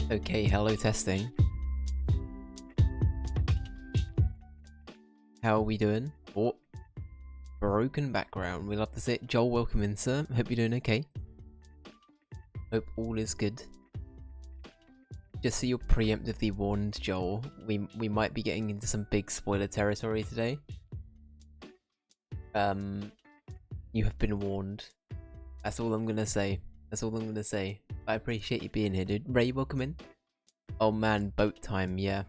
Okay, hello testing. How are we doing? Oh, broken background. We love to see it. Joel, welcome in, sir. Hope you're doing okay. Hope all is good. Just so you're preemptively warned, Joel, we might be getting into some big spoiler territory today. You have been warned. That's all I'm gonna say. That's all I'm gonna say. I appreciate you being here, dude. Ray, welcome in. Oh man, boat time, yeah.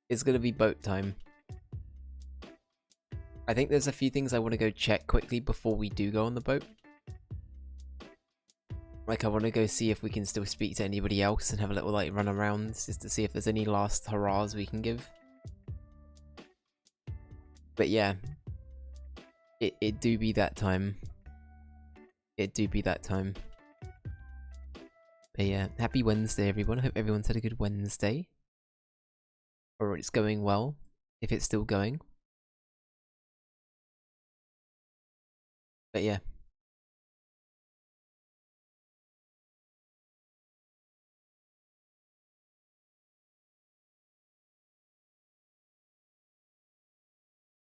It's gonna be boat time. I think there's a few things I want to go check quickly before we do go on the boat. Like, I want to go see if we can still speak to anybody else and have a little, like, run around just to see if there's any last hurrahs we can give. But yeah, it do be that time. It do be that time. But yeah, happy Wednesday, everyone. I hope everyone's had a good Wednesday. Or it's going well, if it's still going. But yeah.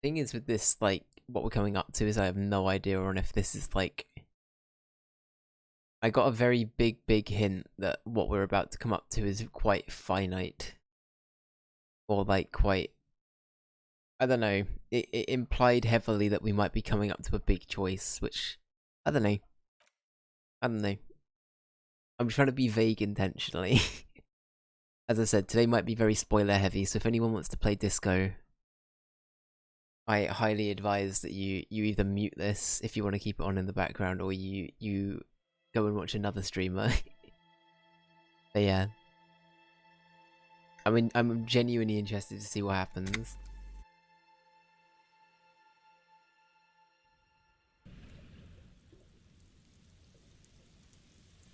Thing is with this, like, what we're coming up to is I have no idea on if this is, like... I got a very big hint that what we're about to come up to is quite finite. Or, like, quite... I don't know. It implied heavily that we might be coming up to a big choice, which... I don't know. I don't know. I'm trying to be vague intentionally. As I said, today might be very spoiler heavy, so if anyone wants to play Disco... I highly advise that you either mute this if you want to keep it on in the background, or you go and watch another streamer. But yeah. I mean, I'm genuinely interested to see what happens.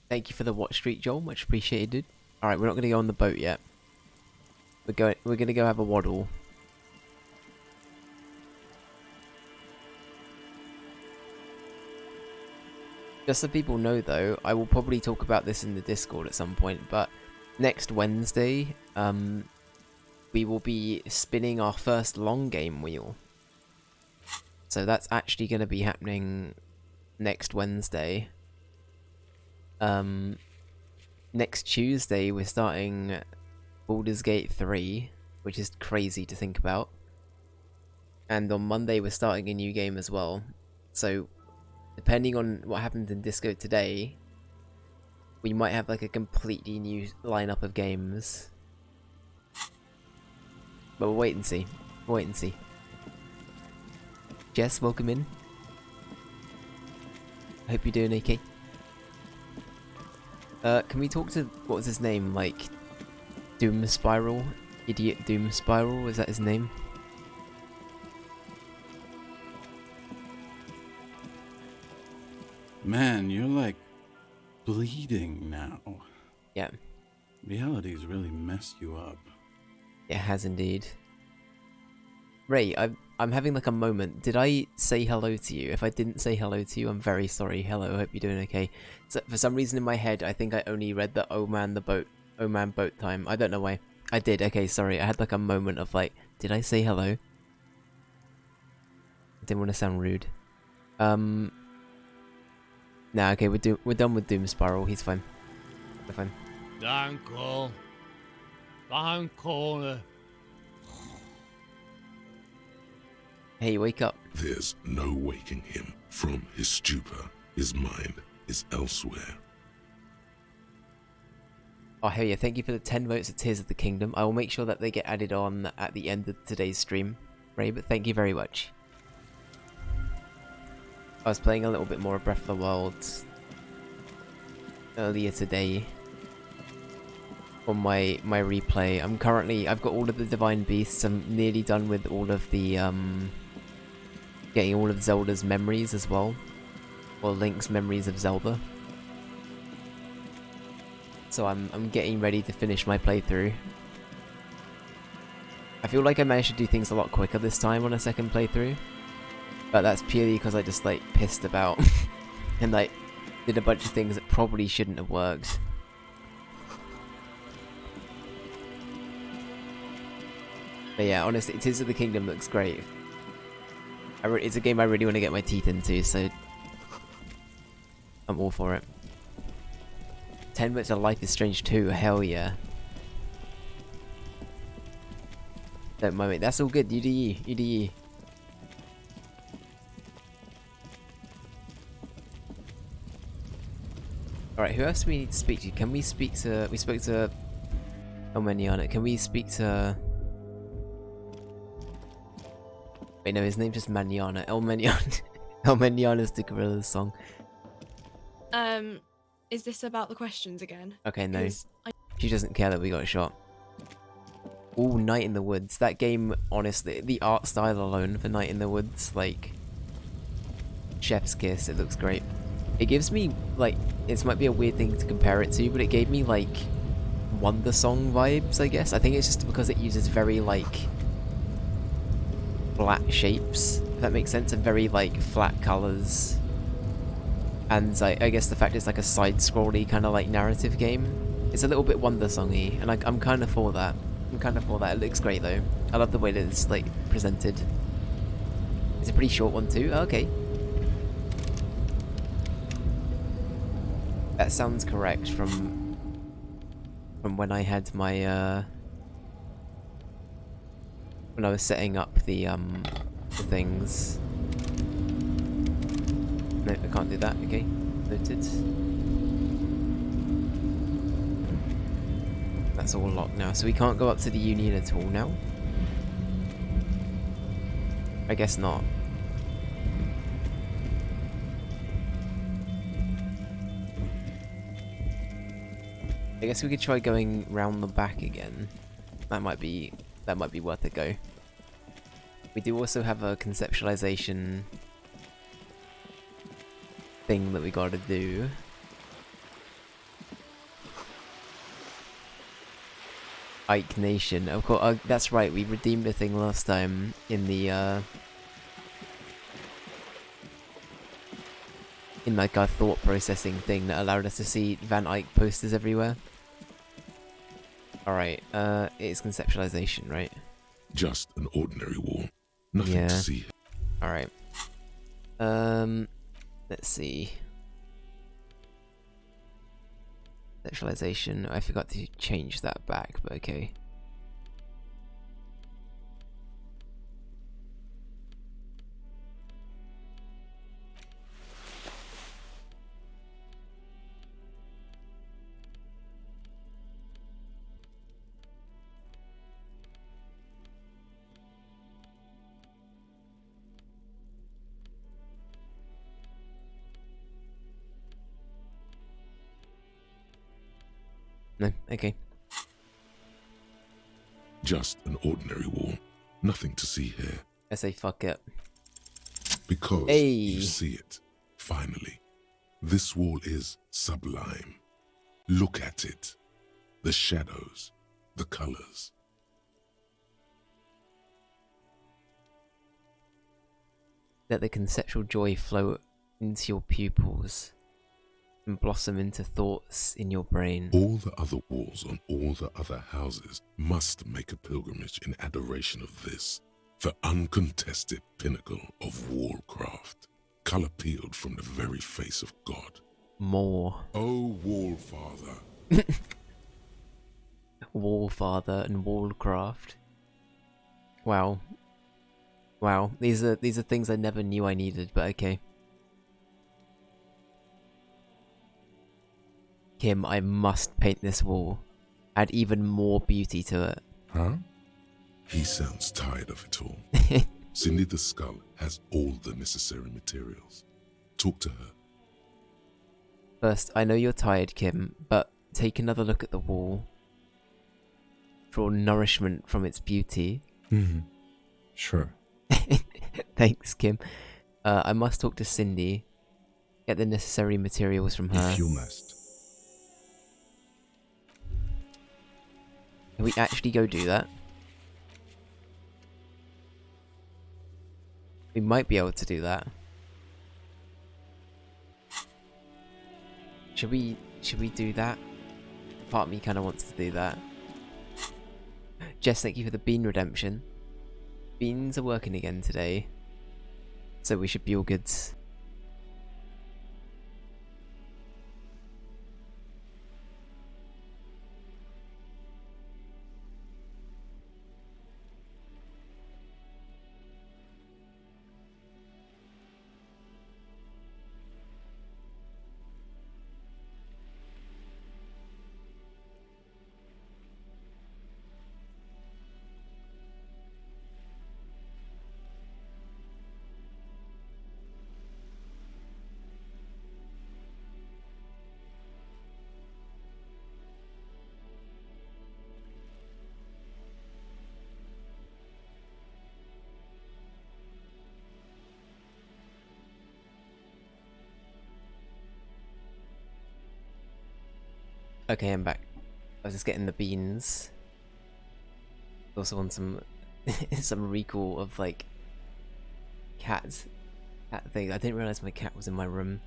Thank you for the watch streak, Joel. Much appreciated, dude. Alright, we're not going to go on the boat yet. We're going to go have a waddle. Just so people know, though, I will probably talk about this in the Discord at some point, but next Wednesday, we will be spinning our first long game wheel. So that's actually going to be happening next Wednesday. Next Tuesday, we're starting Baldur's Gate 3, which is crazy to think about. And on Monday, we're starting a new game as well. So... depending on what happens in Disco today, we might have like a completely new lineup of games. But we'll wait and see. We'll wait and see. Jess, welcome in. I hope you're doing okay. Can we talk to, what was his name? Like, Doom Spiral? Idiot Doom Spiral, is that his name? Man, you're like bleeding now. Yeah. Reality's really messed you up. It has indeed. Ray, I'm having like a moment. Did I say hello to you? If I didn't say hello to you, I'm very sorry. Hello, I hope you're doing okay. So for some reason in my head, I think I only read the oh man boat time. I don't know why. I did, okay, sorry. I had like a moment of like, did I say hello? I didn't want to sound rude. Nah, okay, we're done with Doom Spiral. He's fine. We're fine. Danko. Danko. Hey, wake up. There's no waking him from his stupor. His mind is elsewhere. Oh, hell yeah, thank you for the 10 votes at Tears of the Kingdom. I will make sure that they get added on at the end of today's stream, Ray, but thank you very much. I was playing a little bit more of Breath of the Wild earlier today on my replay. I've got all of the Divine Beasts. I'm nearly done with all of the, getting all of Zelda's memories as well. Or Link's memories of Zelda. So I'm getting ready to finish my playthrough. I feel like I managed to do things a lot quicker this time on a second playthrough. But that's purely because I just, like, pissed about. And, like, did a bunch of things that probably shouldn't have worked. But yeah, honestly, Tears of the Kingdom looks great. It's a game I really want to get my teeth into, so I'm all for it. 10 minutes of Life is Strange 2, hell yeah. Don't mind me, that's all good, you do you, you do you. Alright, who else do we need to speak to? Can we speak to... We spoke to... Elmeniana. Can we speak to... Wait, no, his name's just Maniana. Elmeniana. Elmeniana's the Gorillaz song. Is this about the questions again? Okay, no. 'Cause She doesn't care that we got shot. Ooh, Night in the Woods. That game, honestly, the art style alone for Night in the Woods, like... Chef's kiss, it looks great. It gives me, like... This might be a weird thing to compare it to, but it gave me, like... Wonder Song vibes, I guess. I think it's just because it uses very, like... flat shapes, if that makes sense, and very, like, flat colours. And I guess the fact it's like a side-scrolly kind of, like, narrative game. It's a little bit Wonder Song-y, and I'm kind of for that. I'm kind of for that. It looks great, though. I love the way that it's, like, presented. It's a pretty short one, too. Oh, okay. That sounds correct from when I had my, when I was setting up the things. No, I can't do that. Okay, noted. That's all locked now, so we can't go up to the Union at all now. I guess not. I guess we could try going round the back again. That might be worth a go. We do also have a conceptualization thing that we gotta do. Ike Nation, of course. That's right. We redeemed a thing last time in the in like our thought processing thing that allowed us to see Van Eyck posters everywhere. Alright, it's conceptualization, right? Just an ordinary wall. Nothing to see. Alright. Let's see. Conceptualization. I forgot to change that back, but okay. No, okay. Just an ordinary wall. Nothing to see here. I say fuck it. Because you see it, finally. This wall is sublime. Look at it. The shadows, the colors. Let the conceptual joy flow into your pupils and blossom into thoughts in your brain. All the other walls on all the other houses must make a pilgrimage in adoration of this, the uncontested pinnacle of wallcraft, color peeled from the very face of God. More. Oh, Wallfather. Wallfather and Wallcraft. Wow. Wow. These are things I never knew I needed, but okay. Kim, I must paint this wall. Add even more beauty to it. Huh? He sounds tired of it all. Cindy the Skull has all the necessary materials. Talk to her. First, I know you're tired, Kim, but take another look at the wall. Draw nourishment from its beauty. Mm-hmm. Sure. Thanks, Kim. I must talk to Cindy. Get the necessary materials from her. If you must. Can we actually go do that? We might be able to do that. Should we do that? Part of me kind of wants to do that. Jess, thank you for the bean redemption. Beans are working again today, so we should be all good. Okay, I'm back. I was just getting the beans. Also on some some recall of like cat thing. I didn't realize my cat was in my room.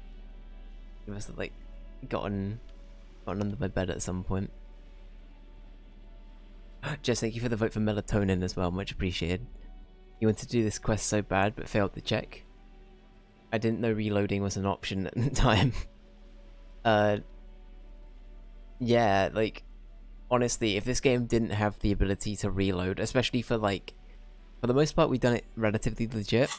He must have like gotten under my bed at some point. Jess, thank you for the vote for melatonin as well. Much appreciated. You wanted to do this quest so bad but failed to check. I didn't know reloading was an option at the time. Yeah, like, honestly, if this game didn't have the ability to reload, especially for, like, for the most part, we've done it relatively legit.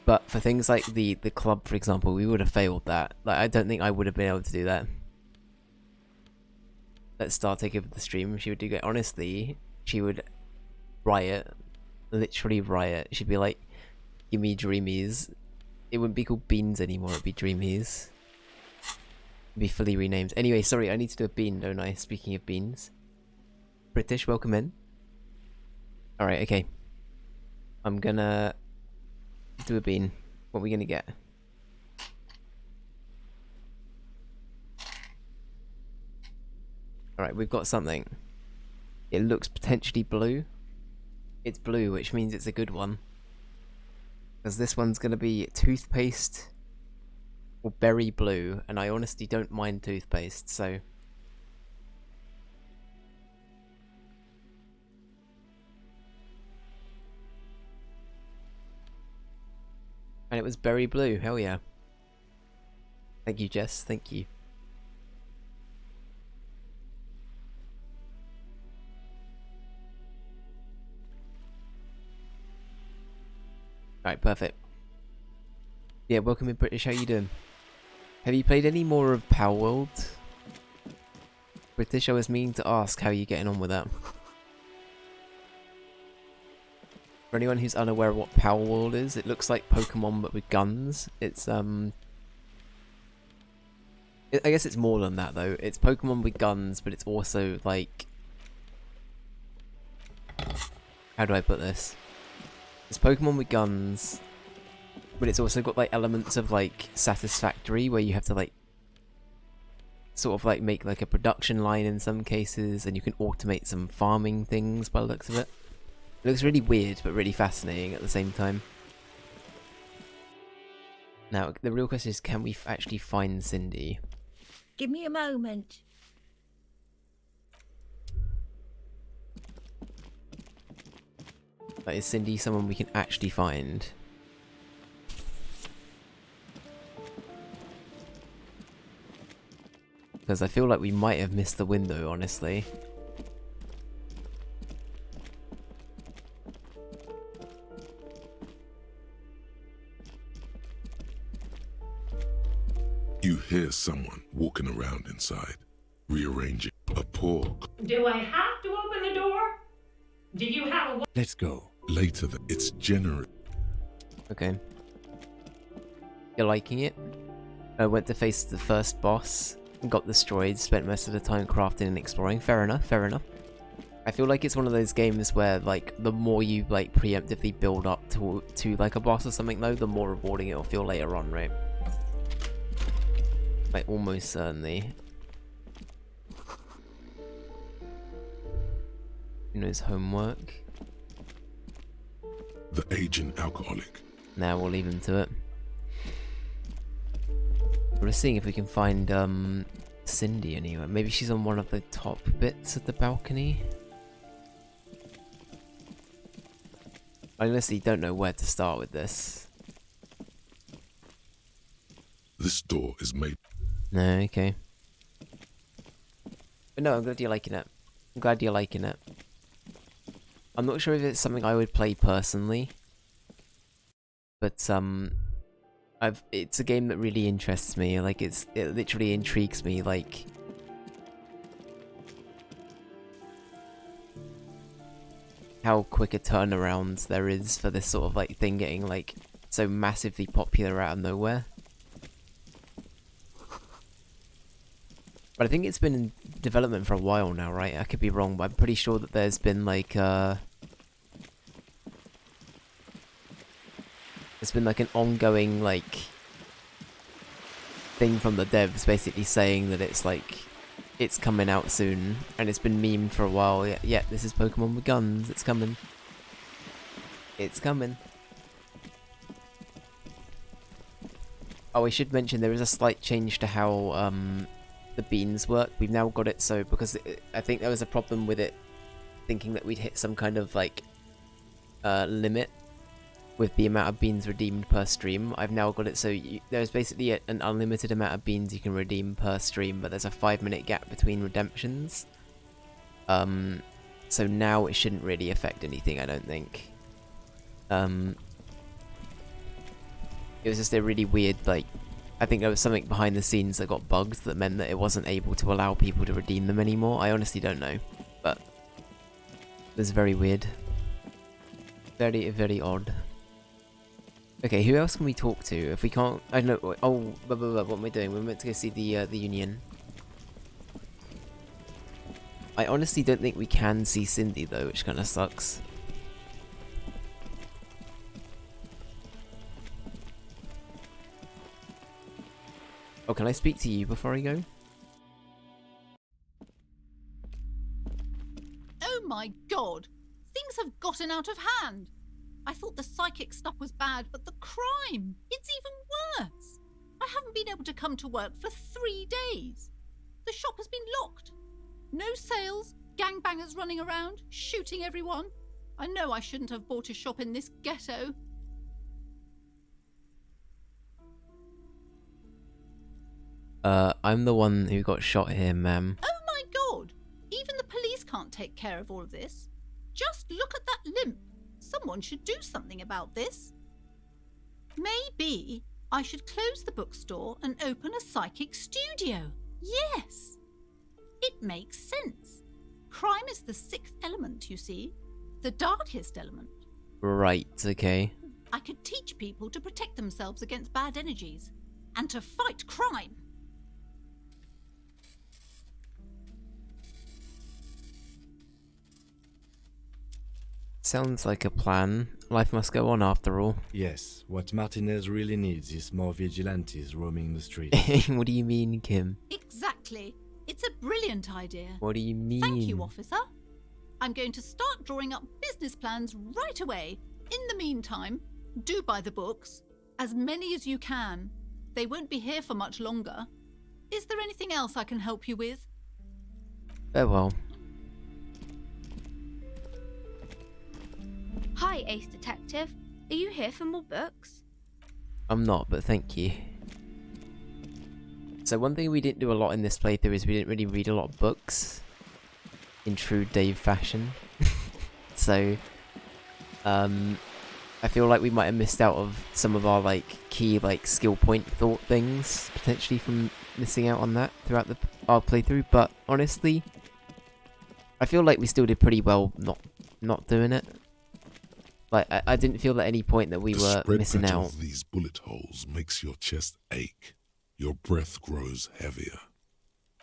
But for things like the club, for example, we would have failed that. Like, I don't think I would have been able to do that. Let Star take over the stream. She would do it. Honestly, she would riot. Literally riot. She'd be like, give me dreamies. It wouldn't be called beans anymore, it'd be dreamies. Be fully renamed. Anyway, sorry, I need to do a bean, don't I? Speaking of beans. British, welcome in. Alright, okay. I'm gonna do a bean. What are we gonna get? Alright, we've got something. It looks potentially blue. It's blue, which means it's a good one. Because this one's gonna be toothpaste or berry blue, and I honestly don't mind toothpaste, so... And it was berry blue, hell yeah. Thank you, Jess, thank you. Alright, perfect. Yeah, welcome in British, how you doing? Have you played any more of Power World? British, I was meaning to ask how you're getting on with that. For anyone who's unaware of what Power World is, it looks like Pokemon but with guns. It's I guess it's more than that though. It's Pokemon with guns, but it's also like... How do I put this? It's Pokemon with guns, but it's also got like elements of like Satisfactory, where you have to like sort of like make like a production line in some cases, and you can automate some farming things by the looks of it. It looks really weird but really fascinating at the same time. Now the real question is, can we actually find Cindy? Give me a moment. Like, is Cindy someone we can actually find? Because I feel like we might have missed the window, honestly. You hear someone walking around inside, rearranging a pork. Do I have to open the door? Do you have a... Let's go. Later, it's generous. Okay. You're liking it? I went to face the first boss, got destroyed, spent most of the time crafting and exploring. Fair enough, fair enough. I feel like it's one of those games where, like, the more you, like, preemptively build up to like, a boss or something, though, the more rewarding it'll feel later on, right? Like, almost certainly. You know, his homework. The aging alcoholic. Now we'll leave him to it. We're just seeing if we can find Cindy anywhere. Maybe she's on one of the top bits of the balcony. I honestly don't know where to start with this. This door is made. No, okay. But no, I'm glad you're liking it. I'm glad you're liking it. I'm not sure if it's something I would play personally. But, it's a game that really interests me. Like, it literally intrigues me, like... how quick a turnaround there is for this sort of, like, thing getting, like, so massively popular out of nowhere. But I think it's been in development for a while now, right? I could be wrong, but I'm pretty sure that there's been, like, there's been, like, an ongoing, like, thing from the devs basically saying that it's, like, it's coming out soon, and it's been memed for a while. Yeah, this is Pokemon with guns, it's coming. It's coming. Oh, I should mention there is a slight change to how, the beans work. We've now got it so, because I think there was a problem with it thinking that we'd hit some kind of, like, limit with the amount of beans redeemed per stream. I've now got it so there's basically an unlimited amount of beans you can redeem per stream, but there's a 5-minute gap between redemptions. So now it shouldn't really affect anything, I don't think. It was just a really weird, like, I think there was something behind the scenes that got bugs that meant that it wasn't able to allow people to redeem them anymore. I honestly don't know, but it was very weird. Very, very odd. Okay, who else can we talk to? If we can't... I don't know... Oh, what am I doing? We're meant to go see the Union. I honestly don't think we can see Cindy, though, which kind of sucks. Oh, can I speak to you before I go? Oh my god! Things have gotten out of hand! I thought the psychic stuff was bad, but the crime! It's even worse! I haven't been able to come to work for 3 days. The shop has been locked. No sales, gangbangers running around, shooting everyone. I know I shouldn't have bought a shop in this ghetto. I'm the one who got shot here, ma'am. Oh my god! Even the police can't take care of all of this. Just look at that limp. Someone should do something about this. Maybe I should close the bookstore and open a psychic studio. Yes! It makes sense. Crime is the 6th element, you see. The darkest element. Right, okay. I could teach people to protect themselves against bad energies and to fight crime. Sounds like a plan. Life must go on after all. Yes, what Martinez really needs is more vigilantes roaming the streets. What do you mean, Kim? Exactly. It's a brilliant idea. What do you mean? Thank you, officer. I'm going to start drawing up business plans right away. In the meantime, do buy the books. As many as you can. They won't be here for much longer. Is there anything else I can help you with? Farewell. Hi, Ace Detective. Are you here for more books? I'm not, but thank you. So one thing we didn't do a lot in this playthrough is we didn't really read a lot of books. In true Dave fashion. So, I feel like we might have missed out of some of our, like, key, like, skill point thought things, potentially from missing out on that throughout our playthrough, but honestly, I feel like we still did pretty well not doing it. Like, I didn't feel at any point that we were missing out. The spread of these bullet holes makes your chest ache. Your breath grows heavier.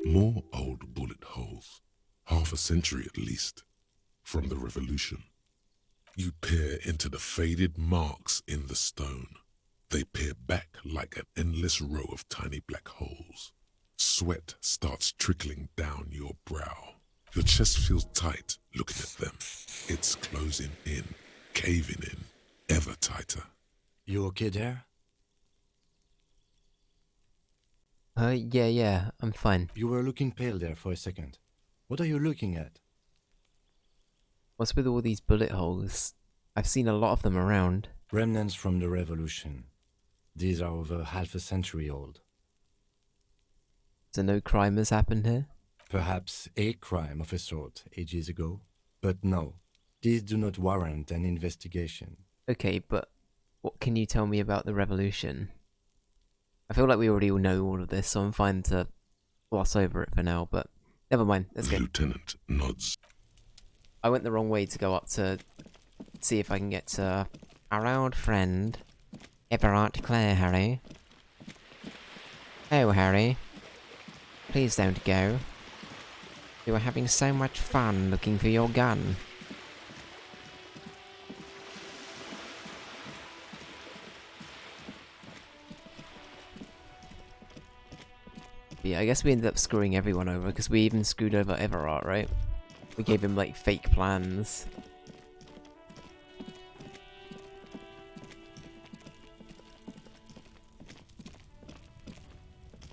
More old bullet holes. Half a century at least. From the revolution. You peer into the faded marks in the stone. They peer back like an endless row of tiny black holes. Sweat starts trickling down your brow. Your chest feels tight looking at them. It's closing in. Caving in, ever tighter. You okay there? Yeah, I'm fine. You were looking pale there for a second. What are you looking at? What's with all these bullet holes? I've seen a lot of them around. Remnants from the revolution. These are over half a century old. So no crime has happened here? Perhaps a crime of a sort ages ago. But no, these do not warrant an investigation. Okay, but what can you tell me about the revolution? I feel like we already all know all of this, so I'm fine to gloss over it for now, but never mind, let's The go. lieutenant nods. I went the wrong way to go up to see if I can get to our old friend, Everard Clare, Harry. Oh, Harry. Please don't go. You were having so much fun looking for your gun. Yeah, I guess we ended up screwing everyone over, because we even screwed over Everard, right? We gave him, like, fake plans.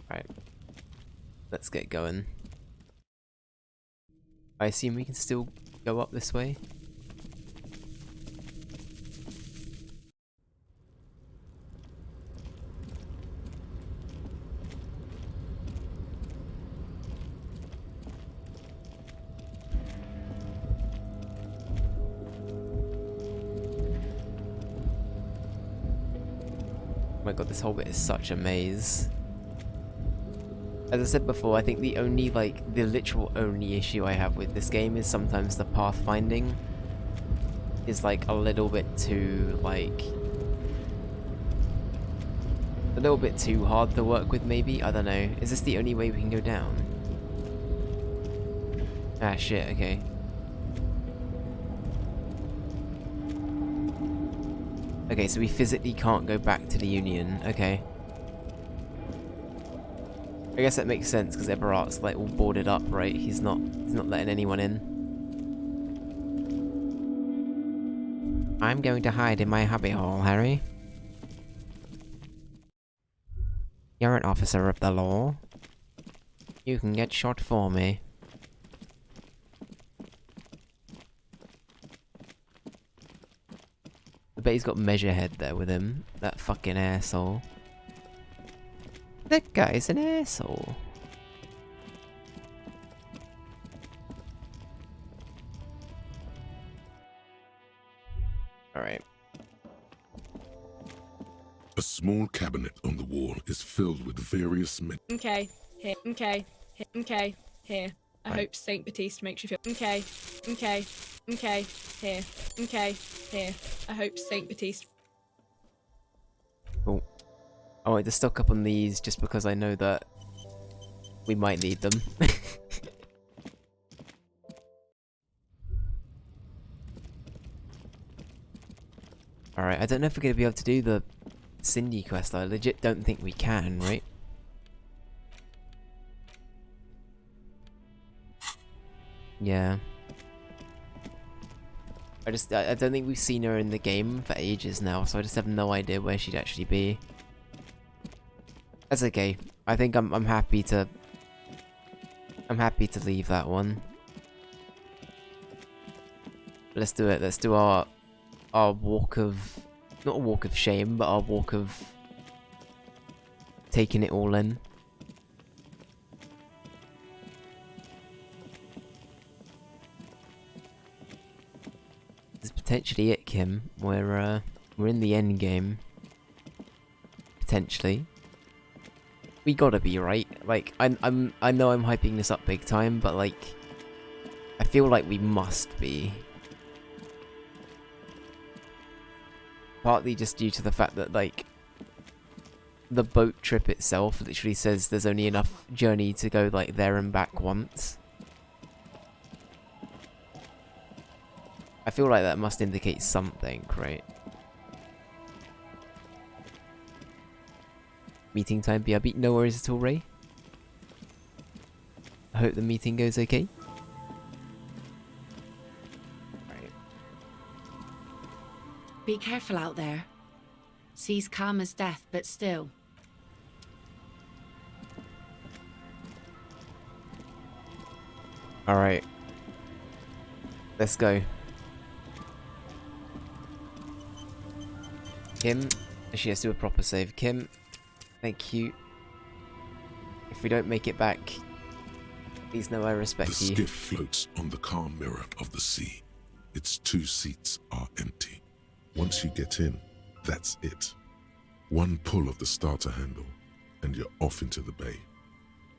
Right. Let's get going. I assume we can still go up this way? Oh my god, this whole bit is such a maze. As I said before, I think the only, like, the literal only issue I have with this game is sometimes the pathfinding is, like, a little bit too, like, a little bit too hard to work with, maybe? I don't know. Is this the only way we can go down? Ah, shit, okay. Okay, so we physically can't go back to the Union. Okay. I guess that makes sense because Everard's like all boarded up, right? He's not letting anyone in. I'm going to hide in my hubbyhole, Harry. You're an officer of the law. You can get shot for me. I bet he's got Measurehead there with him. That fucking asshole. That guy's an asshole. Alright. A small cabinet on the wall is filled with various Okay, here, okay, here, okay, here. I Right. hope Saint Baptiste makes you feel okay, okay, okay, here, okay, here. I hope Saint Baptiste. Cool. I wanted to stock up on these just because I know that we might need them. Alright, I don't know if we're going to be able to do the Cindy quest. I legit don't think we can, right? Yeah. I don't think we've seen her in the game for ages now, so I just have no idea where she'd actually be. That's okay. I think I'm happy to leave that one. Let's do it. Let's do our walk of, not a walk of shame, but our walk of taking it all in. This is potentially it, Kim. We're in the end game. Potentially. We gotta be, right? Like, I know I'm hyping this up big time, but like, I feel like we must be. Partly just due to the fact that, like, the boat trip itself literally says there's only enough journey to go, like, there and back once. I feel like that must indicate something, right? Meeting time, BRB. No worries at all, Ray. I hope the meeting goes okay. Right. Be careful out there. Sea's calm as death, but still. Alright. Let's go. Kim, she has to do a proper save. Kim, thank you. If we don't make it back, please know I respect The you. skiff floats on the calm mirror of the sea. Its 2 seats are empty. Once you get in, that's it. One pull of the starter handle, and you're off into the bay.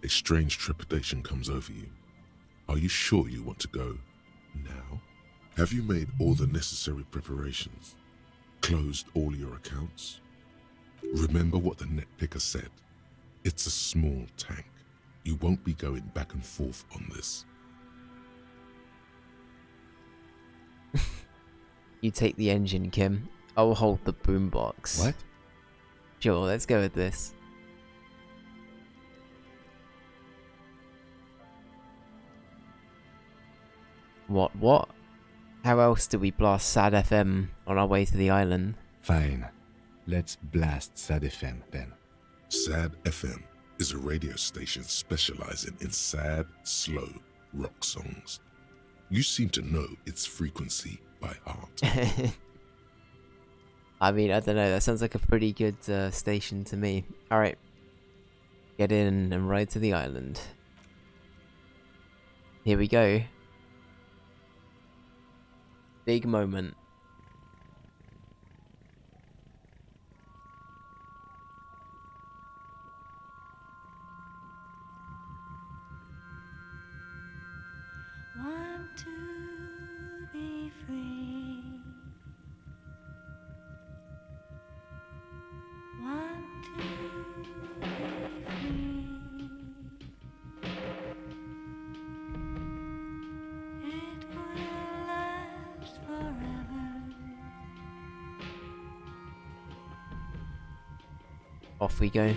A strange trepidation comes over you. Are you sure you want to go now? Have you made all the necessary preparations? Closed all your accounts? Remember what the net picker said. It's a small tank. You won't be going back and forth on this. You take the engine, Kim. I'll hold the boombox. What? Sure, let's go with this. What? How else do we blast Sad FM on our way to the island? Fine. Let's blast Sad FM then. Sad FM is a radio station specializing in sad, slow rock songs. You seem to know its frequency by heart. I mean, I don't know, that sounds like a pretty good station to me. Alright. Get in and ride to the island. Here we go. Big moment. Want to be free. Want to be free. It will last forever. Off we go.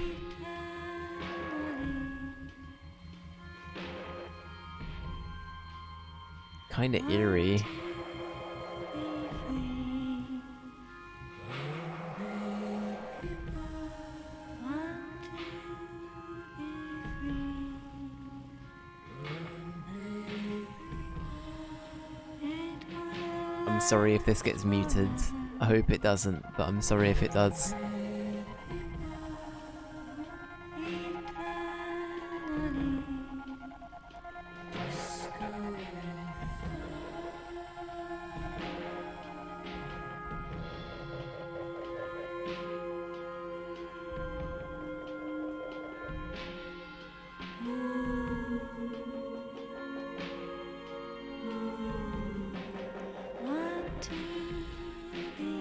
Kinda eerie. I'm sorry if this gets muted. I hope it doesn't, but I'm sorry if it does. Want to be free.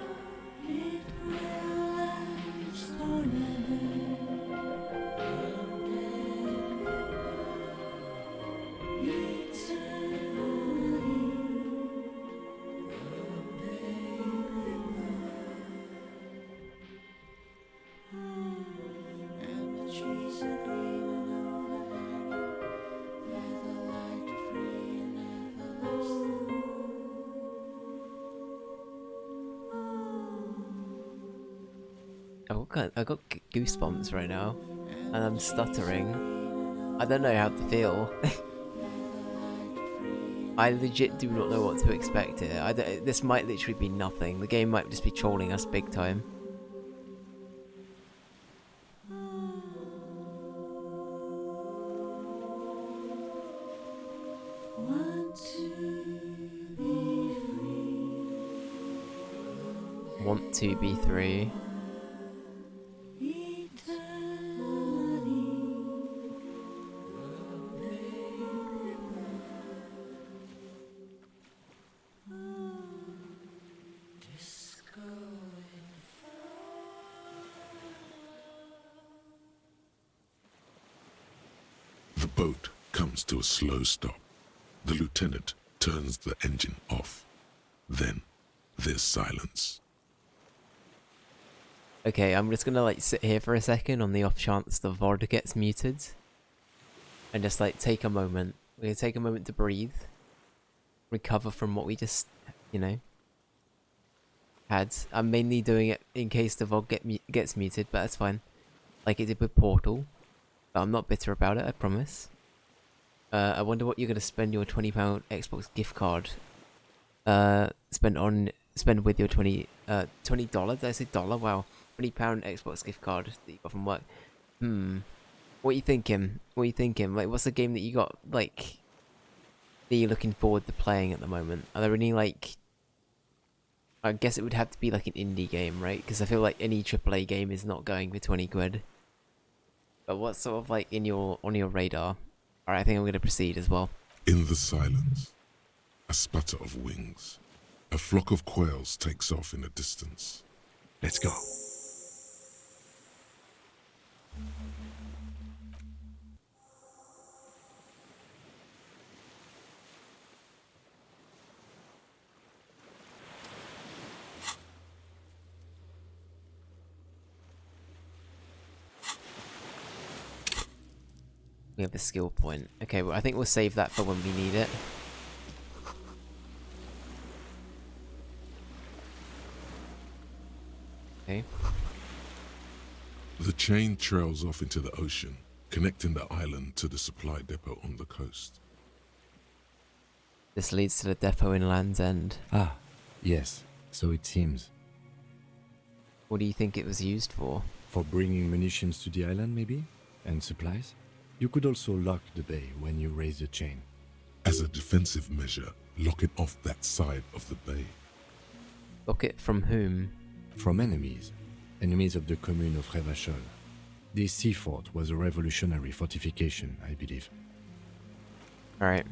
Want to be free. It will last I got goosebumps right now, and I'm stuttering. I don't know how to feel. I legit do not know what to expect here. This might literally be nothing. The game might just be trolling us big time. Want to be free. The boat comes to a slow stop. The lieutenant turns the engine off. Then there's silence. Okay, I'm just gonna like sit here for a second on the off chance the VOD gets muted. And just like take a moment. We're gonna take a moment to breathe. Recover from what we just, you know, had. I'm mainly doing it in case the VOD gets muted, but that's fine. like it did with Portal. But I'm not bitter about it, I promise. I wonder what you're gonna spend your £20 Xbox gift card. Spend with your $20. Did I say dollar? Wow, £20 Xbox gift card that you got from work. What are you thinking? What are you thinking? Like, what's the game that you got, like, that you're looking forward to playing at the moment? Are there any, like... I guess it would have to be, like, an indie game, right? Because I feel like any AAA game is not going for 20 quid. But what's sort of, like, on your radar? Alright, I think I'm going to proceed as well. In the silence, a sputter of wings. A flock of quails takes off in the distance. Let's go. We have the skill point. Okay, well, I think we'll save that for when we need it. Okay. The chain trails off into the ocean, connecting the island to the supply depot on the coast. This leads to the depot in Land's End. Ah, yes, so it seems. What do you think it was used for? For bringing munitions to the island, maybe? And supplies? You could also lock the bay when you raise the chain. As a defensive measure, locking off that side of the bay. Lock it from whom? From enemies. Enemies of the commune of Ravachol. This sea fort was a revolutionary fortification, I believe. Alright.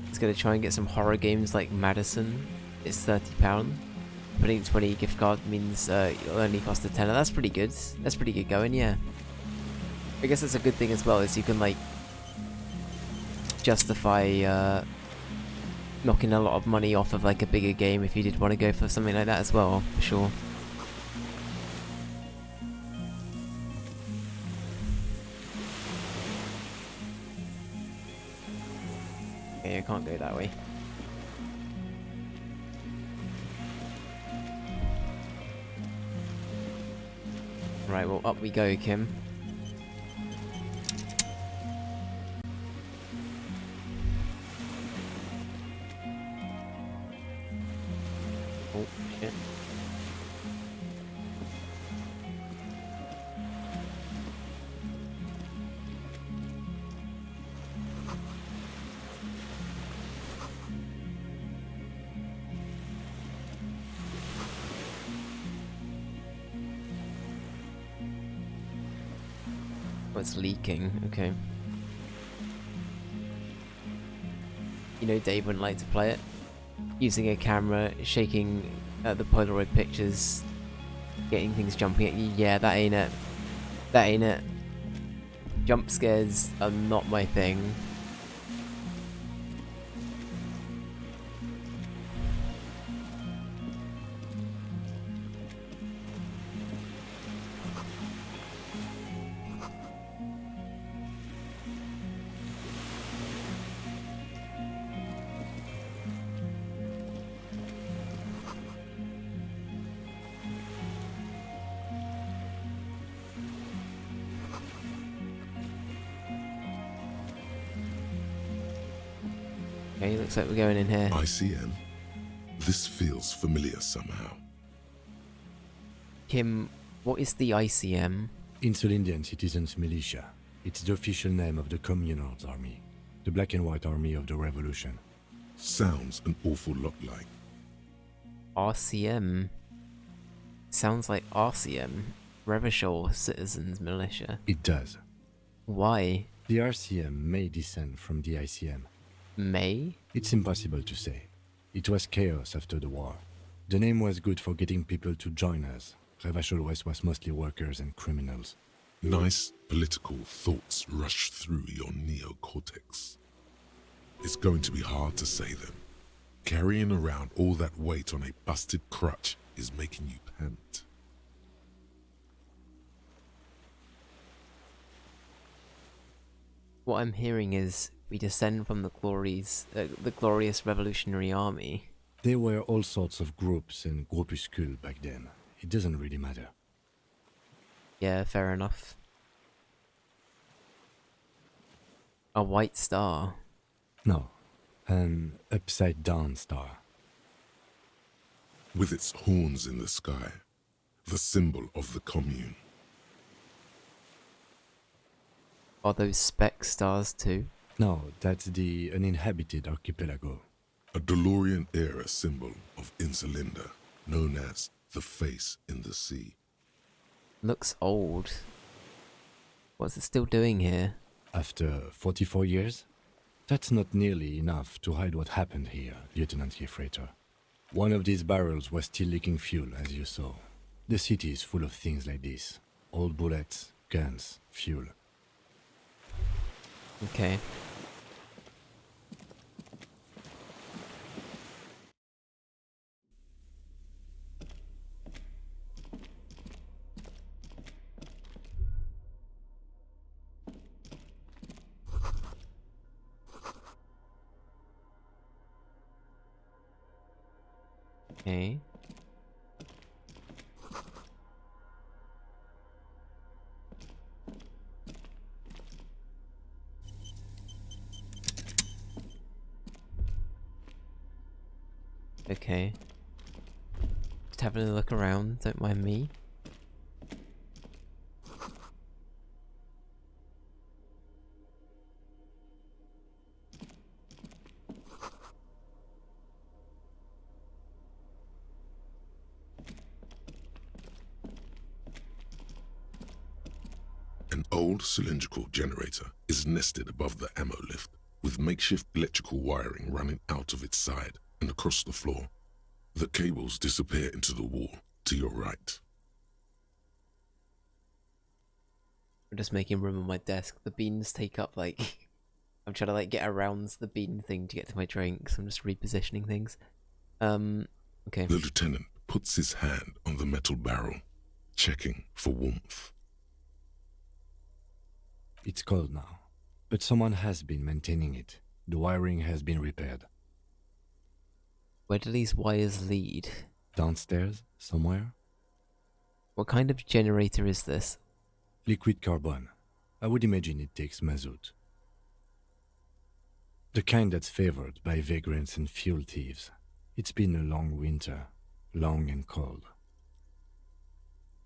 It's gonna try and get some horror games like Madison. It's £30. Putting 20 gift card means it'll only cost a tenner. That's pretty good. That's pretty good going, yeah. I guess that's a good thing as well, is you can like justify knocking a lot of money off of like a bigger game if you did want to go for something like that as well, for sure. Okay, I can't go that way. Right, well, up we go, Kim. Oh, shit. Oh, it's leaking, okay. You know Dave wouldn't like to play it. Using a camera, shaking the Polaroid pictures, getting things jumping at you. Yeah, that ain't it. That ain't it. Jump scares are not my thing. Okay, looks like we're going in here. ICM. This feels familiar somehow. Kim, what is the ICM? Insulindian Citizens Militia. It's the official name of the Communards Army. The black and white army of the revolution. Sounds an awful lot like. RCM. Sounds like RCM. Ravishol Citizens Militia. It does. Why? The RCM may descend from the ICM. May? It's impossible to say. It was chaos after the war. The name was good for getting people to join us. Ravachol West was mostly workers and criminals. Nice political thoughts rush through your neocortex. It's going to be hard to say them. Carrying around all that weight on a busted crutch is making you pant. What I'm hearing is we descend from the glorious Revolutionary Army. There were all sorts of groups and groupuscules back then. It doesn't really matter. Yeah, fair enough. A white star. No, an upside-down star. With its horns in the sky, the symbol of the commune. Are those speck stars too? No, that's the uninhabited archipelago. A DeLorean-era symbol of Insulinda, known as the face in the sea. Looks old. What's it still doing here? After 44 years? That's not nearly enough to hide what happened here, Lieutenant Yefreiter. One of these barrels was still leaking fuel, as you saw. The city is full of things like this. Old bullets, guns, fuel. Okay. Okay. Okay. Just having a look around, don't mind me. An old cylindrical generator is nested above the ammo lift, with makeshift electrical wiring running out of its side and across the floor. The cables disappear into the wall to your right. I'm just making room on my desk. The beans take up like... I'm trying to like get around the bean thing to get to my drinks. I'm just repositioning things. Okay. The lieutenant puts his hand on the metal barrel, checking for warmth. It's cold now, but someone has been maintaining it. The wiring has been repaired. Where do these wires lead? Downstairs, somewhere? What kind of generator is this? Liquid carbon. I would imagine it takes mazout. The kind that's favored by vagrants and fuel thieves. It's been a long winter, long and cold.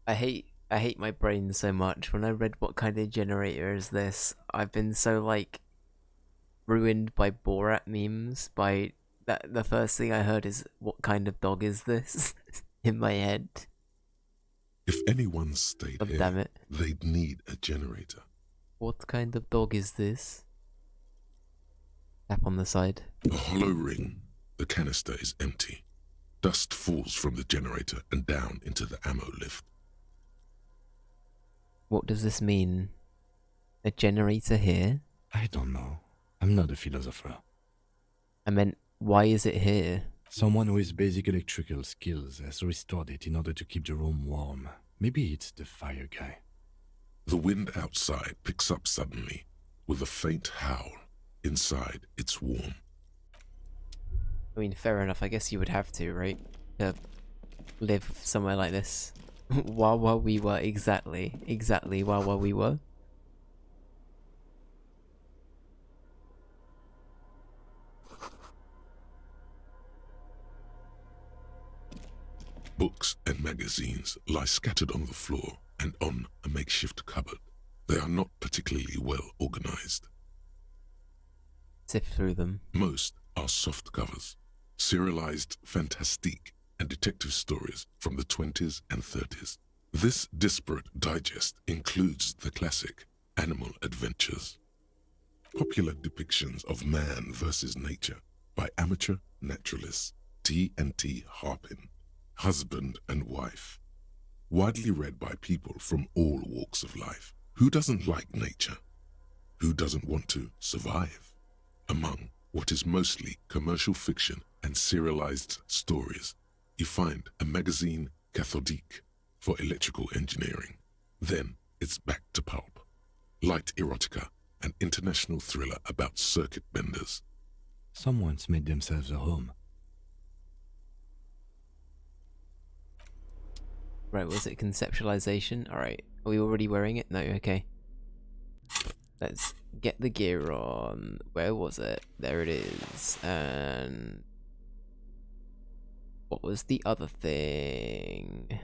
I hate my brain so much. When I read what kind of generator is this, I've been so like ruined by Borat memes. By that, the first thing I heard is what kind of dog is this in my head. If anyone stayed God here, damn it. they'd need a generator. What kind of dog is this? Tap on the side. A hollow ring. The canister is empty. Dust falls from the generator and down into the ammo lift. What does this mean? A generator here? I don't know. I'm not a philosopher. I meant, why is it here? Someone with basic electrical skills has restored it in order to keep the room warm. Maybe it's the fire guy. The wind outside picks up suddenly, with a faint howl. Inside, it's warm. I mean, fair enough. I guess you would have to, right? To live somewhere like this. while we were, exactly while we were. Books and magazines lie scattered on the floor and on a makeshift cupboard. They are not particularly well organized. Sift through them. Most are soft covers, serialized fantastique and detective stories from the 20s and 30s. This disparate digest includes the classic Animal Adventures, popular depictions of man versus nature by amateur naturalists T&T Harpin, husband and wife, widely read by people from all walks of life. Who doesn't like nature? Who doesn't want to survive? Among what is mostly commercial fiction and serialized stories, you find a magazine cathodique for electrical engineering. Then it's back to pulp. Light erotica, an international thriller about circuit benders. Someone's made themselves a home. Right, was it conceptualization? Alright. Are we already wearing it? No, okay. Let's get the gear on. Where was it? There it is. And what was the other thing?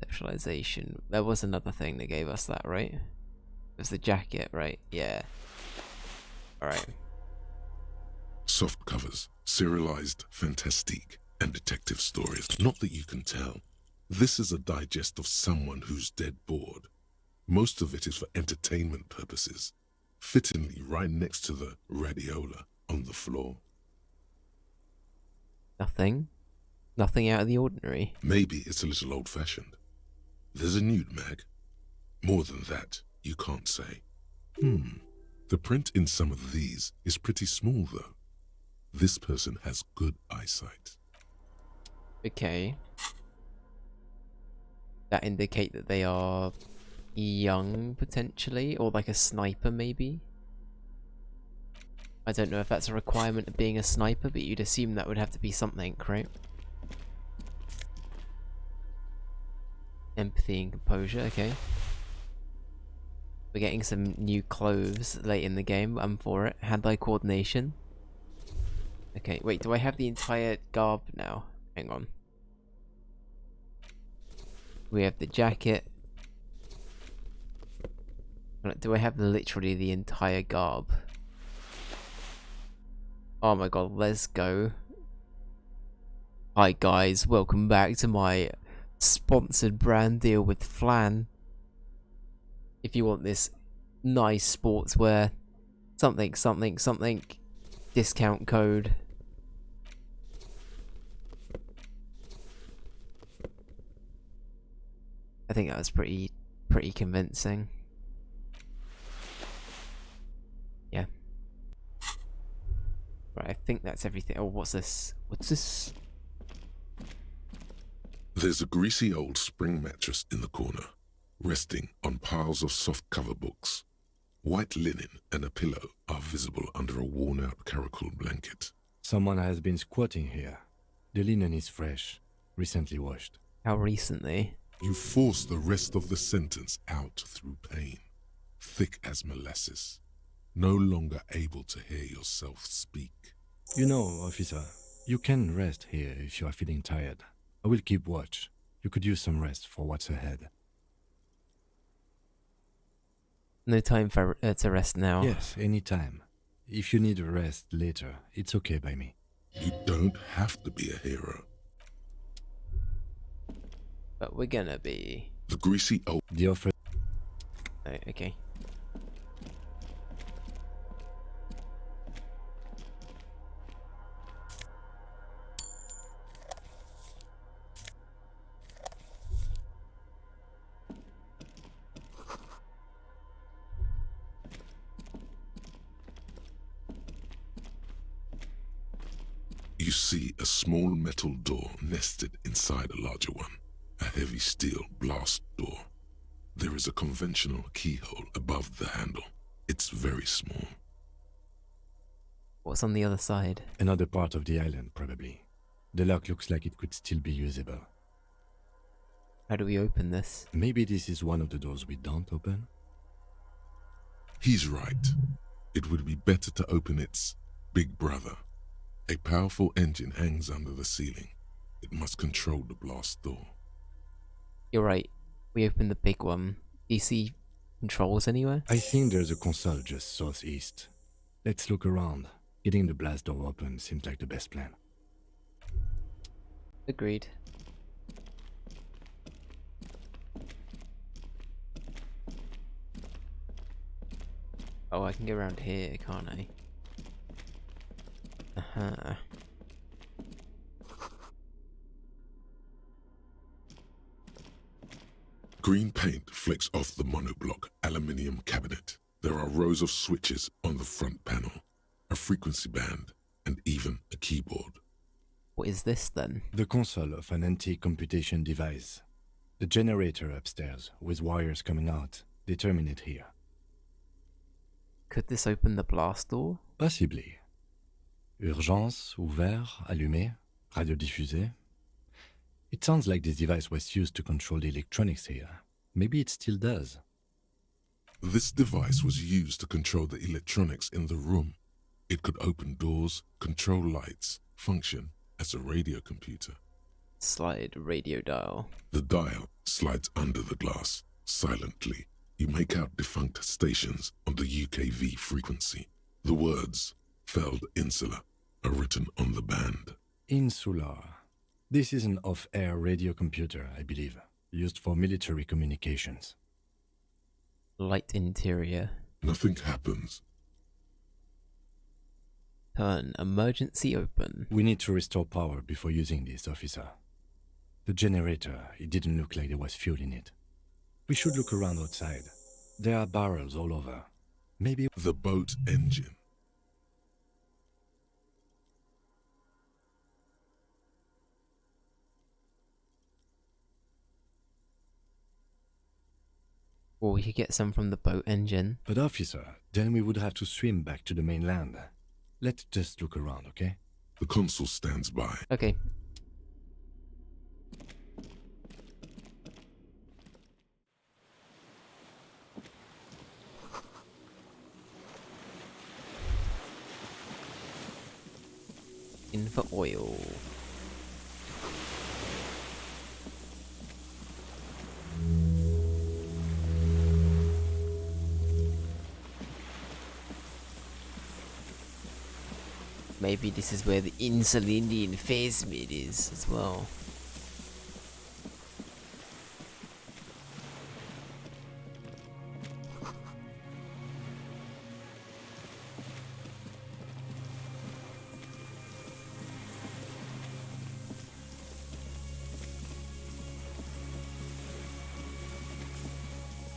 Conceptualization. There was another thing that gave us that, right? It was the jacket, right? Yeah. Alright. Soft covers, serialized fantastique, and detective stories. Not that you can tell. This is a digest of someone who's dead bored. Most of it is for entertainment purposes, fittingly right next to the radiola on the floor. Nothing? Nothing out of the ordinary? Maybe it's a little old-fashioned. There's a nude mag. More than that, you can't say. The print in some of these is pretty small, though. This person has good eyesight. Okay. That indicate that they are young, potentially? Or like a sniper, maybe? I don't know if that's a requirement of being a sniper, but you'd assume that would have to be something, right? Empathy and composure, okay. We're getting some new clothes late in the game, I'm for it. Hand-eye coordination. Okay, wait, do I have the entire garb now? Hang on. We have the jacket. Do I have literally the entire garb? Oh my god, let's go. Hi guys, welcome back to my sponsored brand deal with Flan. If you want this nice sportswear, something, discount code. I think that was pretty convincing. Yeah. Right, I think that's everything. Oh, what's this? What's this? There's a greasy old spring mattress in the corner, resting on piles of soft cover books. White linen and a pillow are visible under a worn-out caracol blanket. Someone has been squatting here. The linen is fresh, recently washed. How recently? You force the rest of the sentence out through pain, thick as molasses, no longer able to hear yourself speak. You know, officer, you can rest here if you are feeling tired. I will keep watch. You could use some rest for what's ahead. No time for to rest now. Yes, anytime. If you need a rest later, it's okay by me. You don't have to be a hero. But we're gonna be. The greasy old... The offer... Oh, okay. You see a small metal door nested inside a larger one. A heavy steel blast door. There is a conventional keyhole above the handle. It's very small. What's on the other side? Another part of the island, probably. The lock looks like it could still be usable. How do we open this? Maybe this is one of the doors we don't open? He's right. It would be better to open its big brother. A powerful engine hangs under the ceiling. It must control the blast door. You're right. We opened the big one. Do you see controls anywhere? I think there's a console just southeast. Let's look around. Getting the blast door open seems like the best plan. Agreed. Oh, I can go around here, can't I? Uh-huh. Green paint flecks off the monoblock aluminium cabinet. There are rows of switches on the front panel, a frequency band, and even a keyboard. What is this then? The console of an anti-computation device. The generator upstairs, with wires coming out, they terminate here. Could this open the blast door? Possibly. Urgence, ouvert, allumé, radiodiffusé. It sounds like this device was used to control the electronics here. Maybe it still does. This device was used to control the electronics in the room. It could open doors, control lights, function as a radio computer. Slide radio dial. The dial slides under the glass, silently. You make out defunct stations on the UKV frequency. The words, Feld Insula, are written on the band. Insular. This is an off-air radio computer, I believe, used for military communications. Light interior. Nothing happens. Turn emergency open. We need to restore power before using this, officer. The generator, it didn't look like there was fuel in it. We should look around outside. There are barrels all over. Maybe The boat engine. Or we could get some from the boat engine. But officer, then we would have to swim back to the mainland. Let's just look around, okay? The consul stands by. Okay. In for oil. Maybe this is where the Insulindian phasmid is as well.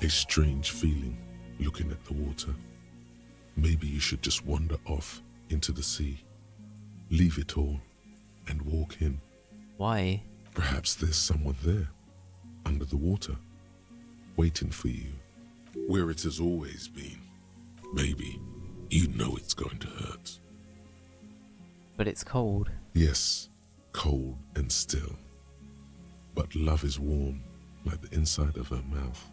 A strange feeling looking at the water. Maybe you should just wander off into the sea. Leave it all and walk in. Why? Perhaps there's someone there, under the water, waiting for you, where it has always been. Maybe you know it's going to hurt. But it's cold. Yes, cold and still. But love is warm, like the inside of her mouth.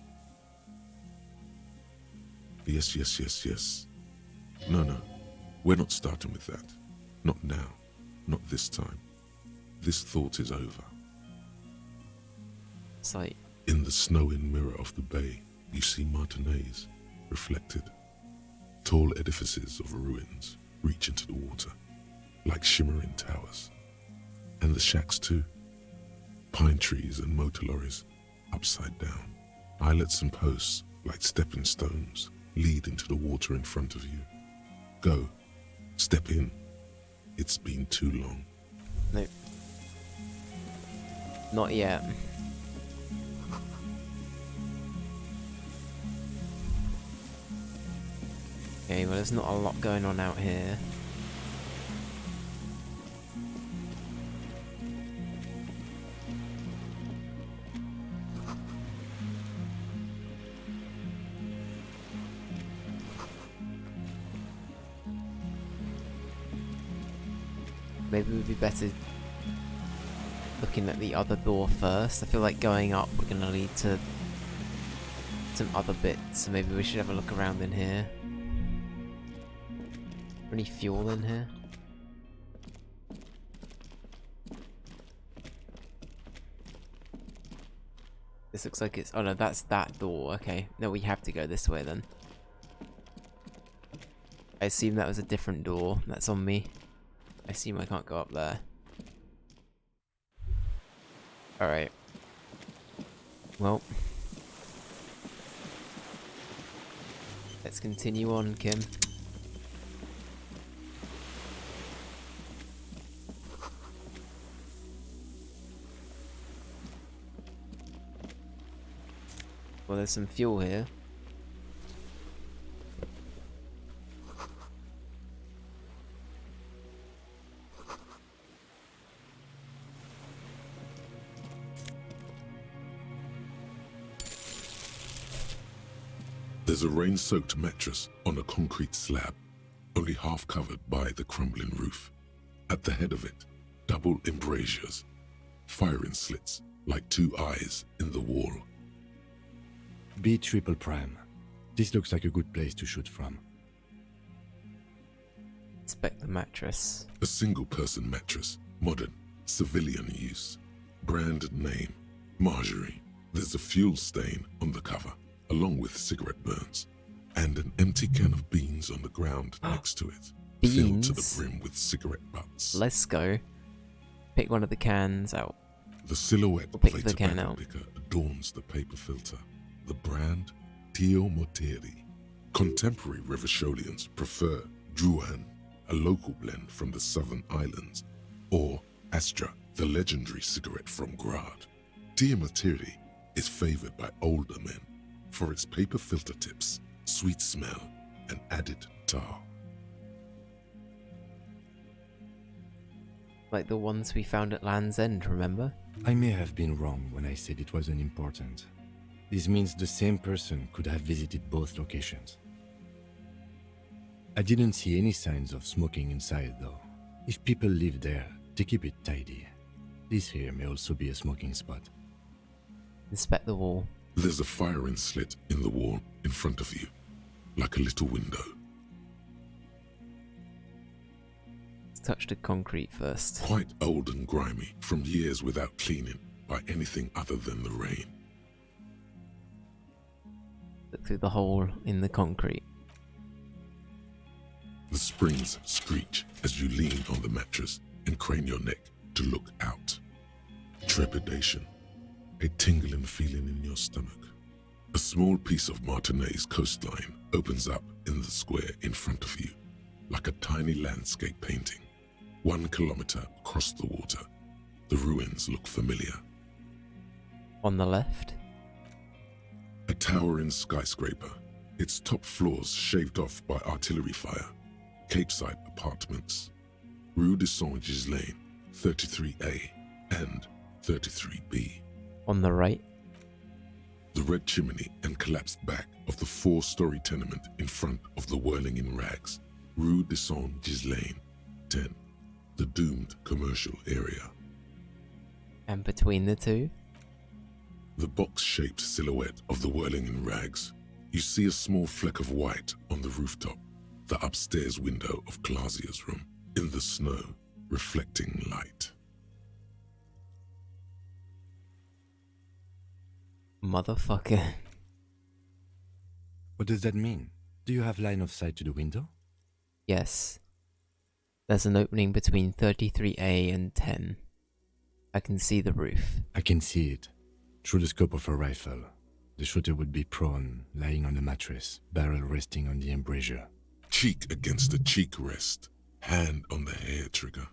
Yes, yes, yes, yes. No, we're not starting with that. Not now. Not this time. This thought is over. Sight. In the snowing mirror of the bay, you see Martinez, reflected. Tall edifices of ruins reach into the water, like shimmering towers. And the shacks too. Pine trees and motor lorries, upside down. Islets and posts, like stepping stones, lead into the water in front of you. Go. Step in. It's been too long. No. Not yet. Okay, well there's not a lot going on out here. Maybe it would be better looking at the other door first. I feel like going up we're gonna lead to some other bits, so maybe we should have a look around in here. Any fuel in here? This looks like it's... oh no, that's that door. Okay. No, we have to go this way then. I assume that was a different door. That's on me. I assume I can't go up there. Alright. Well. Let's continue on, Kim. Well, there's some fuel here. There's a rain-soaked mattress on a concrete slab, only half covered by the crumbling roof. At the head of it, double embrasures. firing slits like two eyes in the wall. B triple prime. This looks like a good place to shoot from. Inspect the mattress. A single-person mattress, modern, civilian use. Brand name, Marjorie. There's a fuel stain on the cover, along with cigarette burns, and an empty can of beans on the ground next to it, filled to the Beans? brim with cigarette butts. Let's go. Pick one of the cans out. The silhouette We'll of pick a the can tobacco out. picker adorns the paper filter. The brand, Tio Mortieri. Contemporary Revacholians prefer Druan, a local blend from the southern islands, or Astra, the legendary cigarette from Grad. Tio Mortieri is favored by older men for its paper filter tips, sweet smell, and added tar. Like the ones we found at Land's End, remember? I may have been wrong when I said it wasn't important. This means the same person could have visited both locations. I didn't see any signs of smoking inside, though. If people live there, they keep it tidy. This here may also be a smoking spot. Inspect the wall. There's a firing slit in the wall in front of you, like a little window. Let's touch the concrete first. Quite old and grimy from years without cleaning by anything other than the rain. Look through the hole in the concrete. The springs screech as you lean on the mattress and crane your neck to look out. Trepidation, a tingling feeling in your stomach. A small piece of Martinez coastline opens up in the square in front of you, like a tiny landscape painting. 1 kilometer across the water, the ruins look familiar. On the left. A towering skyscraper, its top floors shaved off by artillery fire. Capeside apartments. Rue de Saint-Ghislain, 33A and 33B. On the right. The red chimney and collapsed back of the 4-story tenement in front of the whirling in rags. Rue de Saint-Ghislain, 10. The doomed commercial area. And between the two. The box-shaped silhouette of the whirling in rags. You see a small fleck of white on the rooftop, the upstairs window of Clausia's room, in the snow, reflecting light. Motherfucker. What does that mean? Do you have line of sight to the window? Yes. There's an opening between 33A and 10. I can see the roof. I can see it. Through the scope of a rifle. The shooter would be prone, lying on a mattress, barrel resting on the embrasure. Cheek against the cheek rest, hand on the hair trigger,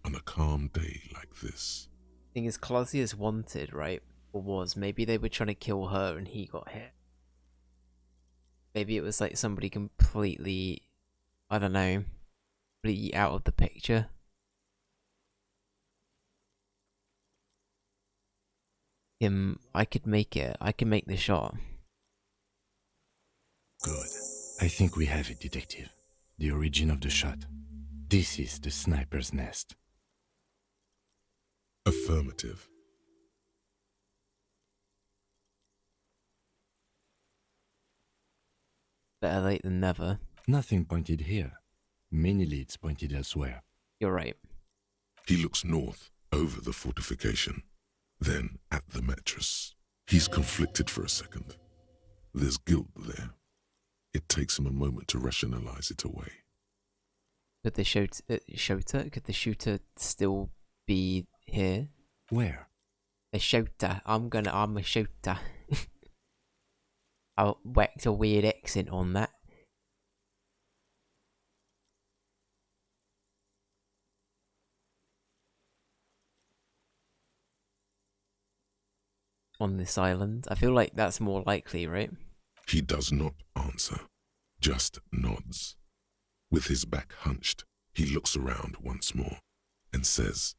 on a calm day like this. Thing is, Clausia's wanted, right? Or was. Maybe they were trying to kill her and he got hit. Maybe it was like somebody completely, I don't know, completely out of the picture. I could make it. I can make the shot. Good. I think we have it, Detective. The origin of the shot. This is the sniper's nest. Affirmative. Better late than never. Nothing pointed here. Many leads pointed elsewhere. You're right. He looks north, over the fortification, then at the mattress. He's conflicted for a second. There's guilt there. It takes him a moment to rationalize it away. Could the shooter? Could the shooter still be here? Where? The shooter. I'm a shooter. I whacked a weird accent on that. On this island. I feel like that's more likely, right? He does not answer, just nods. With his back hunched, he looks around once more and says,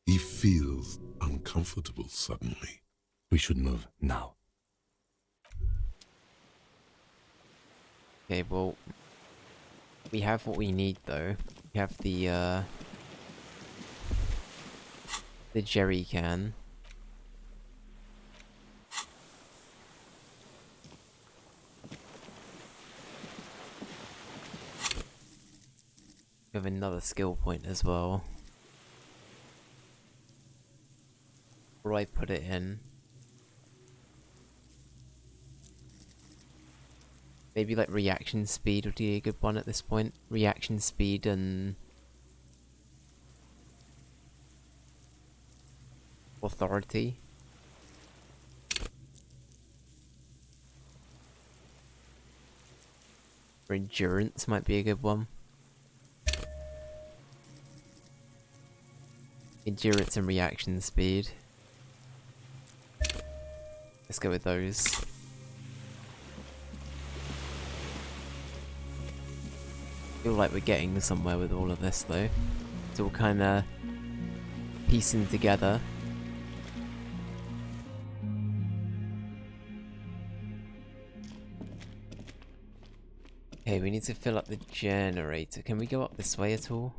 he feels uncomfortable suddenly. We should move now. Okay, well, we have what we need though. We have the the jerry can. We have another skill point as well. Where do I put it in? Maybe like reaction speed would be a good one at this point. Reaction speed and authority. Or endurance might be a good one. Endurance and reaction speed. Let's go with those. Feel like we're getting somewhere with all of this though. It's all kinda piecing together. Okay, we need to fill up the generator. Can we go up this way at all?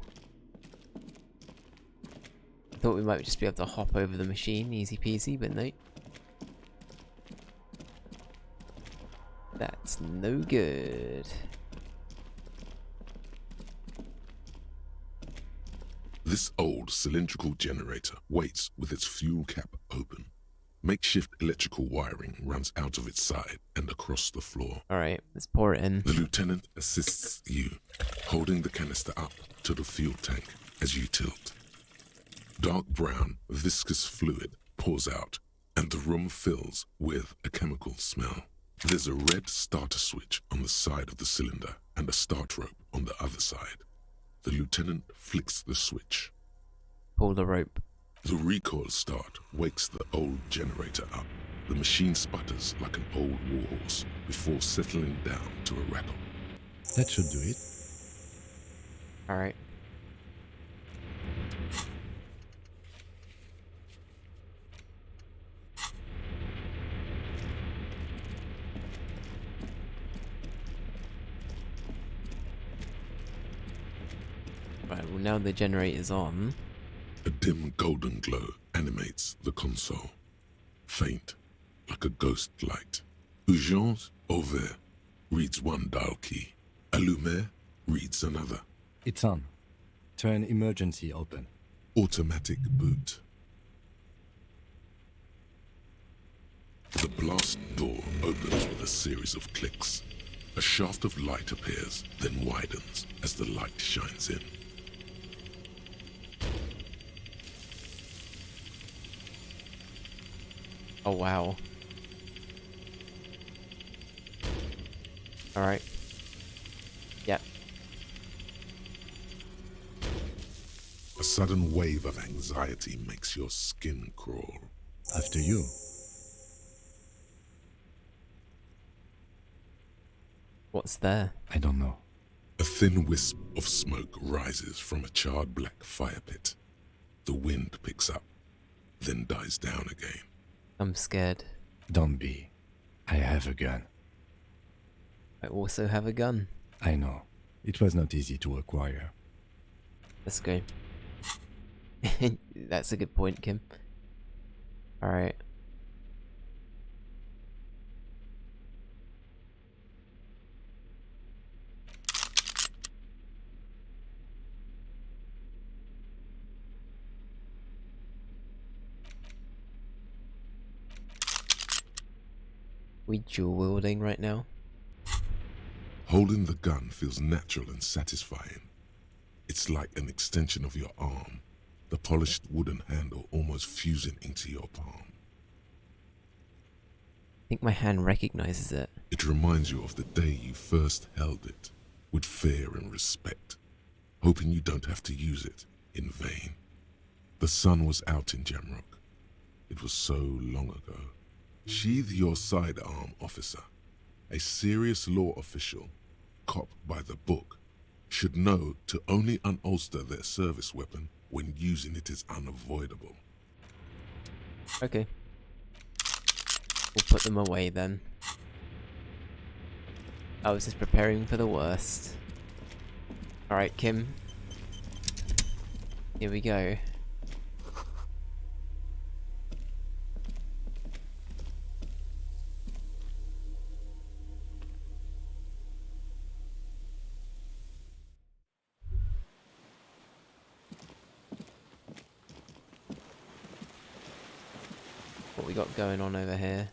I thought we might just be able to hop over the machine, easy peasy, but no. That's no good. This old cylindrical generator waits with its fuel cap open. Makeshift electrical wiring runs out of its side and across the floor. Alright, let's pour it in. The lieutenant assists you, holding the canister up to the fuel tank as you tilt. Dark brown, viscous fluid pours out, and the room fills with a chemical smell. There's a red starter switch on the side of the cylinder and a start rope on the other side. The lieutenant flicks the switch. Pull the rope. The recoil start wakes the old generator up. The machine sputters like an old warhorse before settling down to a rattle. That should do it. Alright. Right, well now the generator's on. A dim golden glow animates the console. Faint, like a ghost light. Urgence ouvert reads one dial key. Allumer reads another. It's on. Turn emergency open. Automatic boot. The blast door opens with a series of clicks. A shaft of light appears, then widens as the light shines in. Oh wow. Alright. Yep. A sudden wave of anxiety makes your skin crawl. After you. What's there? I don't know. A thin wisp of smoke rises from a charred black fire pit. The wind picks up, then dies down again. I'm scared. Don't be. I have a gun. I also have a gun. I know. It was not easy to acquire. Let's go. That's a good point, Kim. Alright. We dual wielding right now. Holding the gun feels natural and satisfying. It's like an extension of your arm, the polished wooden handle almost fusing into your palm. I think my hand recognizes it. It reminds you of the day you first held it, with fear and respect, hoping you don't have to use it in vain. The sun was out in Jamrock. It was so long ago. Sheathe your sidearm, officer. A serious law official, cop by the book, should know to only unholster their service weapon when using it is unavoidable. Okay. We'll put them away then. I was just preparing for the worst. Alright, Kim. Here we go. what we got going on over here.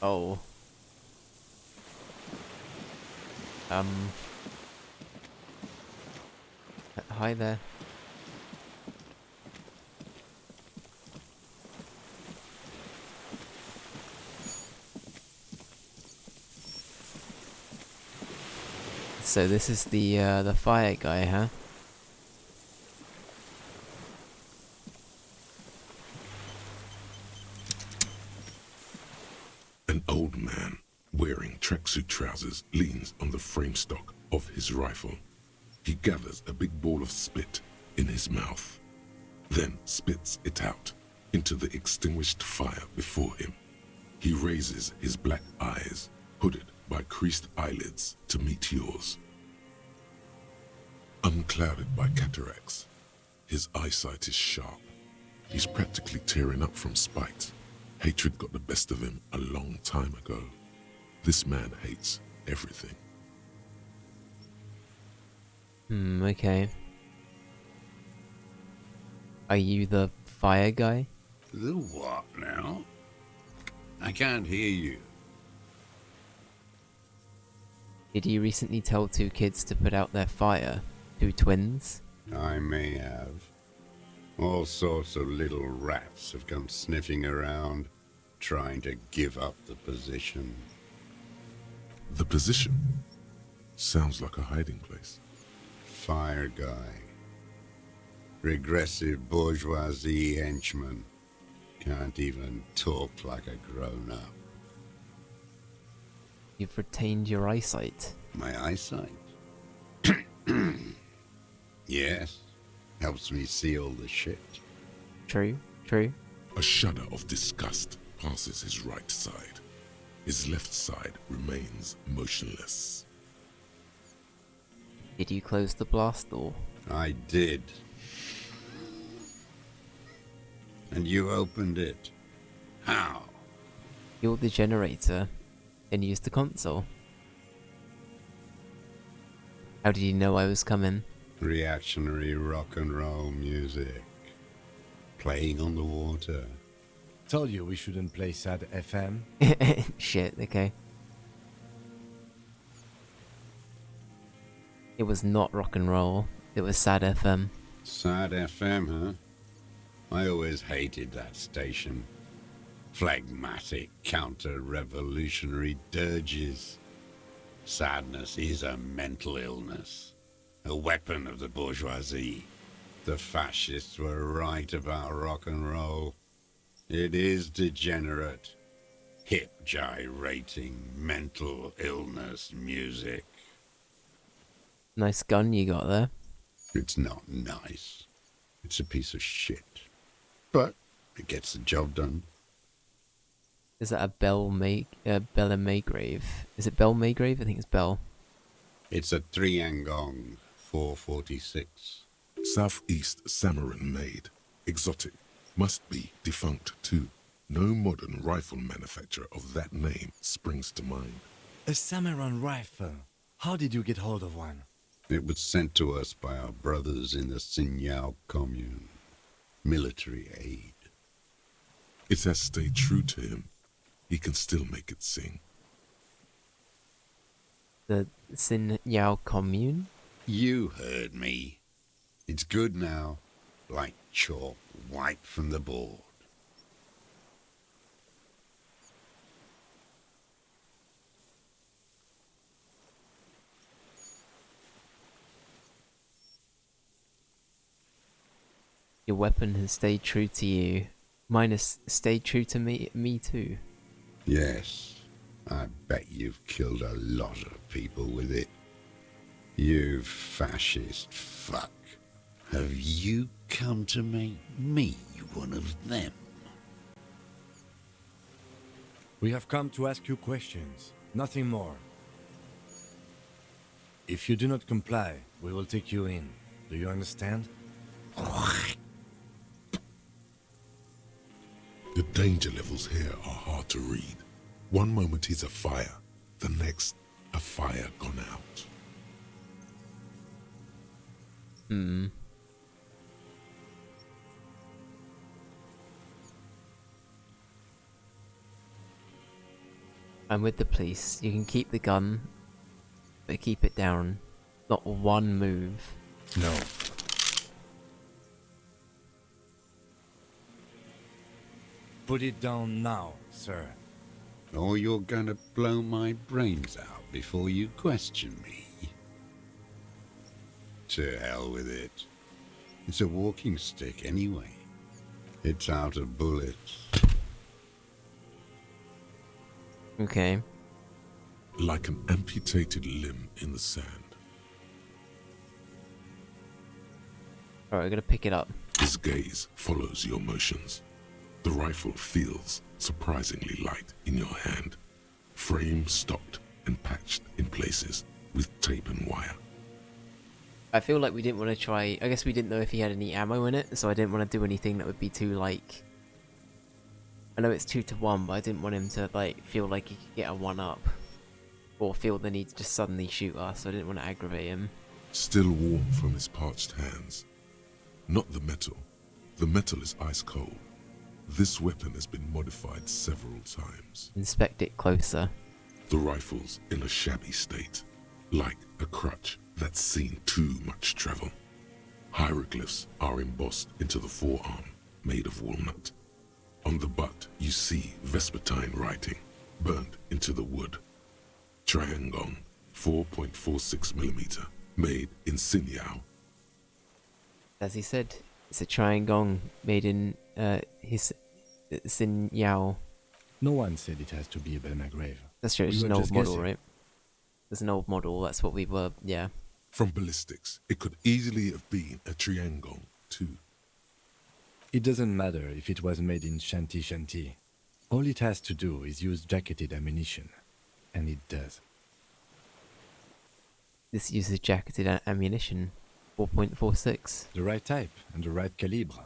Oh. Hi there. So this is the fire guy, huh? An old man wearing tracksuit trousers leans on the frame stock of his rifle. He gathers a big ball of spit in his mouth, then spits it out into the extinguished fire before him. He raises his black eyes, hooded by creased eyelids, to meet yours. Unclouded by cataracts, his eyesight is sharp. He's practically tearing up from spite. Hatred got the best of him a long time ago. This man hates everything. Okay. Are you the fire guy? The what now? I can't hear you. Did you recently tell 2 kids to put out their fire? 2 twins? I may have. All sorts of little rats have come sniffing around, trying to give up the position. The position sounds like a hiding place. Fire guy. Regressive bourgeoisie henchman. Can't even talk like a grown-up. You've retained your eyesight. My eyesight? Yes. Helps me see all the shit. True, true. A shudder of disgust passes his right side. His left side remains motionless. Did you close the blast door? I did. And you opened it. How? You're the generator and used the console. How did you know I was coming? Reactionary rock and roll music. Playing on the water. Told you we shouldn't play sad FM. Shit, okay. It was not rock and roll. It was sad FM. Sad FM, huh? I always hated that station. Phlegmatic, counter-revolutionary dirges. Sadness is a mental illness. A weapon of the bourgeoisie. The fascists were right about rock and roll. It is degenerate. Hip gyrating, mental illness music. Nice gun you got there. It's not nice. It's a piece of shit. But it gets the job done. Is that a Bella Maygrave? Is it Bell Maygrave? I think it's Bell. It's a Triangong 446. Southeast Samaran made. Exotic. Must be defunct too. No modern rifle manufacturer of that name springs to mind. A Samaran rifle. How did you get hold of one? It was sent to us by our brothers in the Sinyao commune. Military aid. It has stayed true to him. He can still make it sing. The Sin Yao commune? You heard me. It's good now. Like chalk wiped from the board. Your weapon has stayed true to you. Mine has stayed true to me too. Yes, I bet you've killed a lot of people with it. You fascist fuck. Have you come to make me one of them? We have come to ask you questions, nothing more. If you do not comply, we will take you in. Do you understand? The danger levels here are hard to read. One moment he's afire, the next, a fire gone out. Hmm. I'm with the police. You can keep the gun, but keep it down. Not one move. No. Put it down now, sir. Or you're gonna blow my brains out before you question me. To hell with it. It's a walking stick anyway. It's out of bullets. Okay. Like an amputated limb in the sand. Alright, I'm gonna pick it up. His gaze follows your motions. The rifle feels surprisingly light in your hand. Frame stocked and patched in places with tape and wire. I feel like we didn't want to try... I guess we didn't know if he had any ammo in it, so I didn't want to do anything that would be too, like... I know it's 2 to 1, but I didn't want him to, like, feel like he could get a 1-up. Or feel the need to just suddenly shoot us, so I didn't want to aggravate him. Still warm from his parched hands. Not the metal. The metal is ice cold. This weapon has been modified several times. Inspect it closer. The rifle's in a shabby state, like a crutch that's seen too much travel. Hieroglyphs are embossed into the forearm, made of walnut. On the butt, you see Vespertine writing, burnt into the wood. Triangong, 4.46mm, made in Sinyao. As he said, it's a Triangong made in his Sinyao. No one said it has to be a Belmagrave. That's true, it's We an were old just model, guessing. right? It's an old model, that's what we were, yeah. From ballistics, it could easily have been a Triangong, too. It doesn't matter if it was made in Shanti Shanti. All it has to do is use jacketed ammunition. And it does. This uses jacketed ammunition. 4.46. The right type and the right calibre.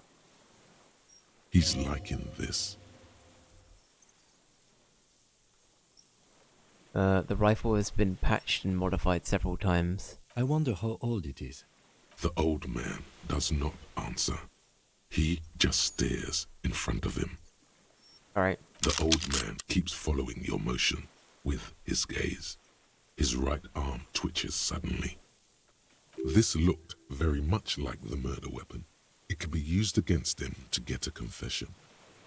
He's liking this. The rifle has been patched and modified several times. I wonder how old it is. The old man does not answer. He just stares in front of him. Alright. The old man keeps following your motion with his gaze. His right arm twitches suddenly. This looked very much like the murder weapon. It could be used against him to get a confession.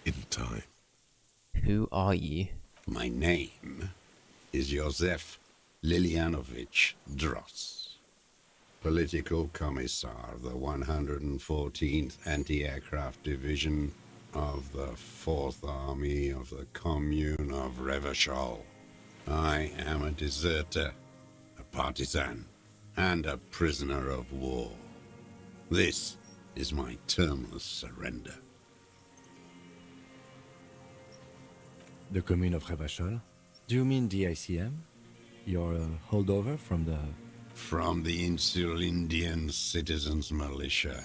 In time. Who are you? My name is Josef Lilianovich Dross. Political Commissar of the 114th Anti-Aircraft Division of the 4th Army of the Commune of Revachol. I am a deserter, a partisan, and a prisoner of war. This is my termless surrender. The commune of Revachol? Do you mean the ICM? You're a holdover from the... From the Insulindian Citizens Militia,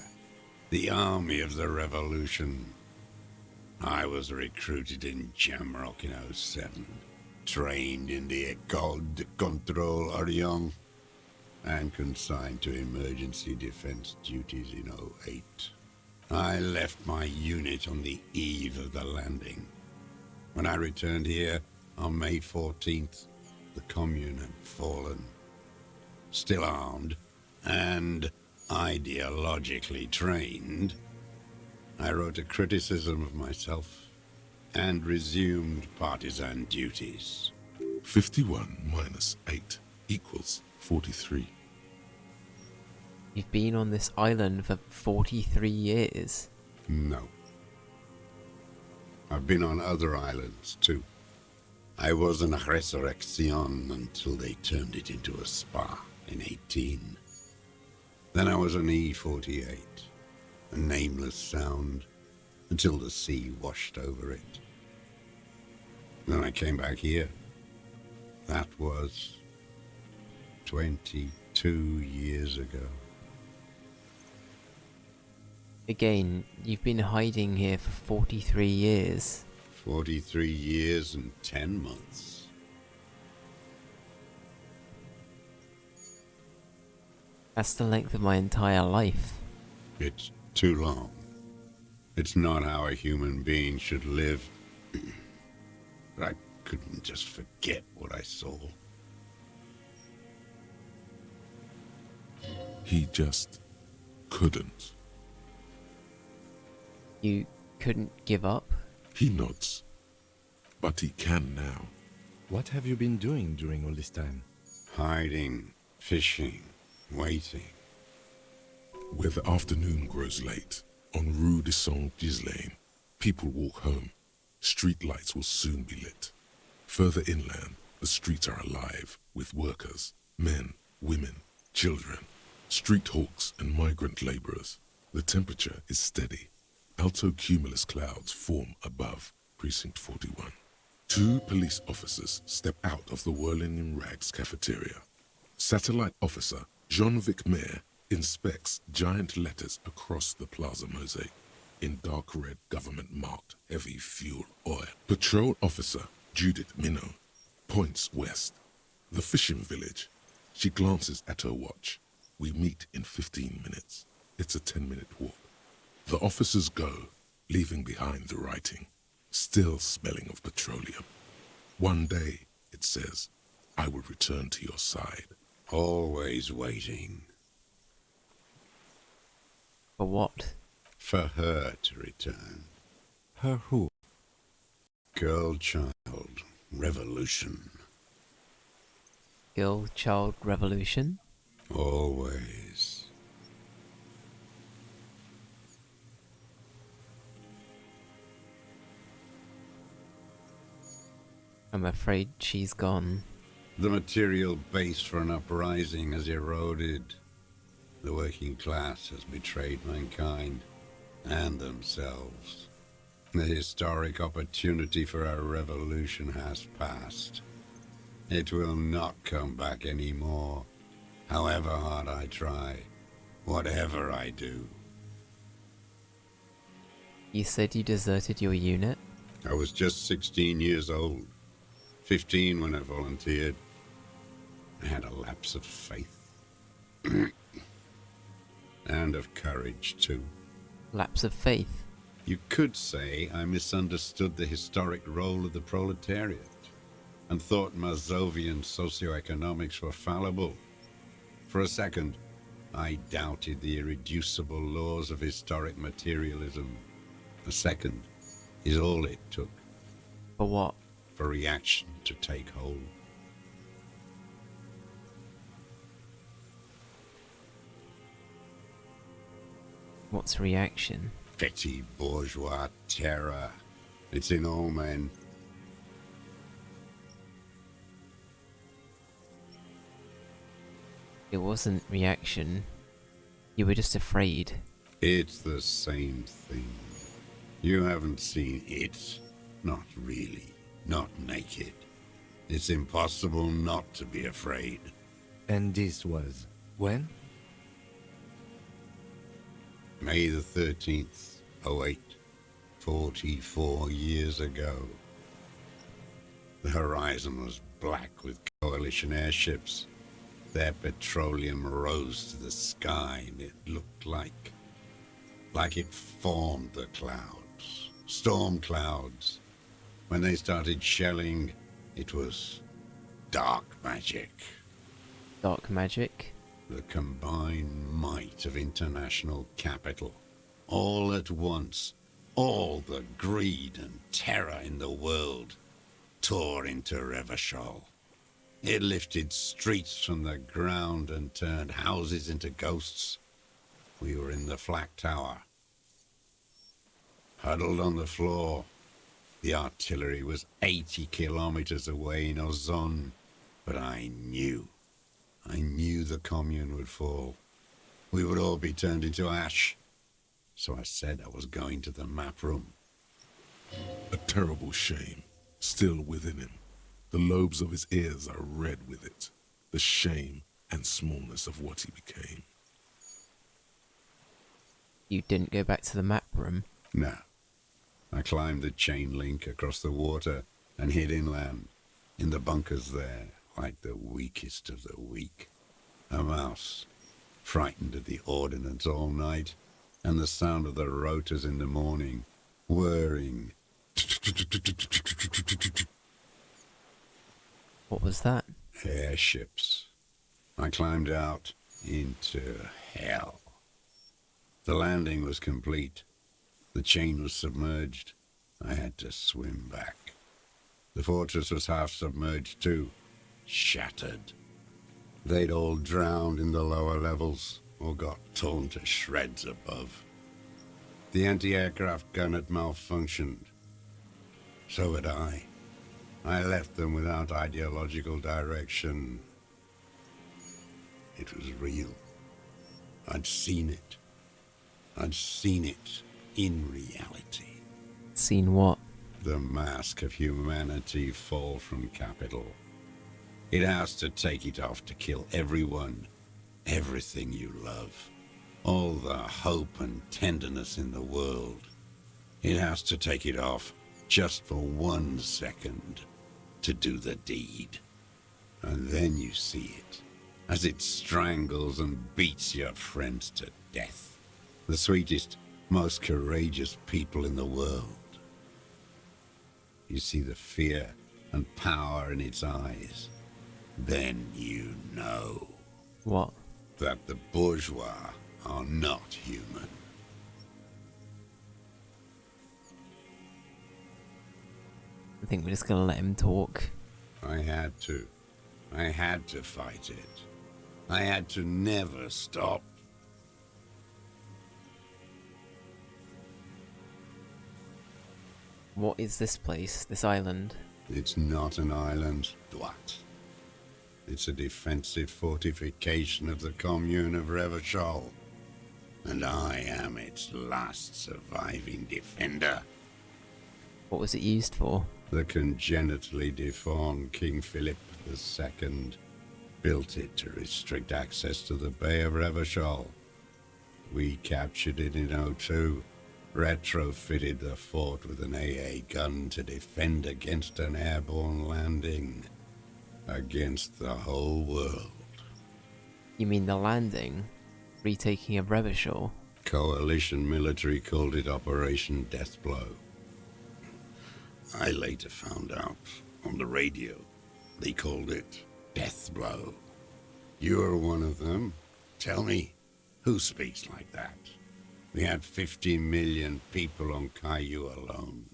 the army of the revolution. I was recruited in Jamrock in 07, trained in the École de Contrôle Orient, and consigned to emergency defense duties in 08. I left my unit on the eve of the landing. When I returned here on May 14th, the commune had fallen. Still armed and ideologically trained, I wrote a criticism of myself and resumed partisan duties. 51 minus 8 equals 43. You've been on this island for 43 years. No. I've been on other islands too. I was in Resurrection until they turned it into a spa in 18. Then I was on E48, a nameless sound, until the sea washed over it. Then I came back here. That was 22 2 years ago. Again, you've been hiding here for 43 years. 43 years and 10 months. That's the length of my entire life. It's too long. It's not how a human being should live. But I couldn't just forget what I saw. He just couldn't. You couldn't give up? He nods. But he can now. What have you been doing during all this time? Hiding, fishing, waiting. Where the afternoon grows late, on Rue de Saint-Ghislain, people walk home. Street lights will soon be lit. Further inland, the streets are alive with workers, men, women, children, street hawks and migrant laborers. The temperature is steady. Alto cumulus clouds form above Precinct 41. 2 police officers step out of the Whirling in Rags cafeteria. Satellite officer Jean-Vic Mayer inspects giant letters across the plaza mosaic in dark red government-marked heavy fuel oil. Patrol officer Judith Minot points west. The fishing village. She glances at her watch. We meet in 15 minutes. It's a 10-minute walk. The officers go, leaving behind the writing, still smelling of petroleum. One day, it says, I will return to your side. Always waiting. For what? For her to return. Her who? Girl, child, revolution. Girl, child, revolution? Always. I'm afraid she's gone. The material base for an uprising has eroded. The working class has betrayed mankind and themselves. The historic opportunity for our revolution has passed. It will not come back anymore, however hard I try, whatever I do. You said you deserted your unit? I was just 16 years old, 15 when I volunteered. I had a lapse of faith. And of courage, too. Lapse of faith? You could say I misunderstood the historic role of the proletariat and thought Mazovian socioeconomics were fallible. For a second, I doubted the irreducible laws of historic materialism. A second is all it took. For what? For reaction to take hold. What's reaction? Petty bourgeois terror. It's in all men. It wasn't reaction. You were just afraid. It's the same thing. You haven't seen it. Not really. Not naked. It's impossible not to be afraid. And this was when? May the 13th, 08, 44 years ago. The horizon was black with coalition airships. Their petroleum rose to the sky and it looked like it formed the clouds. Storm clouds. When they started shelling, it was dark magic. Dark magic? The combined might of international capital. All at once, all the greed and terror in the world tore into Revachol. It lifted streets from the ground and turned houses into ghosts. We were in the flak tower, huddled on the floor. The artillery was 80 kilometers away in Ozon, but I knew the commune would fall. We would all be turned into ash. So I said I was going to the map room. A terrible shame, still within him. The lobes of his ears are red with it. The shame and smallness of what he became. You didn't go back to the map room. No. I climbed the chain link across the water and hid inland, in the bunkers there, like the weakest of the weak. A mouse, frightened at the ordnance all night, and the sound of the rotors in the morning, whirring. What was that? Airships. I climbed out into hell. The landing was complete. The chain was submerged. I had to swim back. The fortress was half submerged too, shattered. They'd all drowned in the lower levels or got torn to shreds above. The anti-aircraft gun had malfunctioned. So had I. I left them without ideological direction. It was real. I'd seen it. I'd seen it in reality. Seen what? The mask of humanity fall from capital. It has to take it off to kill everyone, everything you love. All the hope and tenderness in the world. It has to take it off just for 1 second to do the deed. And then you see it, as it strangles and beats your friends to death. The sweetest, most courageous people in the world. You see the fear and power in its eyes. Then you know. What? That the bourgeois are not human. I think we're just gonna let him talk. I had to. I had to fight it. I had to never stop. What is this place, this island? It's not an island, Dwat. It's a defensive fortification of the commune of Revachol. And I am its last surviving defender. What was it used for? The congenitally deformed King Philip II built it to restrict access to the Bay of Revachol. We captured it in '02, retrofitted the fort with an AA gun to defend against an airborne landing. Against the whole world. You mean the landing? Retaking of Revachol? Coalition military called it Operation Deathblow. I later found out on the radio they called it Deathblow. You're one of them. Tell me, who speaks like that? We had 50 million people on Caillou alone.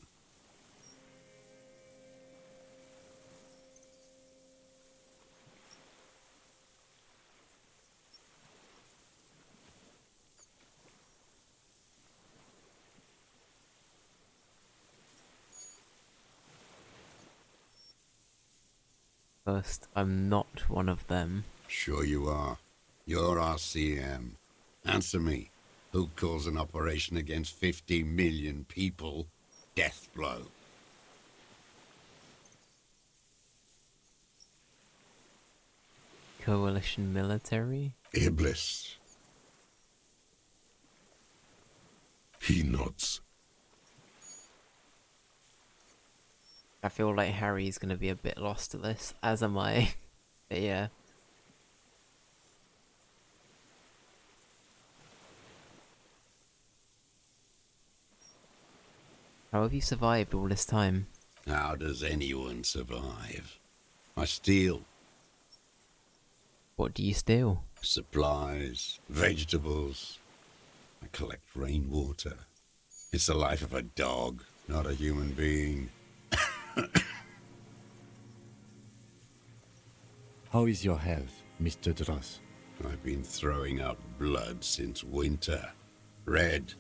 First, I'm not one of them. Sure you are. You're RCM. Answer me. Who calls an operation against 50 million people Deathblow? Coalition military? Iblis. He nods. I feel like Harry's gonna be a bit lost to this, as am I. But yeah. How have you survived all this time? How does anyone survive? I steal. What do you steal? Supplies, vegetables. I collect rainwater. It's the life of a dog, not a human being. How is your health, Mr. Dross? I've been throwing up blood since winter. Red,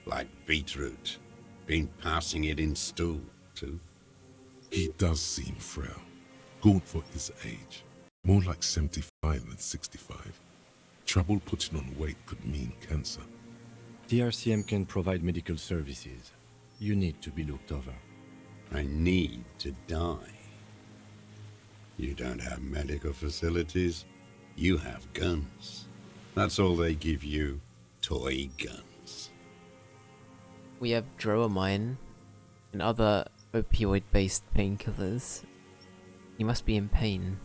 like beetroot. Been passing it in stool, too. He does seem frail. Good for his age. More like 75 than 65. Trouble putting on weight could mean cancer. The RCM can provide medical services. You need to be looked over. I need to die. You don't have medical facilities? You have guns. That's all they give you. Toy guns. We have Dramamine and other opioid-based painkillers. You must be in pain.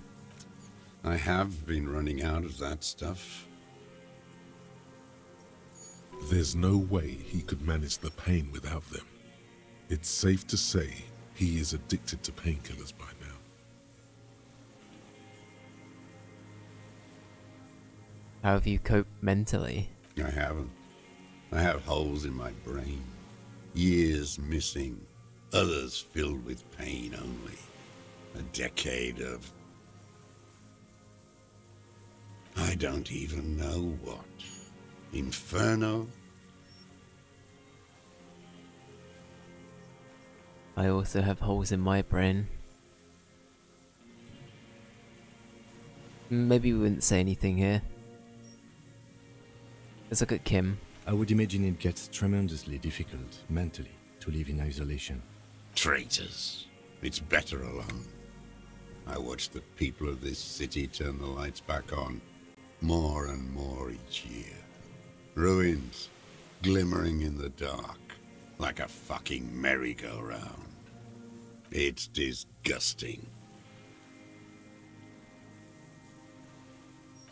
I have been running out of that stuff. There's no way he could manage the pain without them. It's safe to say he is addicted to painkillers by now. How have you coped mentally? I haven't. I have holes in my brain. Years missing. Others filled with pain only. A decade of... I don't even know what. Inferno? I also have holes in my brain. Maybe we wouldn't say anything here. Let's look at Kim. I would imagine it gets tremendously difficult mentally to live in isolation. Traitors. It's better alone. I watch the people of this city turn the lights back on more and more each year. Ruins, glimmering in the dark, like a fucking merry-go-round. It's disgusting.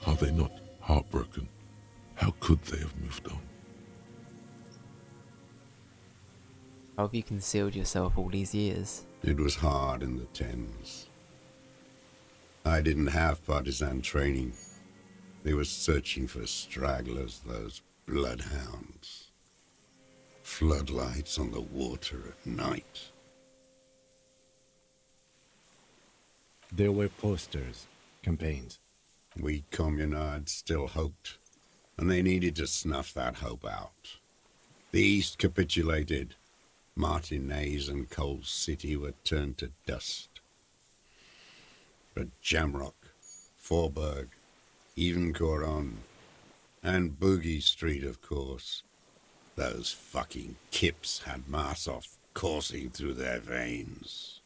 Are they not heartbroken? How could they have moved on? How have you concealed yourself all these years? It was hard in the Thames. I didn't have partisan training. They were searching for stragglers, those bloodhounds. Floodlights on the water at night. There were posters, campaigns. We communards still hoped, and they needed to snuff that hope out. The East capitulated. Martinez and Coal City were turned to dust. But Jamrock, Forburg, even Coron, and Boogie Street, of course. Those fucking kips had Marsov coursing through their veins.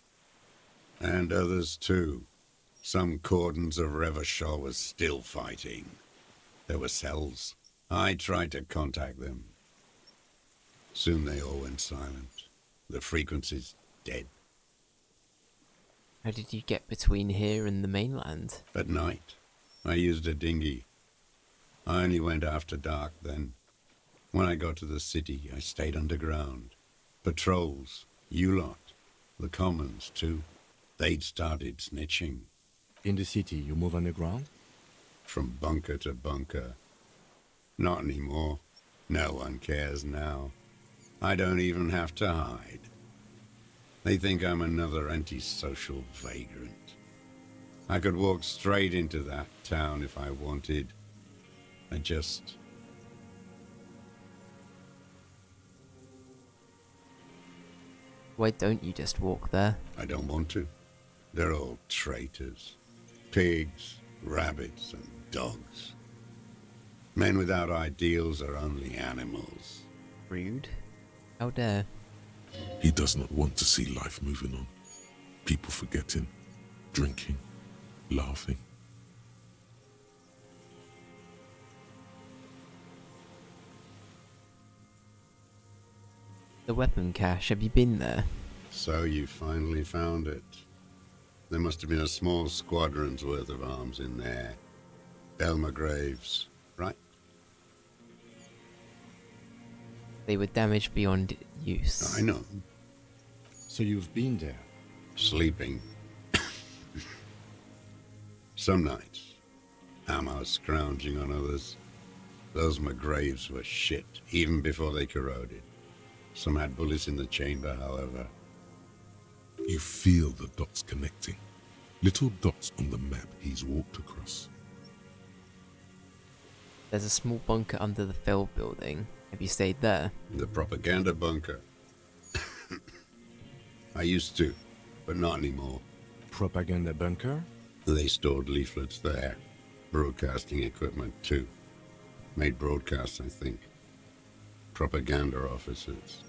And others too. Some cordons of Revachol was still fighting. There were cells. I tried to contact them. Soon they all went silent. The frequency's dead. How did you get between here and the mainland? At night, I used a dinghy. I only went after dark then. When I got to the city, I stayed underground. Patrols, you lot, the commons too. They'd started snitching. In the city, you move underground? From bunker to bunker. Not anymore. No one cares now. I don't even have to hide. They think I'm another antisocial vagrant. I could walk straight into that town if I wanted. I just... Why don't you just walk there? I don't want to. They're all traitors. Pigs, rabbits, and dogs. Men without ideals are only animals. Rude. How dare. He does not want to see life moving on. People forgetting, drinking, laughing. The weapon cache, have you been there? So you finally found it. There must have been a small squadron's worth of arms in there. Belmer graves, right? They were damaged beyond use. I know. So you've been there? Sleeping. Some nights. Ammo scrounging on others. Those McGraves were shit, even before they corroded. Some had bullets in the chamber, however. You feel the dots connecting. Little dots on the map he's walked across. There's a small bunker under the Phil building. Have you stayed there? The propaganda bunker. I used to, but not anymore. Propaganda bunker? They stored leaflets there. Broadcasting equipment, too. Made broadcasts, I think. Propaganda officers.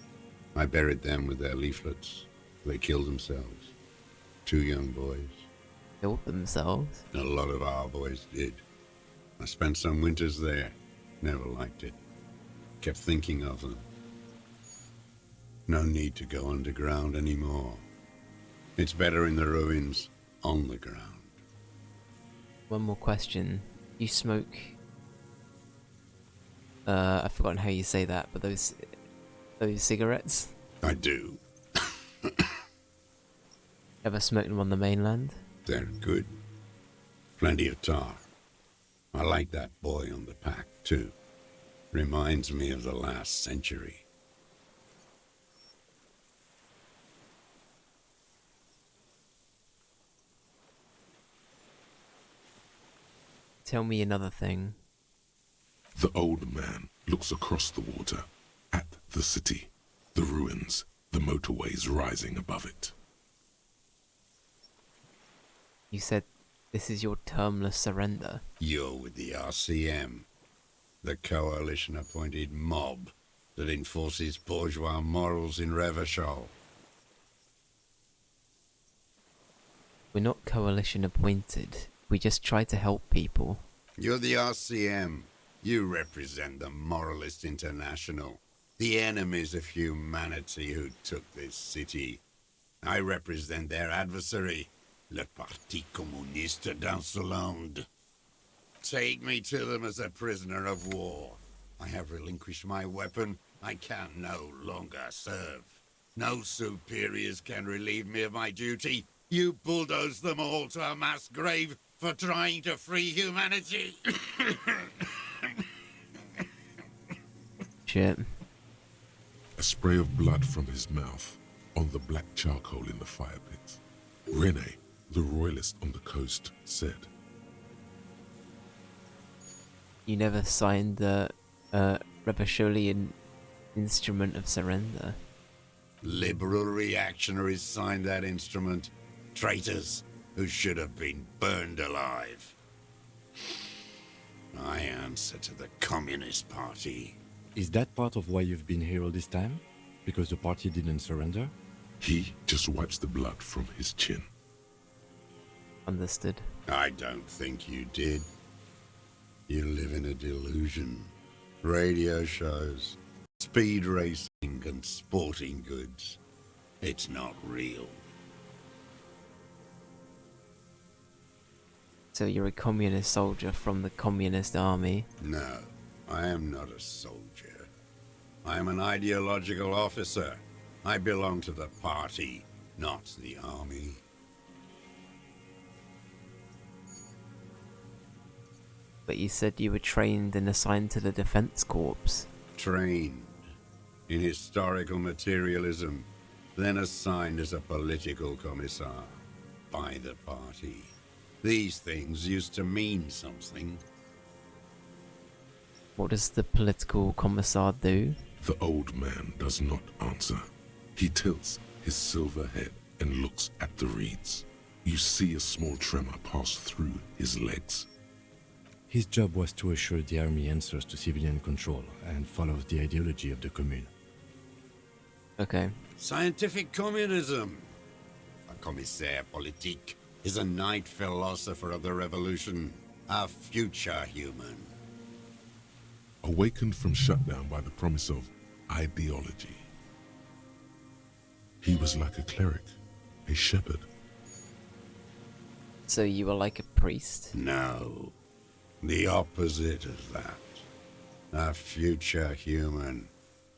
I buried them with their leaflets. They killed themselves. 2 young boys. Killed themselves? A lot of our boys did. I spent some winters there. Never liked it. Kept thinking of them. No need to go underground anymore. It's better in the ruins, on the ground. One more question. You smoke... I've forgotten how you say that, but those cigarettes? I do. Ever smoked them on the mainland? They're good. Plenty of tar. I like that boy on the pack, too. Reminds me of the last century. Tell me another thing. The old man looks across the water, at the city, the ruins, the motorways rising above it. You said this is your termless surrender. You're with the RCM, the coalition-appointed mob that enforces bourgeois morals in Revachol. We're not coalition appointed. We just try to help people. You're the RCM. You represent the Moralist International, the enemies of humanity who took this city. I represent their adversary, le Parti Communiste d'Insolande. Take me to them as a prisoner of war. I have relinquished my weapon. I can no longer serve. No superiors can relieve me of my duty. You bulldoze them all to a mass grave for trying to free humanity. Shit. A spray of blood from his mouth on the black charcoal in the fire pit. Rene, the royalist on the coast, said, You never signed the Rebellion Instrument of Surrender. Liberal reactionaries signed that instrument. Traitors who should have been burned alive. I answer to the Communist Party. Is that part of why you've been here all this time? Because the party didn't surrender? He just wipes the blood from his chin. Understood. I don't think you did. You live in a delusion. Radio shows, speed racing and sporting goods. It's not real. So you're a communist soldier from the communist army? No, I am not a soldier. I am an ideological officer. I belong to the party, not the army. But you said you were trained and assigned to the Defense Corps. Trained in historical materialism, then assigned as a political commissar by the party. These things used to mean something. What does the political commissar do? The old man does not answer. He tilts his silver head and looks at the reeds. You see a small tremor pass through his legs. His job was to assure the army answers to civilian control and follows the ideology of the Commune. Okay. Scientific communism. A commissaire politique is a night philosopher of the revolution, a future human. Awakened from shutdown by the promise of ideology. He was like a cleric, a shepherd. So you were like a priest? No, the opposite of that. A future human,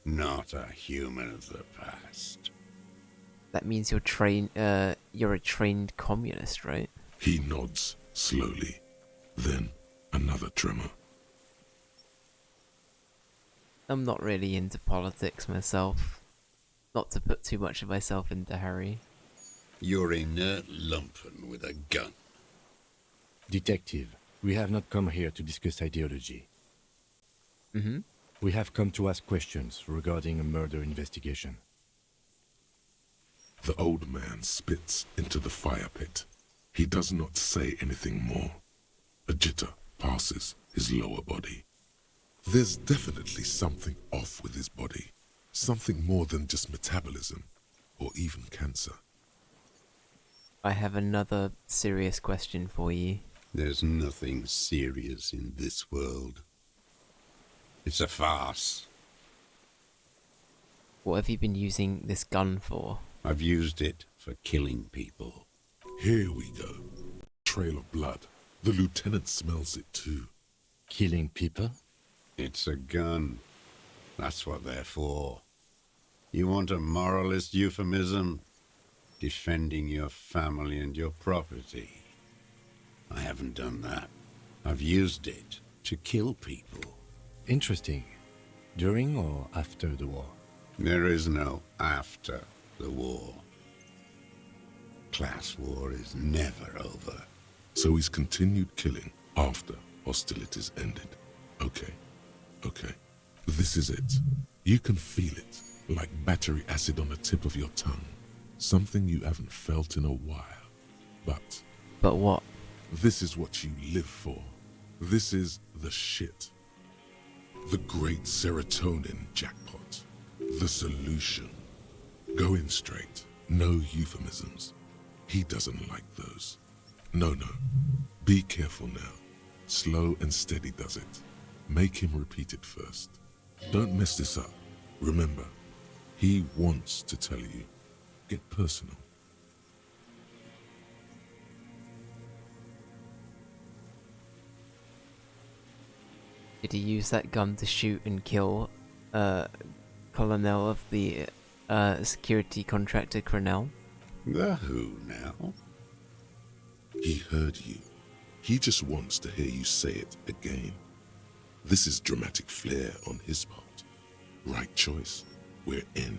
not a human of the past. That means you're a trained communist, right? He nods slowly. Then another tremor. I'm not really into politics myself. Not to put too much of myself into Harry. You're inert lumpen with a gun. Detective, we have not come here to discuss ideology. Mm-hmm. We have come to ask questions regarding a murder investigation. The old man spits into the fire pit. He does not say anything more. A jitter passes his lower body. There's definitely something off with his body. Something more than just metabolism, or even cancer. I have another serious question for you. There's nothing serious in this world. It's a farce. What have you been using this gun for? I've used it for killing people. Here we go. Trail of blood. The lieutenant smells it too. Killing people? It's a gun. That's what they're for. You want a moralist euphemism? Defending your family and your property. I haven't done that. I've used it to kill people. Interesting. During or after the war? There is no after the war. Class war is never over. So he's continued killing after hostilities ended. Okay. This is it. You can feel it, like battery acid on the tip of your tongue. Something you haven't felt in a while. But what? This is what you live for. This is the shit. The great serotonin jackpot. The solution. Going straight. No euphemisms. He doesn't like those. No. Be careful now. Slow and steady does it. Make him repeat it first. Don't mess this up. Remember, he wants to tell you. Get personal. Did he use that gun to shoot and kill Colonel of the security contractor Cronell? The who now? He heard you. He just wants to hear you say it again. This is dramatic flair on his part. Right choice. We're in.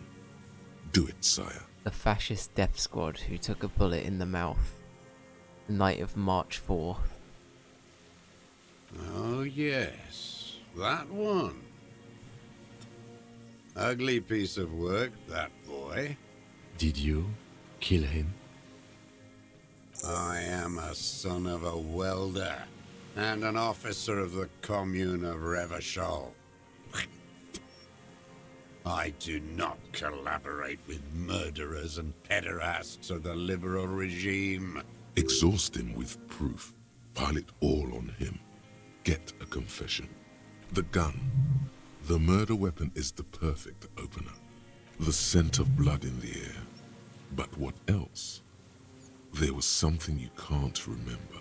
Do it, sire. The fascist death squad who took a bullet in the mouth. The night of March 4th. Oh yes, that one. Ugly piece of work, that boy. Did you kill him? I am a son of a welder and an officer of the commune of Revachol. I do not collaborate with murderers and pederasts of the liberal regime. Exhaust him with proof. Pile it all on him. Get a confession. The gun. The murder weapon is the perfect opener. The scent of blood in the air. But what else? There was something you can't remember.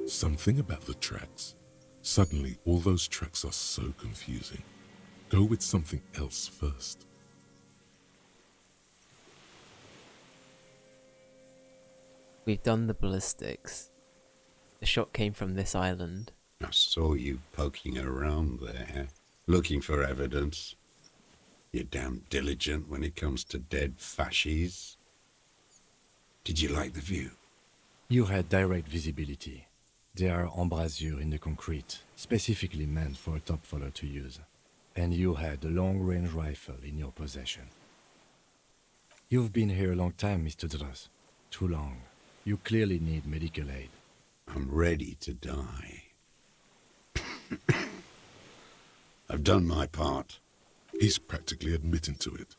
Something about the tracks. Suddenly, all those tracks are so confusing. Go with something else first. We've done the ballistics. The shot came from this island. I saw you poking around there, looking for evidence. You're damn diligent when it comes to dead fascies. Did you like the view? You had direct visibility. There are embrasures in the concrete, specifically meant for a top follower to use. And you had a long-range rifle in your possession. You've been here a long time, Mr. Dras. Too long. You clearly need medical aid. I'm ready to die. I've done my part. He's practically admitting to it.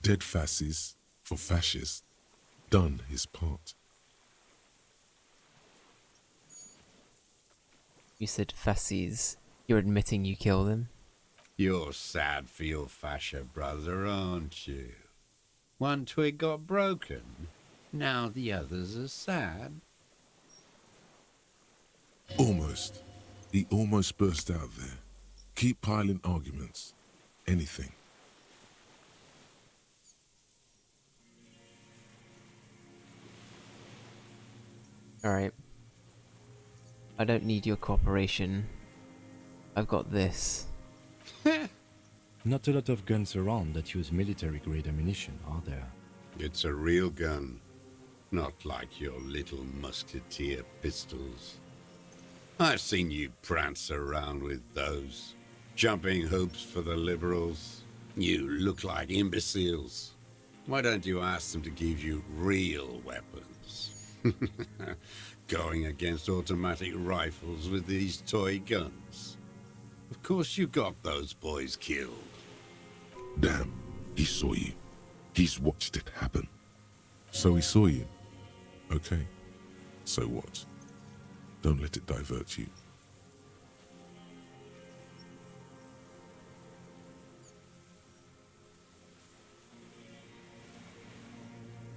Dead fascists for fascists. Done his part. You said fascies. You're admitting you killed him? You're sad for your fascia brother, aren't you? One twig got broken. Now the others are sad. Almost. He almost burst out there. Keep piling arguments. Anything. Alright. I don't need your cooperation. I've got this. Not a lot of guns around that use military-grade ammunition, are there? It's a real gun. Not like your little musketeer pistols. I've seen you prance around with those. Jumping hoops for the liberals. You look like imbeciles. Why don't you ask them to give you real weapons? Going against automatic rifles with these toy guns. Of course you got those boys killed. Damn, he saw you. He's watched it happen. So he saw you. Okay, so what? Don't let it divert you.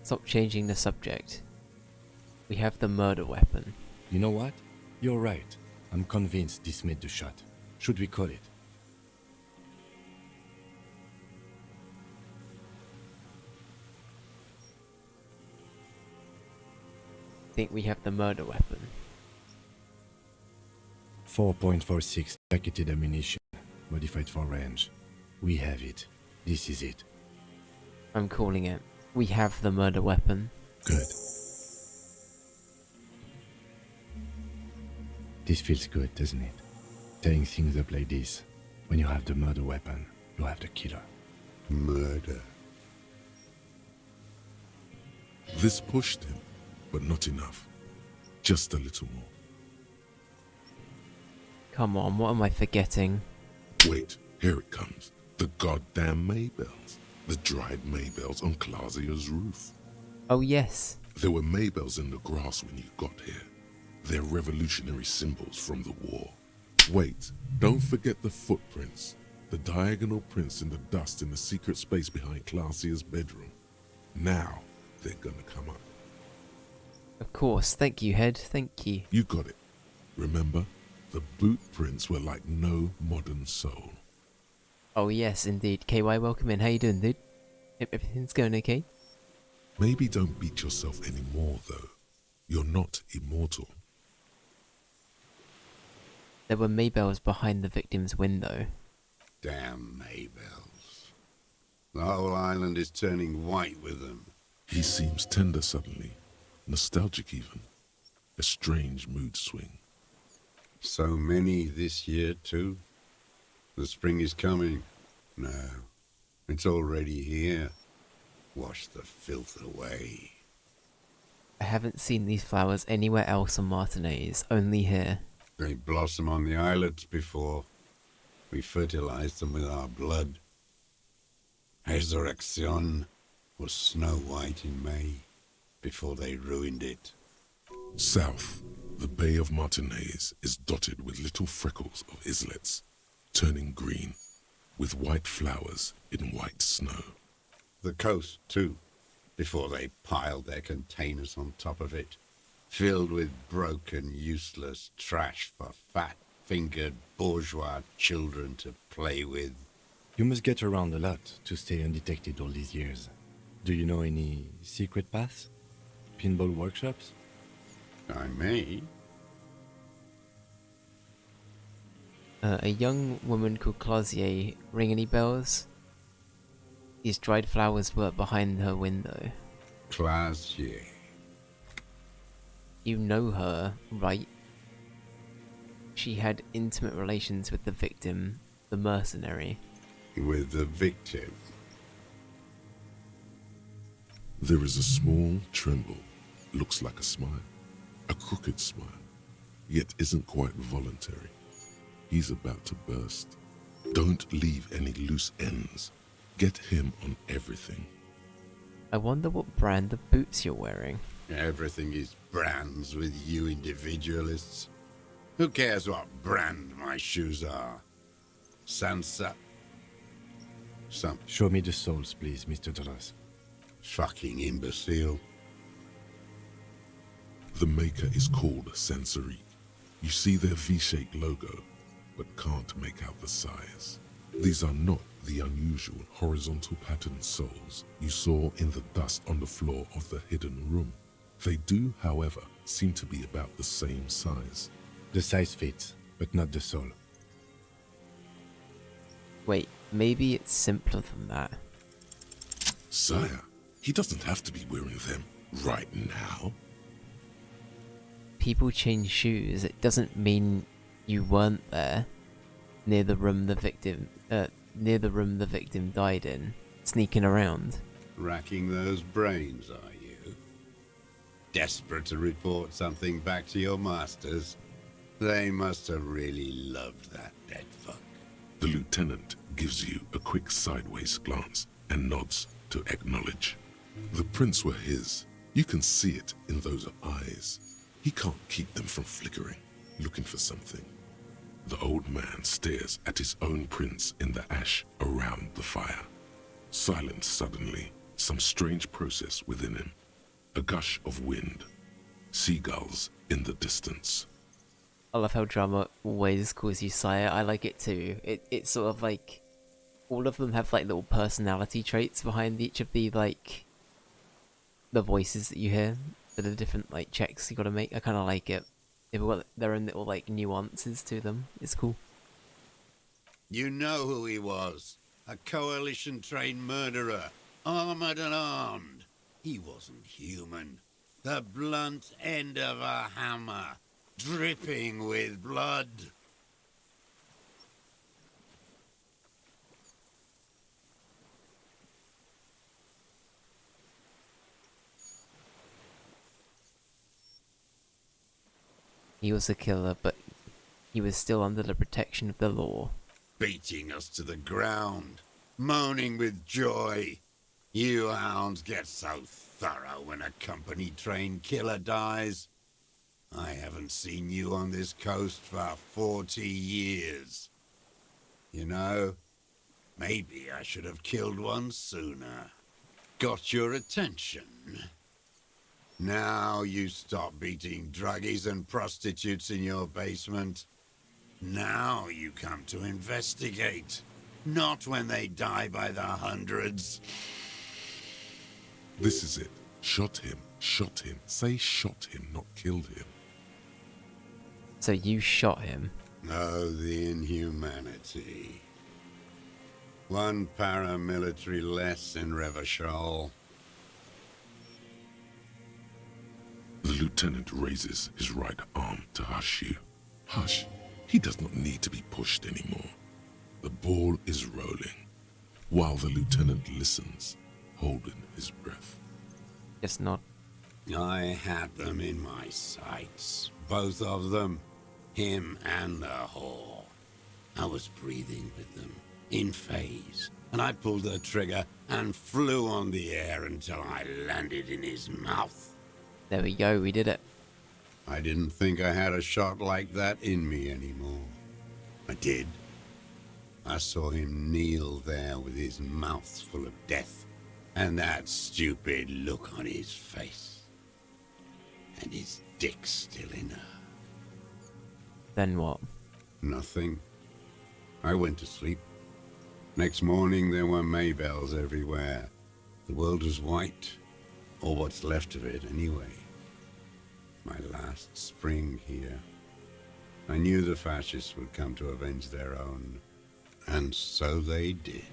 Stop changing the subject. We have the murder weapon. You know what? You're right. I'm convinced this made the shot. Should we call it? Think we have the murder weapon. 4.46 jacketed ammunition, modified for range. We have it. This is it. I'm calling it. We have the murder weapon. Good. This feels good, doesn't it? Tearing things up like this. When you have the murder weapon, you have the killer. Murder. This pushed him, but not enough. Just a little more. Come on, what am I forgetting? Wait, here it comes. The goddamn Maybells. The dried Maybells on Clausia's roof. Oh yes. There were Maybells in the grass when you got here. They're revolutionary symbols from the war. Wait, don't forget the footprints. The diagonal prints in the dust in the secret space behind Clausia's bedroom. Now, they're gonna come up. Of course, thank you, Head, thank you. You got it. Remember, the boot prints were like no modern soul. Oh yes, indeed. KY, welcome in. How you doing, dude? Hope everything's going okay? Maybe don't beat yourself anymore, though. You're not immortal. There were Maybells behind the victim's window. Damn Maybells. The whole island is turning white with them. He seems tender suddenly, nostalgic even. A strange mood swing. So many this year, too. The spring is coming. No, it's already here. Wash the filth away. I haven't seen these flowers anywhere else on Martinez, only here. They blossom on the islets before. We fertilize them with our blood. Resurrection was snow white in May, before they ruined it. South, the Bay of Martinez is dotted with little freckles of islets, turning green, with white flowers in white snow. The coast, too, before they piled their containers on top of it, filled with broken, useless trash for fat-fingered bourgeois children to play with. You must get around a lot to stay undetected all these years. Do you know any secret paths? Pinball workshops? I may. A young woman called Clausier, ring any bells? These dried flowers were behind her window. Clausier. You know her, right? She had intimate relations with the victim, the mercenary. With the victim. There is a small tremble, looks like a smile, a crooked smile, yet isn't quite voluntary. He's about to burst. Don't leave any loose ends. Get him on everything. I wonder what brand of boots you're wearing. Everything is brands with you individualists. Who cares what brand my shoes are? Sansa. Some Show me the souls, please, Mr. Dollars. fucking imbecile. The maker is called Sensory. You see their V-shaped logo, but can't make out the size. These are not the unusual horizontal patterned soles you saw in the dust on the floor of the hidden room. They do, however, seem to be about the same size. The size fits, but not the soul. Wait, maybe it's simpler than that. Sire, he doesn't have to be wearing them right now. People change shoes. It doesn't mean you weren't there near the room the victim died in, sneaking around. Racking those brains, are you? Desperate to report something back to your masters? They must have really loved that dead fuck. The lieutenant gives you a quick sideways glance and nods to acknowledge. The prints were his. You can see it in those eyes. He can't keep them from flickering, looking for something. The old man stares at his own prints in the ash around the fire. Silent suddenly, some strange process within him. A gush of wind. Seagulls in the distance. I love how drama always calls you sire. I like it too. It's sort of like all of them have like little personality traits behind each of the like the voices that you hear for the different like checks you gotta make. I kind of like it. They've got their own little like nuances to them. It's cool. You know who he was. A coalition-trained murderer. Armored and armed. He wasn't human. The blunt end of a hammer. Dripping with blood. He was a killer, but he was still under the protection of the law. Beating us to the ground. Moaning with joy. You hounds get so thorough when a company-trained killer dies. I haven't seen you on this coast for 40 years. You know, maybe I should have killed one sooner. Got your attention. Now you stop beating druggies and prostitutes in your basement. Now you come to investigate. Not when they die by the hundreds. This is it. Shot him. Shot him. Say shot him, not killed him. So you shot him. Oh, the inhumanity. One paramilitary less in Revachol. The lieutenant raises his right arm to hush you. Hush. He does not need to be pushed anymore. The ball is rolling, while the lieutenant listens, holding his breath. Just nod. I had them in my sights. Both of them. Him and the whore. I was breathing with them, in phase, and I pulled the trigger and flew on the air until I landed in his mouth. There we go, we did it. I didn't think I had a shot like that in me anymore. I did. I saw him kneel there with his mouth full of death, and that stupid look on his face. And his dick still in her. Then what? Nothing. I went to sleep. Next morning there were Maybells everywhere. The world was white, or what's left of it anyway. My last spring here. I knew the fascists would come to avenge their own, and so they did.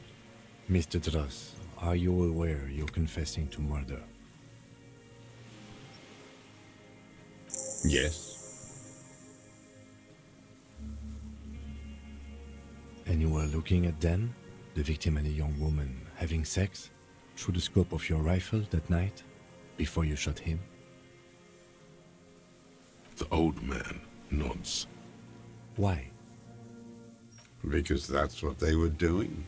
Mr. Dross, are you aware you're confessing to murder? Yes. And you were looking at them, the victim and a young woman, having sex, through the scope of your rifle that night, before you shot him? The old man nods. Why? Because that's what they were doing.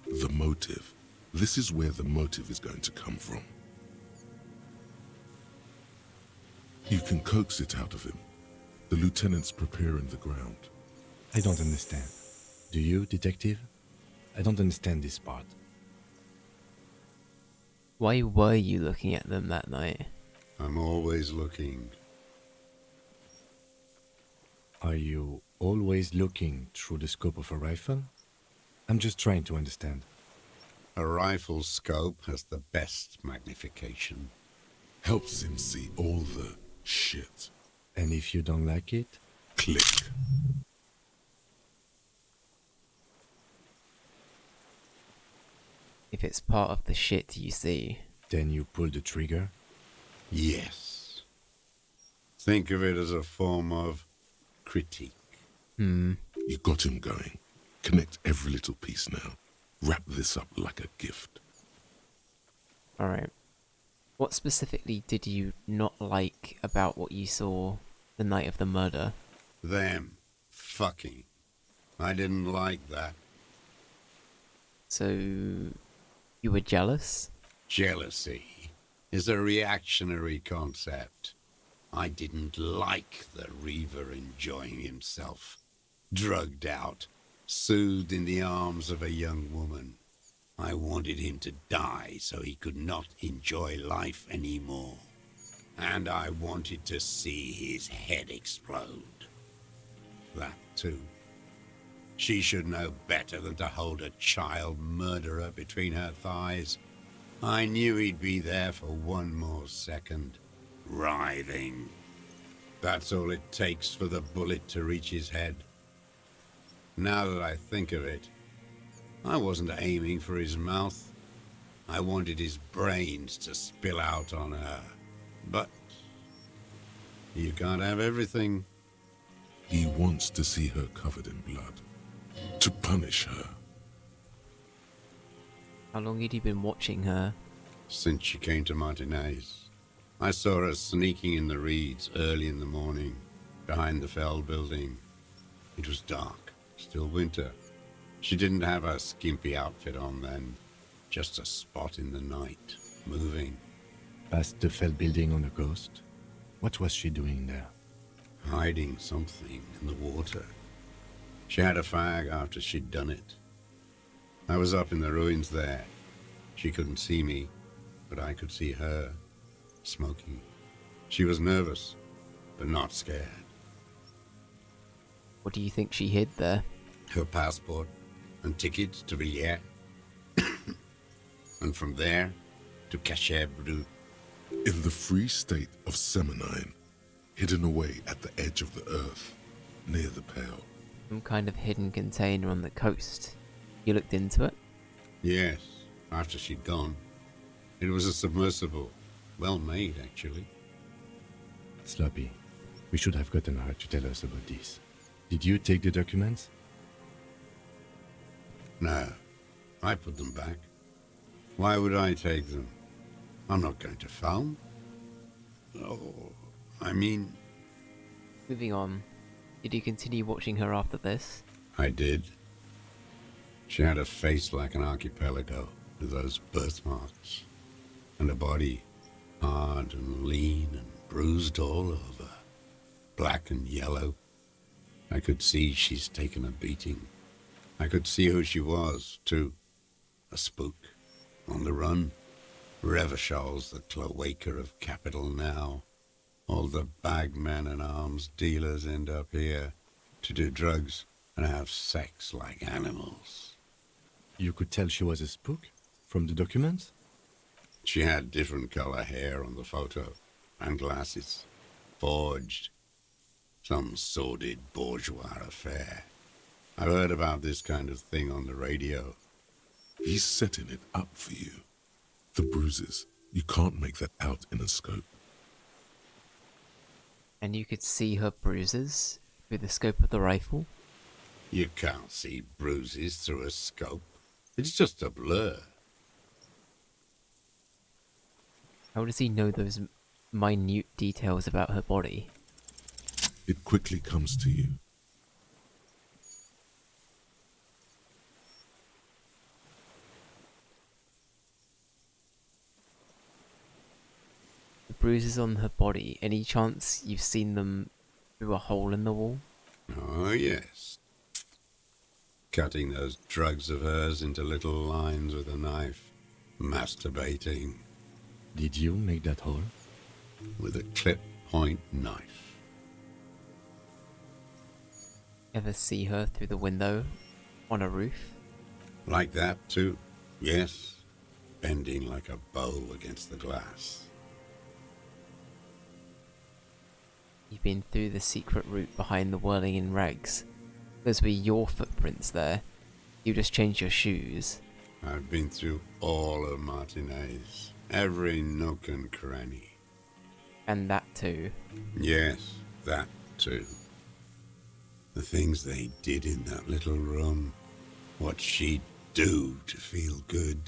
The motive. This is where the motive is going to come from. You can coax it out of him. The lieutenant's preparing the ground. I don't understand. Do you, detective? I don't understand this part. Why were you looking at them that night? I'm always looking. Are you always looking through the scope of a rifle? I'm just trying to understand. A rifle scope has the best magnification. Helps him see all the shit. And if you don't like it? Click. If it's part of the shit you see. Then you pull the trigger? Yes. Think of it as a form of critique. Hmm. You got him going. Connect every little piece now. Wrap this up like a gift. Alright. What specifically did you not like about what you saw the night of the murder? Them. Fucking. I didn't like that. So, you were jealous? Jealousy. is a reactionary concept. I didn't like the Reaver enjoying himself, drugged out, soothed in the arms of a young woman. I wanted him to die so he could not enjoy life anymore. And I wanted to see his head explode. That too. She should know better than to hold a child murderer between her thighs. I knew he'd be there for one more second, writhing. That's all it takes for the bullet to reach his head. Now that I think of it, I wasn't aiming for his mouth. I wanted his brains to spill out on her. But you can't have everything. He wants to see her covered in blood, to punish her. How long had you been watching her? Since she came to Martinez. I saw her sneaking in the reeds early in the morning, behind the Fell building. It was dark, still winter. She didn't have her skimpy outfit on then, just a spot in the night, moving. Past the Fell building on a ghost? What was she doing there? Hiding something in the water. She had a fag after she'd done it. I was up in the ruins there. She couldn't see me, but I could see her, smoking. She was nervous, but not scared. What do you think she hid there? Her passport and tickets to Villiers. And from there to Cachet Brut. In the free state of Seminine, hidden away at the edge of the earth, near the Pale. Some kind of hidden container on the coast. You looked into it? Yes, after she'd gone. It was a submersible. Well made, actually. Sloppy. We should have gotten her to tell us about this. Did you take the documents? No, I put them back. Why would I take them? I'm not going to film. Oh, I mean... Moving on. Did you continue watching her after this? I did. She had a face like an archipelago, with those birthmarks. And a body, hard and lean and bruised all over. Black and yellow. I could see she's taken a beating. I could see who she was, too. A spook. On the run. Revachol's the cloaca of capital now. All the bagmen and arms dealers end up here to do drugs and have sex like animals. You could tell she was a spook from the documents? She had different color hair on the photo and glasses. Forged. Some sordid bourgeois affair. I've heard about this kind of thing on the radio. He's setting it up for you. The bruises, you can't make that out in a scope. And you could see her bruises through the scope of the rifle? You can't see bruises through a scope. It's just a blur. How does he know those minute details about her body? It quickly comes to you. The bruises on her body, any chance you've seen them through a hole in the wall? Oh, yes. Cutting those drugs of hers into little lines with a knife. Masturbating. Did you make that hole? With a clip point knife. Ever see her through the window on a roof? Like that, too. Yes. Bending like a bow against the glass. You've been through the secret route behind the whirling in rags. Those were your footprints there. You just changed your shoes. I've been through all of Martinez. Every nook and cranny. And that too. Yes, that too. The things they did in that little room. What she'd do to feel good.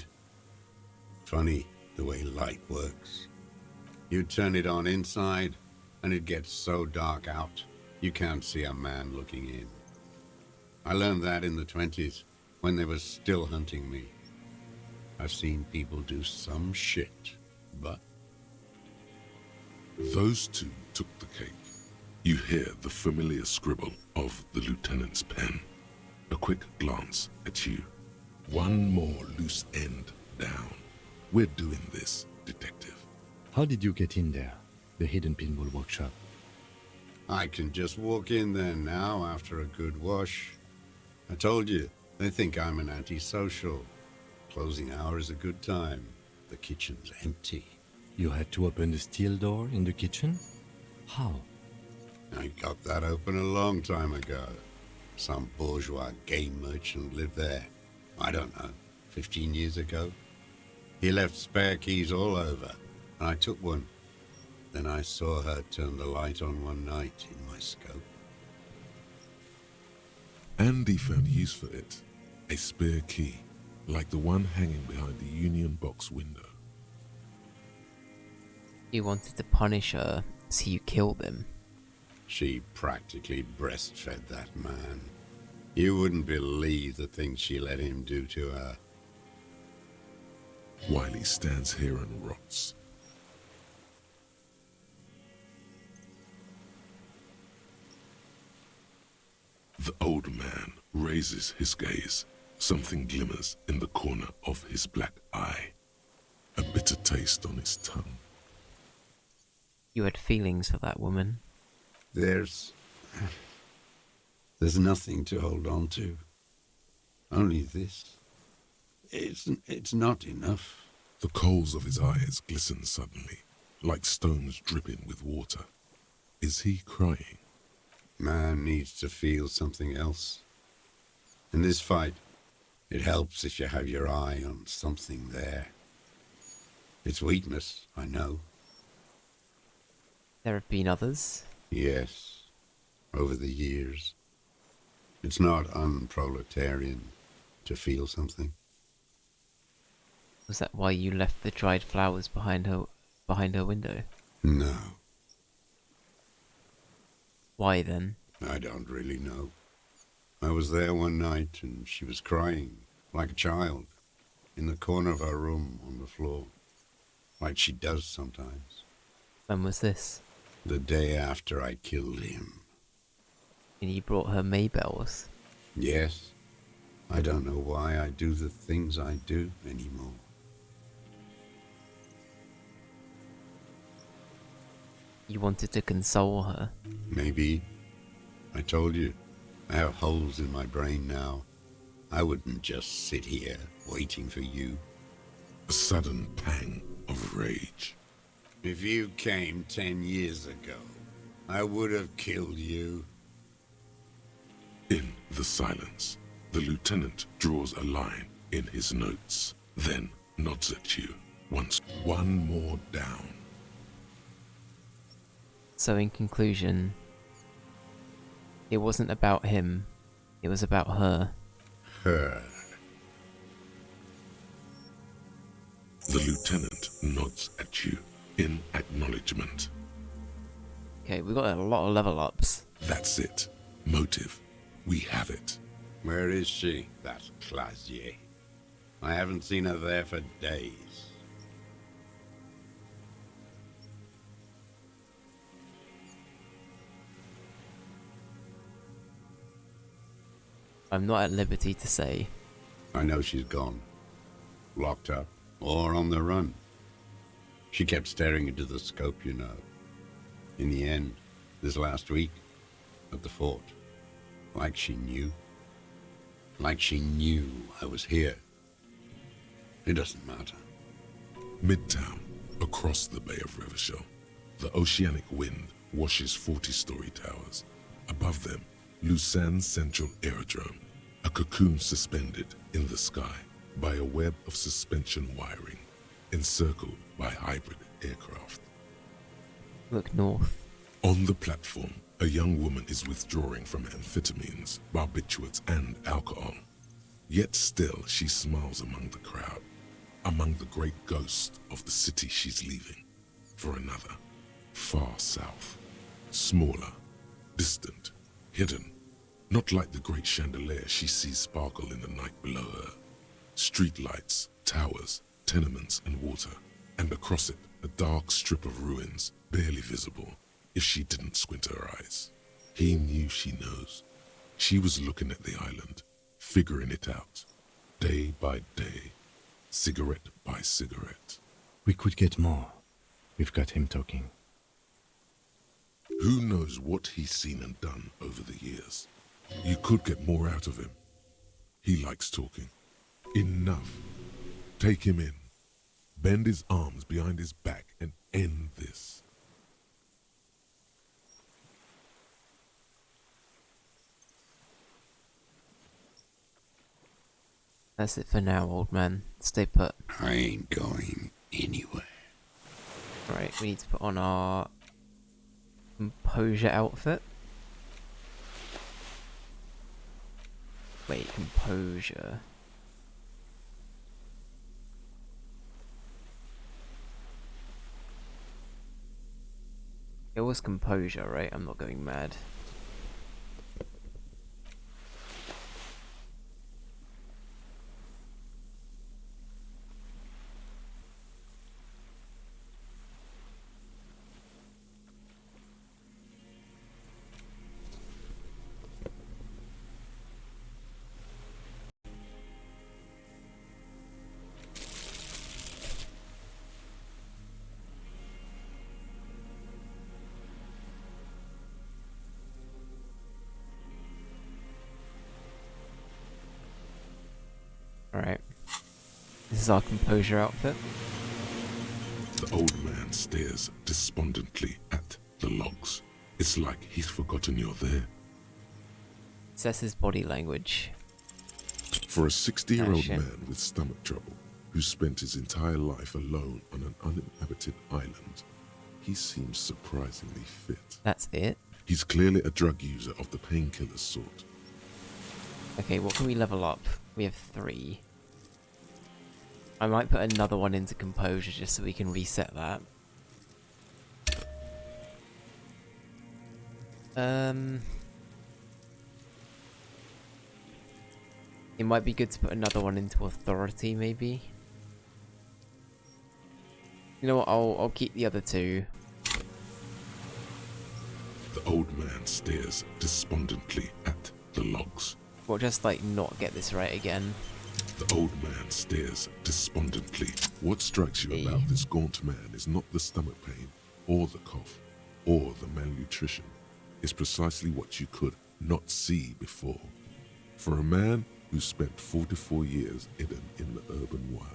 Funny the way light works. You turn it on inside, and it gets so dark out, you can't see a man looking in. I learned that in the 20s, when they were still hunting me. I've seen people do some shit, but Those two took the cake. You hear the familiar scribble of the lieutenant's pen. A quick glance at you. One more loose end down. We're doing this, detective. How did you get in there? The hidden pinball workshop. I can just walk in there now after a good wash. I told you, they think I'm an antisocial. Closing hour is a good time. The kitchen's empty. You had to open the steel door in the kitchen? How? I got that open a long time ago. Some bourgeois game merchant lived there. I don't know, 15 years ago. He left spare keys all over, and I took one. Then I saw her turn the light on one night in my scope. Andy found use for it. A spare key, like the one hanging behind the Union Box window. You wanted to punish her, so you killed him. She practically breastfed that man. You wouldn't believe the things she let him do to her. Wiley stands here and rots. The old man raises his gaze. Something glimmers in the corner of his black eye. A bitter taste on his tongue. You had feelings for that woman. There's nothing to hold on to. Only this. It's not enough. The coals of his eyes glisten suddenly, like stones dripping with water. Is he crying? Man needs to feel something else. In this fight, it helps if you have your eye on something there. It's weakness, I know. There have been others. Yes, over the years. It's not unproletarian to feel something. Was that why you left the dried flowers behind her window? No, Why then? I don't really know. I was there one night and she was crying, like a child, in the corner of her room on the floor, like she does sometimes. When was this? The day after I killed him. And you brought her Maybells. Yes, I don't know why I do the things I do anymore. You wanted to console her. Maybe. I told you, I have holes in my brain now. I wouldn't just sit here waiting for you. A sudden pang of rage. If you came 10 years ago, I would have killed you. In the silence, the lieutenant draws a line in his notes, then nods at you. One more down. So in conclusion, it wasn't about him, it was about her. Her. The lieutenant nods at you in acknowledgement. Okay, we got a lot of level ups. That's it. Motive. We have it. Where is she, that Clasier? I haven't seen her there for days. I'm not at liberty to say. I know she's gone. Locked up, or on the run. She kept staring into the scope, you know. In the end, this last week, at the fort, like she knew. Like she knew I was here. It doesn't matter. Midtown, across the Bay of Revachol, the oceanic wind washes 40-story towers. Above them, Lausanne Central Aerodrome, a cocoon suspended in the sky by a web of suspension wiring, encircled by hybrid aircraft. Look north. On the platform, a young woman is withdrawing from amphetamines, barbiturates, and alcohol. Yet still she smiles among the crowd, among the great ghosts of the city she's leaving, for another, far south, smaller, distant, hidden, not like the great chandelier she sees sparkle in the night below her. Street lights, towers, tenements, and water, and across it, a dark strip of ruins, barely visible if she didn't squint her eyes. He knew she knows. She was looking at the island, figuring it out, day by day, cigarette by cigarette. We could get more. We've got him talking. Who knows what he's seen and done over the years? You could get more out of him. He likes talking. Enough. Take him in. Bend his arms behind his back and end this. That's it for now, old man. Stay put. I ain't going anywhere. Right, we need to put on our composure outfit. Wait, composure. It was composure, right? I'm not going mad. Alright. This is our composure outfit. The old man stares despondently at the logs. It's like he's forgotten you're there. That's his body language. For a 60-year-old shit. man with stomach trouble, who spent his entire life alone on an uninhabited island, he seems surprisingly fit. That's it. He's clearly a drug user of the painkiller sort. Okay, what can we level up? We have 3. I might put another one into composure just so we can reset that. It might be good to put another one into authority, maybe. You know what? I'll keep the other 2. The old man stares despondently at the logs. We'll just like not get this right again. The old man stares despondently. What strikes you about this gaunt man is not the stomach pain, or the cough, or the malnutrition. It's precisely what you could not see before. For a man who spent 44 years hidden in the urban wild.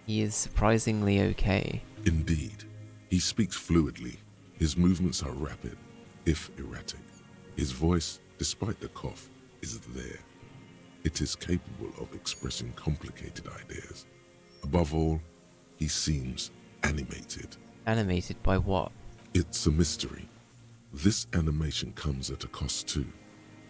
He is surprisingly okay. Indeed, he speaks fluidly. His movements are rapid, if erratic. His voice, despite the cough, is there. It is capable of expressing complicated ideas. Above all, he seems animated. Animated by what? It's a mystery. This animation comes at a cost too.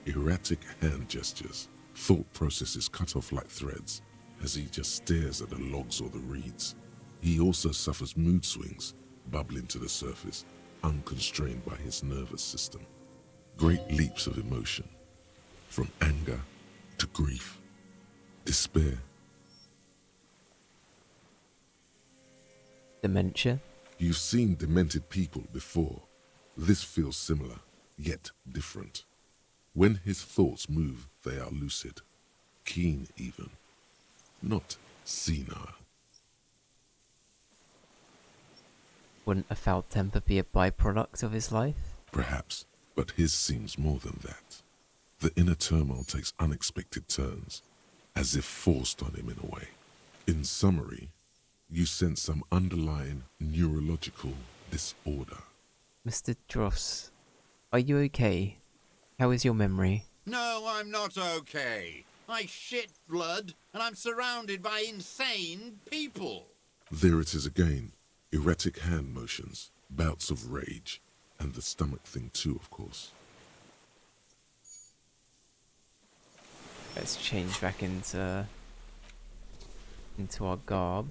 Erratic hand gestures, thought processes cut off like threads, as he just stares at the logs or the reeds. He also suffers mood swings, bubbling to the surface, unconstrained by his nervous system. Great leaps of emotion, from anger to grief, despair. Dementia? You've seen demented people before. This feels similar, yet different. When his thoughts move, they are lucid, keen even, not senile. Wouldn't a foul temper be a byproduct of his life? Perhaps, but his seems more than that. The inner turmoil takes unexpected turns, as if forced on him in a way. In summary, you sense some underlying neurological disorder. Mr. Dross, are you okay? How is your memory? No, I'm not okay. I shit blood, and I'm surrounded by insane people. There it is again, erratic hand motions, bouts of rage, and the stomach thing too, of course. Let's change back into our garb.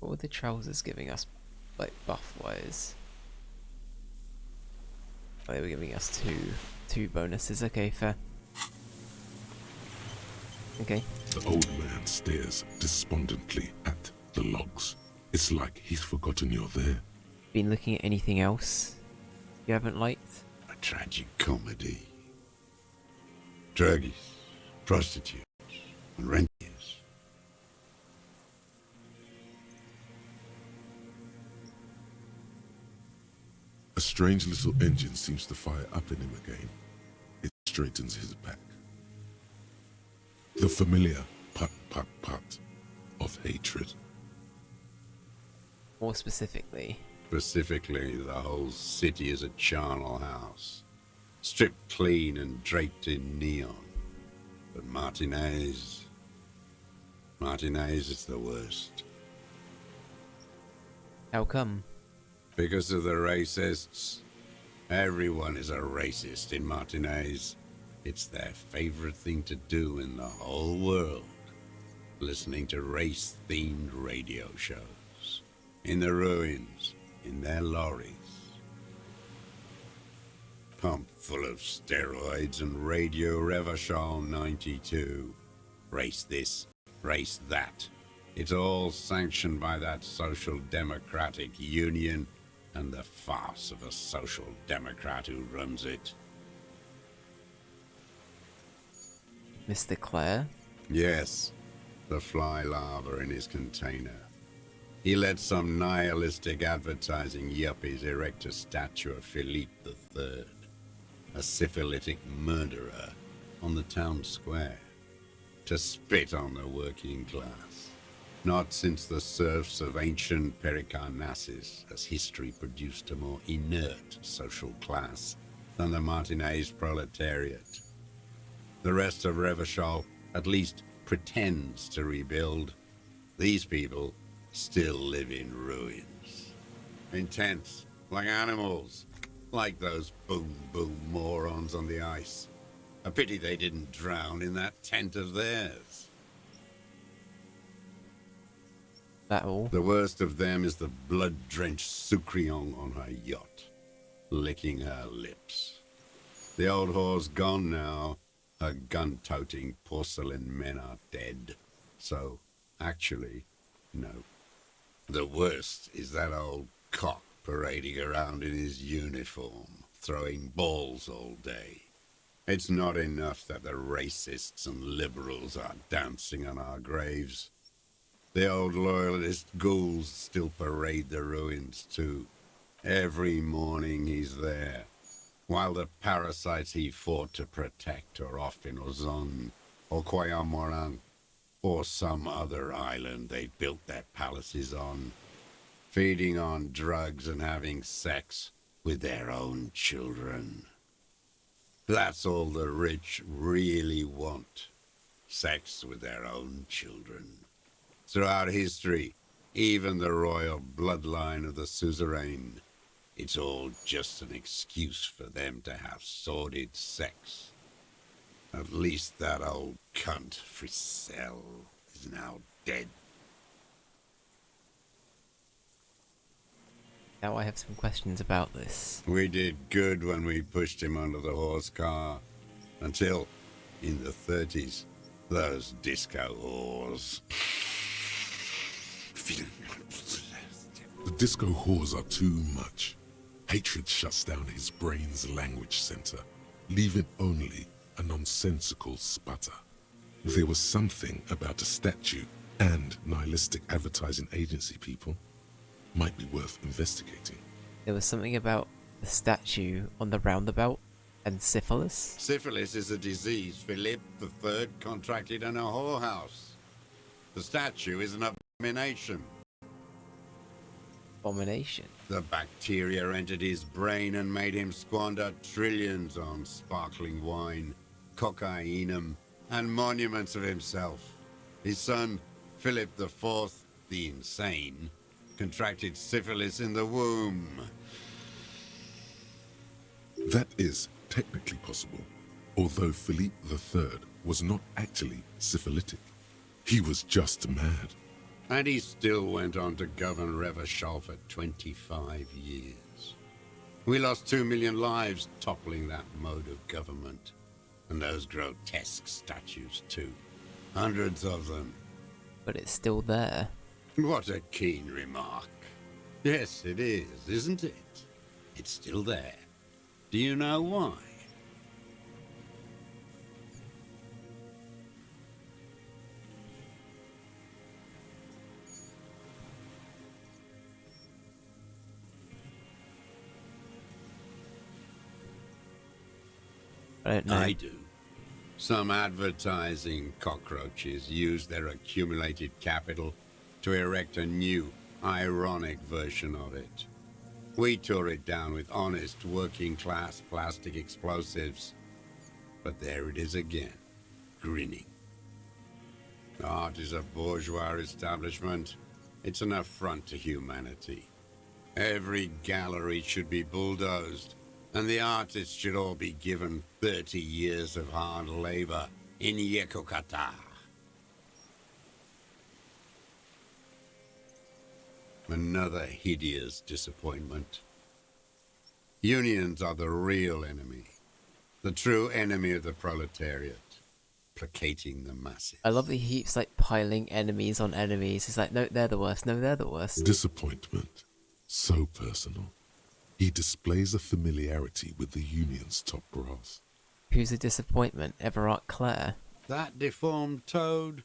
What were the trousers giving us, like buff-wise? they were giving us two bonuses. Okay, fair. Okay. The old man stares despondently at the logs. It's like he's forgotten you're there. Been looking at anything else you haven't liked? A tragic comedy. Druggies, prostitutes, and rentiers. A strange little engine seems to fire up in him again. It straightens his back. The familiar put of hatred. More specifically. Specifically, the whole city is a charnel house. Stripped clean and draped in neon. But Martinez is the worst. How come? Because of the racists. Everyone is a racist in Martinez. It's their favorite thing to do in the whole world. Listening to race-themed radio shows. In the ruins, in their lorries. Pumped full of steroids and Radio Revachol 92. Race this, race that. It's all sanctioned by that Social Democratic Union and the farce of a Social Democrat who runs it. Mr. Clare? Yes, the fly larva in his container. He let some nihilistic advertising yuppies erect a statue of Philippe III, a syphilitic murderer, on the town square, to spit on the working class. Not since the serfs of ancient Pericarnassus has history produced a more inert social class than the Martinez proletariat. The rest of Revachol at least pretends to rebuild. These people still live in ruins. In tents, like animals. Like those boom morons on the ice. A pity they didn't drown in that tent of theirs. That all? The worst of them is the blood-drenched Sucrion on her yacht, licking her lips. The old whore's gone now. Her gun-toting porcelain men are dead. So, actually, no. The worst is that old cock parading around in his uniform, throwing balls all day. It's not enough that the racists and liberals are dancing on our graves. The old loyalist ghouls still parade the ruins too. Every morning he's there, while the parasites he fought to protect are off in Ozon, or Coyamorang, or some other island they built their palaces on, feeding on drugs and having sex with their own children. That's all the rich really want, sex with their own children. Throughout history, even the royal bloodline of the suzerain, it's all just an excuse for them to have sordid sex. At least that old cunt, Frisell, is now dead. Now I have some questions about this. We did good when we pushed him under the horse car. Until, in the 30s, those disco whores. The disco whores are too much. Hatred shuts down his brain's language center, leaving only a nonsensical sputter. There was something about a statue and nihilistic advertising agency people. Might be worth investigating. There was something about the statue on the roundabout and syphilis. Syphilis is a disease Philippe III contracted in a whorehouse. The statue is an abomination. Abomination? The bacteria entered his brain and made him squander trillions on sparkling wine, cocainum, and monuments of himself. His son, Philip IV, the insane, contracted syphilis in the womb. That is technically possible, although Philippe III was not actually syphilitic. He was just mad. And he still went on to govern Revachol for 25 years. We lost 2 million lives toppling that mode of government. And those grotesque statues, too. Hundreds of them. But it's still there. What a keen remark. Yes, it is, isn't it? It's still there. Do you know why? I don't know. I do. Some advertising cockroaches use their accumulated capital to erect a new, ironic version of it. We tore it down with honest, working-class plastic explosives. But there it is again, grinning. Art is a bourgeois establishment. It's an affront to humanity. Every gallery should be bulldozed, and the artists should all be given 30 years of hard labor in Yekokata. Another hideous disappointment. Unions are the real enemy. The true enemy of the proletariat. Placating the masses. I love that he keeps like piling enemies on enemies. He's like, no, they're the worst. No, they're the worst. Disappointment. So personal. He displays a familiarity with the Union's top brass. Who's a disappointment? Everard Clare? That deformed toad?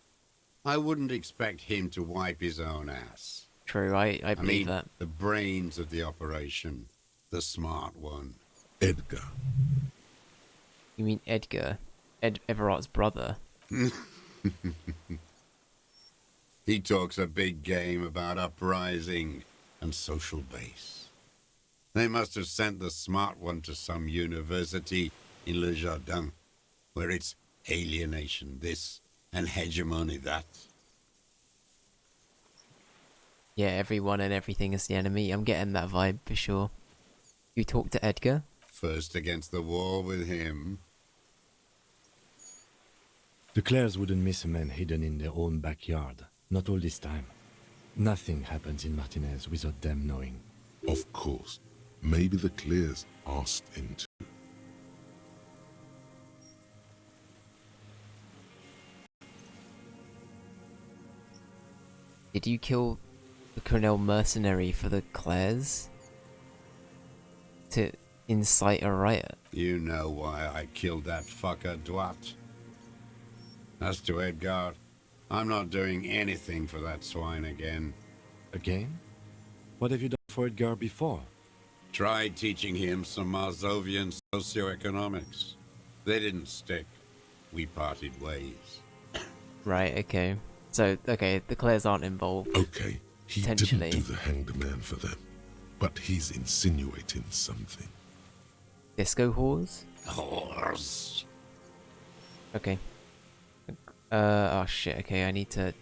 I wouldn't expect him to wipe his own ass. True, I believe that. The brains of the operation. The smart one. Edgar. You mean Edgar? Everard's brother? He talks a big game about uprising and social base. They must have sent the smart one to some university in Le Jardin, where it's alienation this and hegemony that. Yeah, everyone and everything is the enemy. I'm getting that vibe for sure. You talk to Edgar? First against the wall with him. The Clares wouldn't miss a man hidden in their own backyard. Not all this time. Nothing happens in Martinez without them knowing. Of course. Maybe the Clears asked him to. Did you kill the Cornell mercenary for the Clares? To incite a riot? You know why I killed that fucker, Dwat. As to Edgar, I'm not doing anything for that swine again. Again? What have you done for Edgar before? Tried teaching him some Marzovian socioeconomics. They didn't stick. We parted ways. Right, okay. So, okay, the Clares aren't involved. Okay, he didn't Potentially. do the hanged man for them. But he's insinuating something. Disco whores? Whores. Okay. Oh shit, okay, I need to...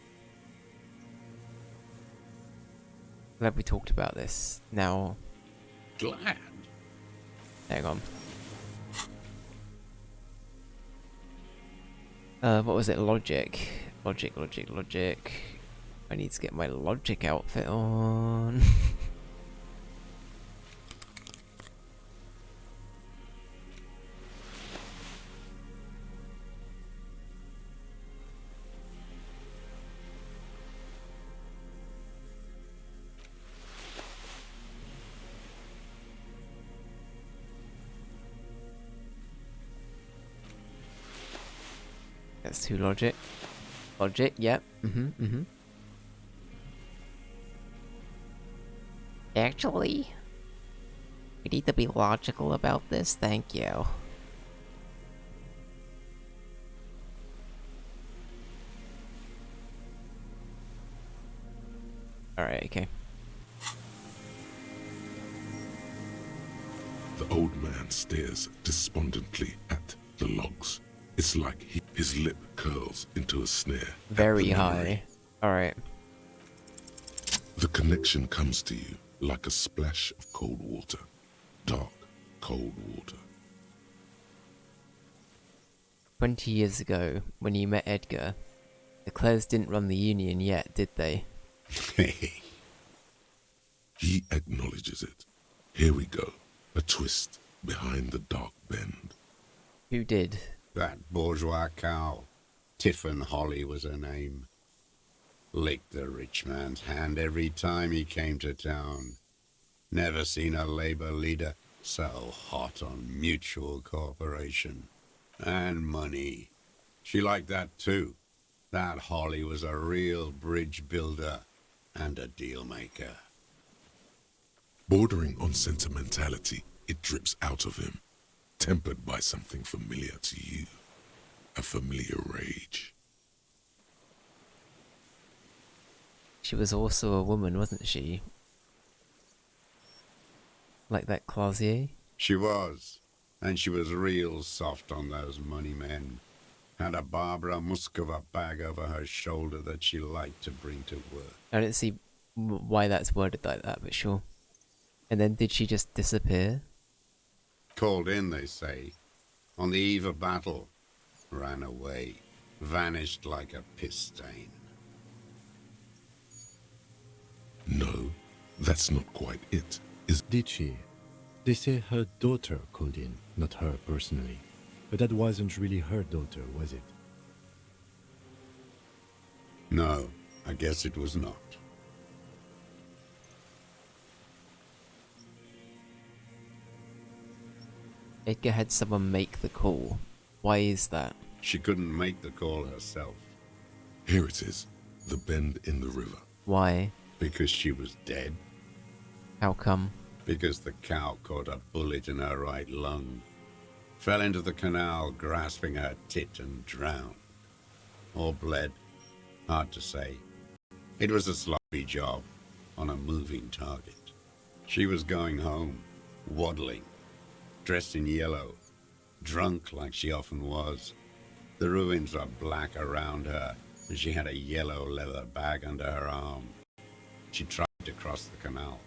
Glad we talked about this. Now... Glad? Hang on. What was it? Logic. Logic. I need to get my logic outfit on. That's too logic. Logic, yep. Actually, we need to be logical about this, thank you. Alright, okay. The old man stares despondently at the logs. It's like his lip curls into a snare. Very high. Alright. The connection comes to you like a splash of cold water. Dark, cold water. 20 years ago, when you met Edgar, the Clares didn't run the Union yet, did they? He acknowledges it. Here we go. A twist behind the dark bend. Who did? That bourgeois cow. Tiffin Holly was her name. Licked the rich man's hand every time he came to town. Never seen a labor leader so hot on mutual cooperation. And money. She liked that too. That Holly was a real bridge builder and a deal maker. Bordering on sentimentality, it drips out of him, tempered by something familiar to you. A familiar rage. She was also a woman, wasn't she? Like that Clausier? She was. And she was real soft on those money men. Had a Barbara Muscova bag over her shoulder that she liked to bring to work. I don't see why that's worded like that, but sure. And then did she just disappear? Called in, they say. On the eve of battle. Ran away. Vanished like a piss stain. No, that's not quite it. Did she? They say her daughter called in, not her personally. But that wasn't really her daughter, was it? No, I guess it was not. Edgar had someone make the call. Why is that? She couldn't make the call herself. Here it is, the bend in the river. Why? Because she was dead. How come? Because the cow caught a bullet in her right lung. Fell into the canal, grasping her tit, and drowned. Or bled. Hard to say. It was a sloppy job, on a moving target. She was going home, waddling, dressed in yellow, drunk like she often was. The ruins were black around her, and she had a yellow leather bag under her arm. She tried to cross the canal,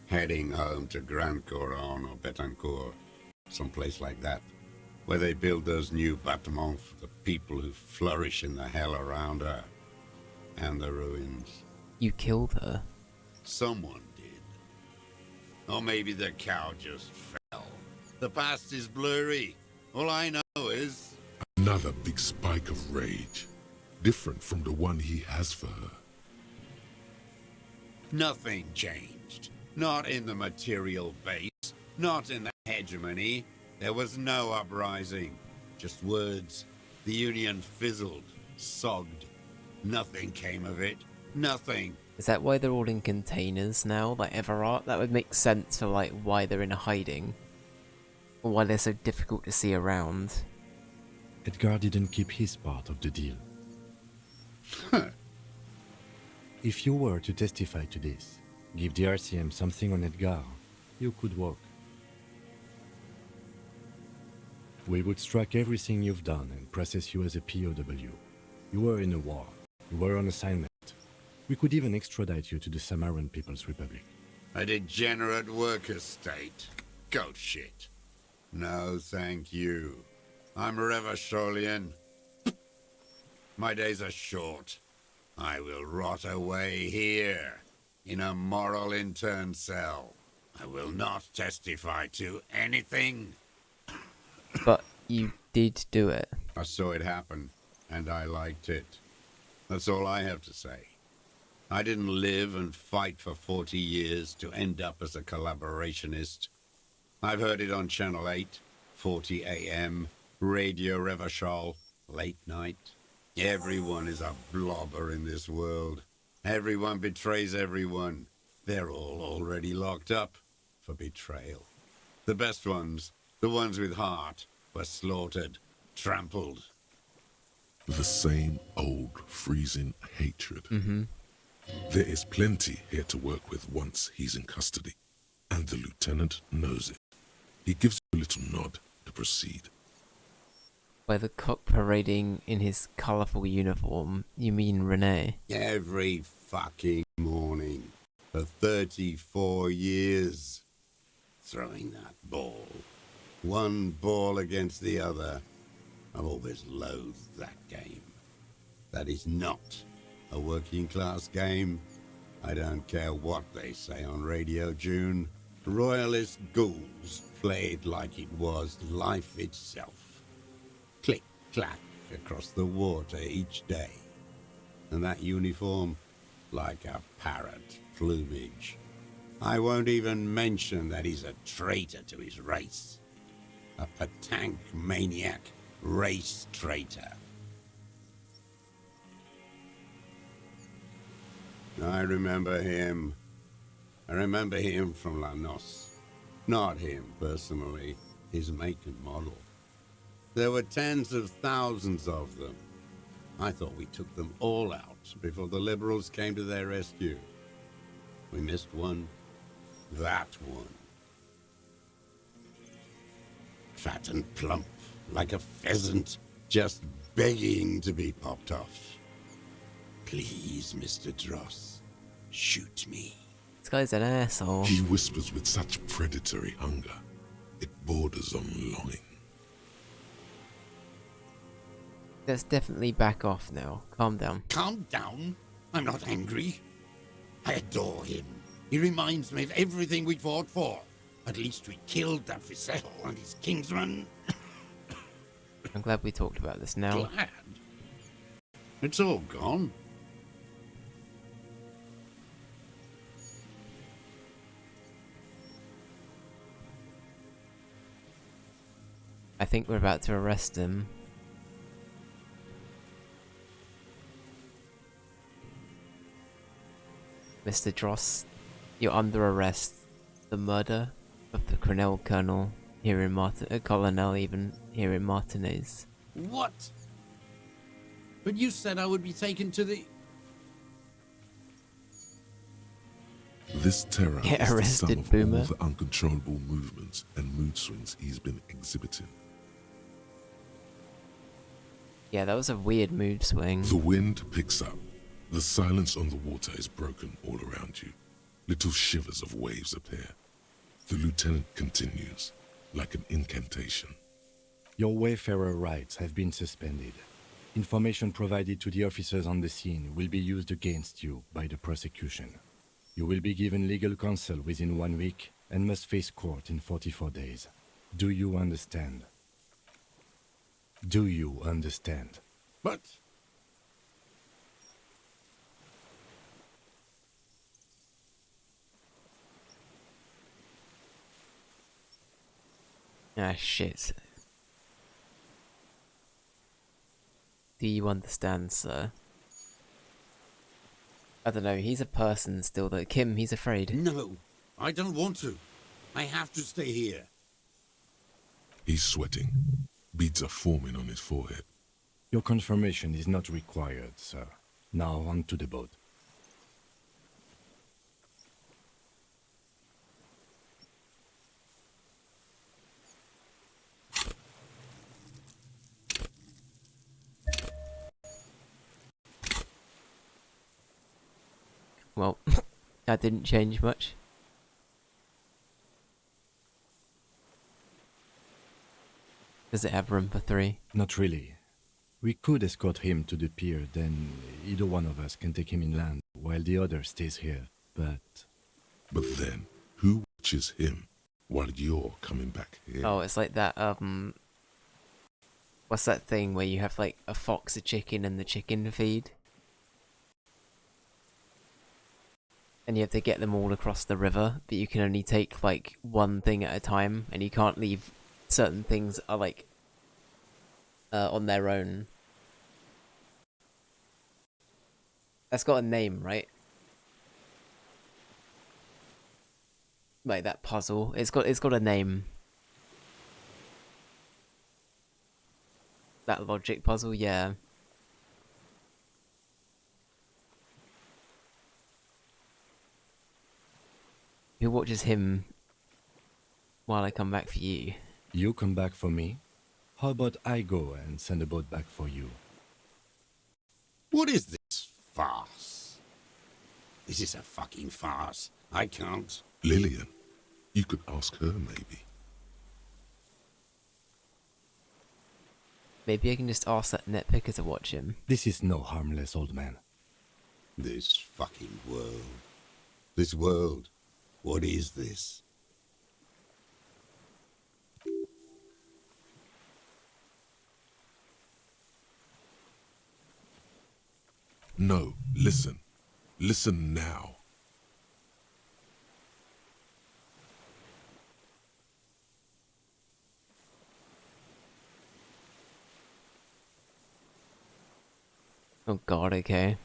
heading home to Grand Couronne or Betancourt, someplace like that, where they build those new bâtiments for the people who flourish in the hell around her, and the ruins. You killed her? Someone did. Or maybe the cow just fell. The past is blurry. All I know is... Another big spike of rage, different from the one he has for her. Nothing changed. Not in the material base, not in the hegemony. There was no uprising. Just words. The Union fizzled, sogged. Nothing came of it. Nothing. Is that why they're all in containers now, like Everard? That would make sense for like why they're in a hiding. Or why they're so difficult to see around. Edgar didn't keep his part of the deal. If you were to testify to this, give the RCM something on Edgar, you could walk. We would strike everything you've done and process you as a POW. You were in a war. You were on assignment. We could even extradite you to the Samaran People's Republic. A degenerate worker state. Goat shit. No, thank you. I'm Revacholian. My days are short. I will rot away here, in a moral intern cell. I will not testify to anything. But you did do it. I saw it happen, and I liked it. That's all I have to say. I didn't live and fight for 40 years to end up as a collaborationist. I've heard it on Channel 8, 40 AM, Radio Revachol, late night. Everyone is a blobber in this world. Everyone betrays everyone. They're all already locked up for betrayal. The best ones, the ones with heart, were slaughtered, trampled. The same old freezing hatred. Mm-hmm. There is plenty here to work with once he's in custody, and the lieutenant knows it. He gives you a little nod to proceed. By the cock parading in his colourful uniform, you mean Renee? Every fucking morning for 34 years. Throwing that ball. One ball against the other. I've always loathed that game. That is not a working class game. I don't care what they say on Radio June. Royalist ghouls played like it was life itself. Click, clack across the water each day. And that uniform, like a parrot plumage. I won't even mention that he's a traitor to his race. A patank maniac race traitor. I remember him. I remember him from La Noce. Not him, personally. His make and model. There were tens of thousands of them. I thought we took them all out before the Liberals came to their rescue. We missed one. That one. Fat and plump, like a pheasant, just begging to be popped off. Please, Mr. Dross, shoot me. This guy's an asshole. He whispers with such predatory hunger, it borders on longing. Let's definitely back off now. Calm down. Calm down. I'm not angry. I adore him. He reminds me of everything we fought for. At least we killed that Visel and his kingsman. I'm glad we talked about this now. Glad? It's all gone. I think we're about to arrest him. Mr. Dross, you're under arrest. The murder of the Colonel Colonel here in Colonel even here in Martinez. What? But you said I would be taken to the... This terror Get is the arrested, sum of boomer. all the uncontrollable movements and mood swings he's been exhibiting. Yeah, that was a weird mood swing. The wind picks up. The silence on the water is broken all around you. Little shivers of waves appear. The lieutenant continues, like an incantation. Your wayfarer rights have been suspended. Information provided to the officers on the scene will be used against you by the prosecution. You will be given legal counsel within 1 week and must face court in 44 days. Do you understand? Do you understand? But... Ah, shit. Do you understand, sir? I don't know, he's a person still, though. Kim, he's afraid. No, I don't want to. I have to stay here. He's sweating. Beads are forming on his forehead. Your confirmation is not required, sir. Now on to the boat. Well, that didn't change much. Does it have room for 3? Not really. We could escort him to the pier, then either one of us can take him inland while the other stays here, but... But then, who watches him while you're coming back here? Oh, it's like that, what's that thing where you have, like, a fox, a chicken, and the chicken feed? And you have to get them all across the river, but you can only take, like, one thing at a time, and you can't leave certain things, like, on their own. That's got a name, right? Like, that puzzle. It's got a name. That logic puzzle, yeah. Who watches him while I come back for you? You come back for me? How about I go and send a boat back for you? What is this farce? This is a fucking farce. I can't. Lillian. You could ask her, maybe. Maybe I can just ask that nitpicker to watch him. This is no harmless old man. This fucking world. This world. What is this? No, listen. Listen now. Oh god, okay.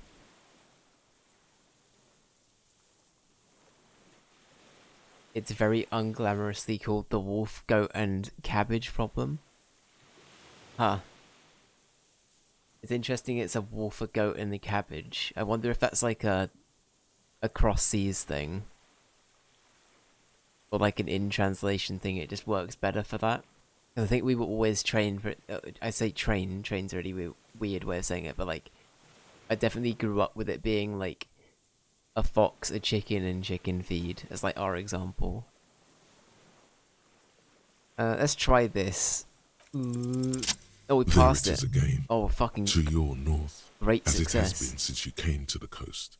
It's very unglamorously called the wolf, goat, and cabbage problem. Huh. It's interesting it's a wolf, a goat, and a cabbage. I wonder if that's like a cross seas thing. Or like an in-translation thing, it just works better for that. I think we were always trained for... I say train's a really weird way of saying it, but like... I definitely grew up with it being like... a fox, a chicken, and chicken feed as like our example. Let's try this. Oh, we passed There it is again. Oh, fucking... To your north. Great as success. It has been since you came to the coast.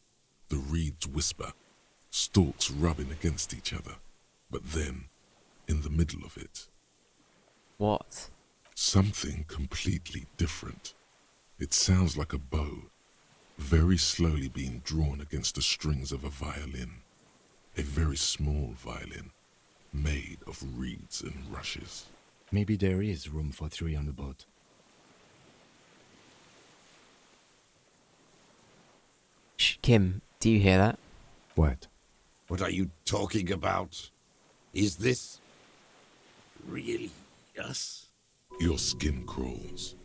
The reeds whisper, stalks rubbing against each other. But then, in the middle of it... What? Something completely different. It sounds like a bow, very slowly being drawn against the strings of a violin. A very small violin, made of reeds and rushes. Maybe there is room for 3 on the boat. Shh, Kim, do you hear that? What? What are you talking about? Is this really us? Your skin crawls.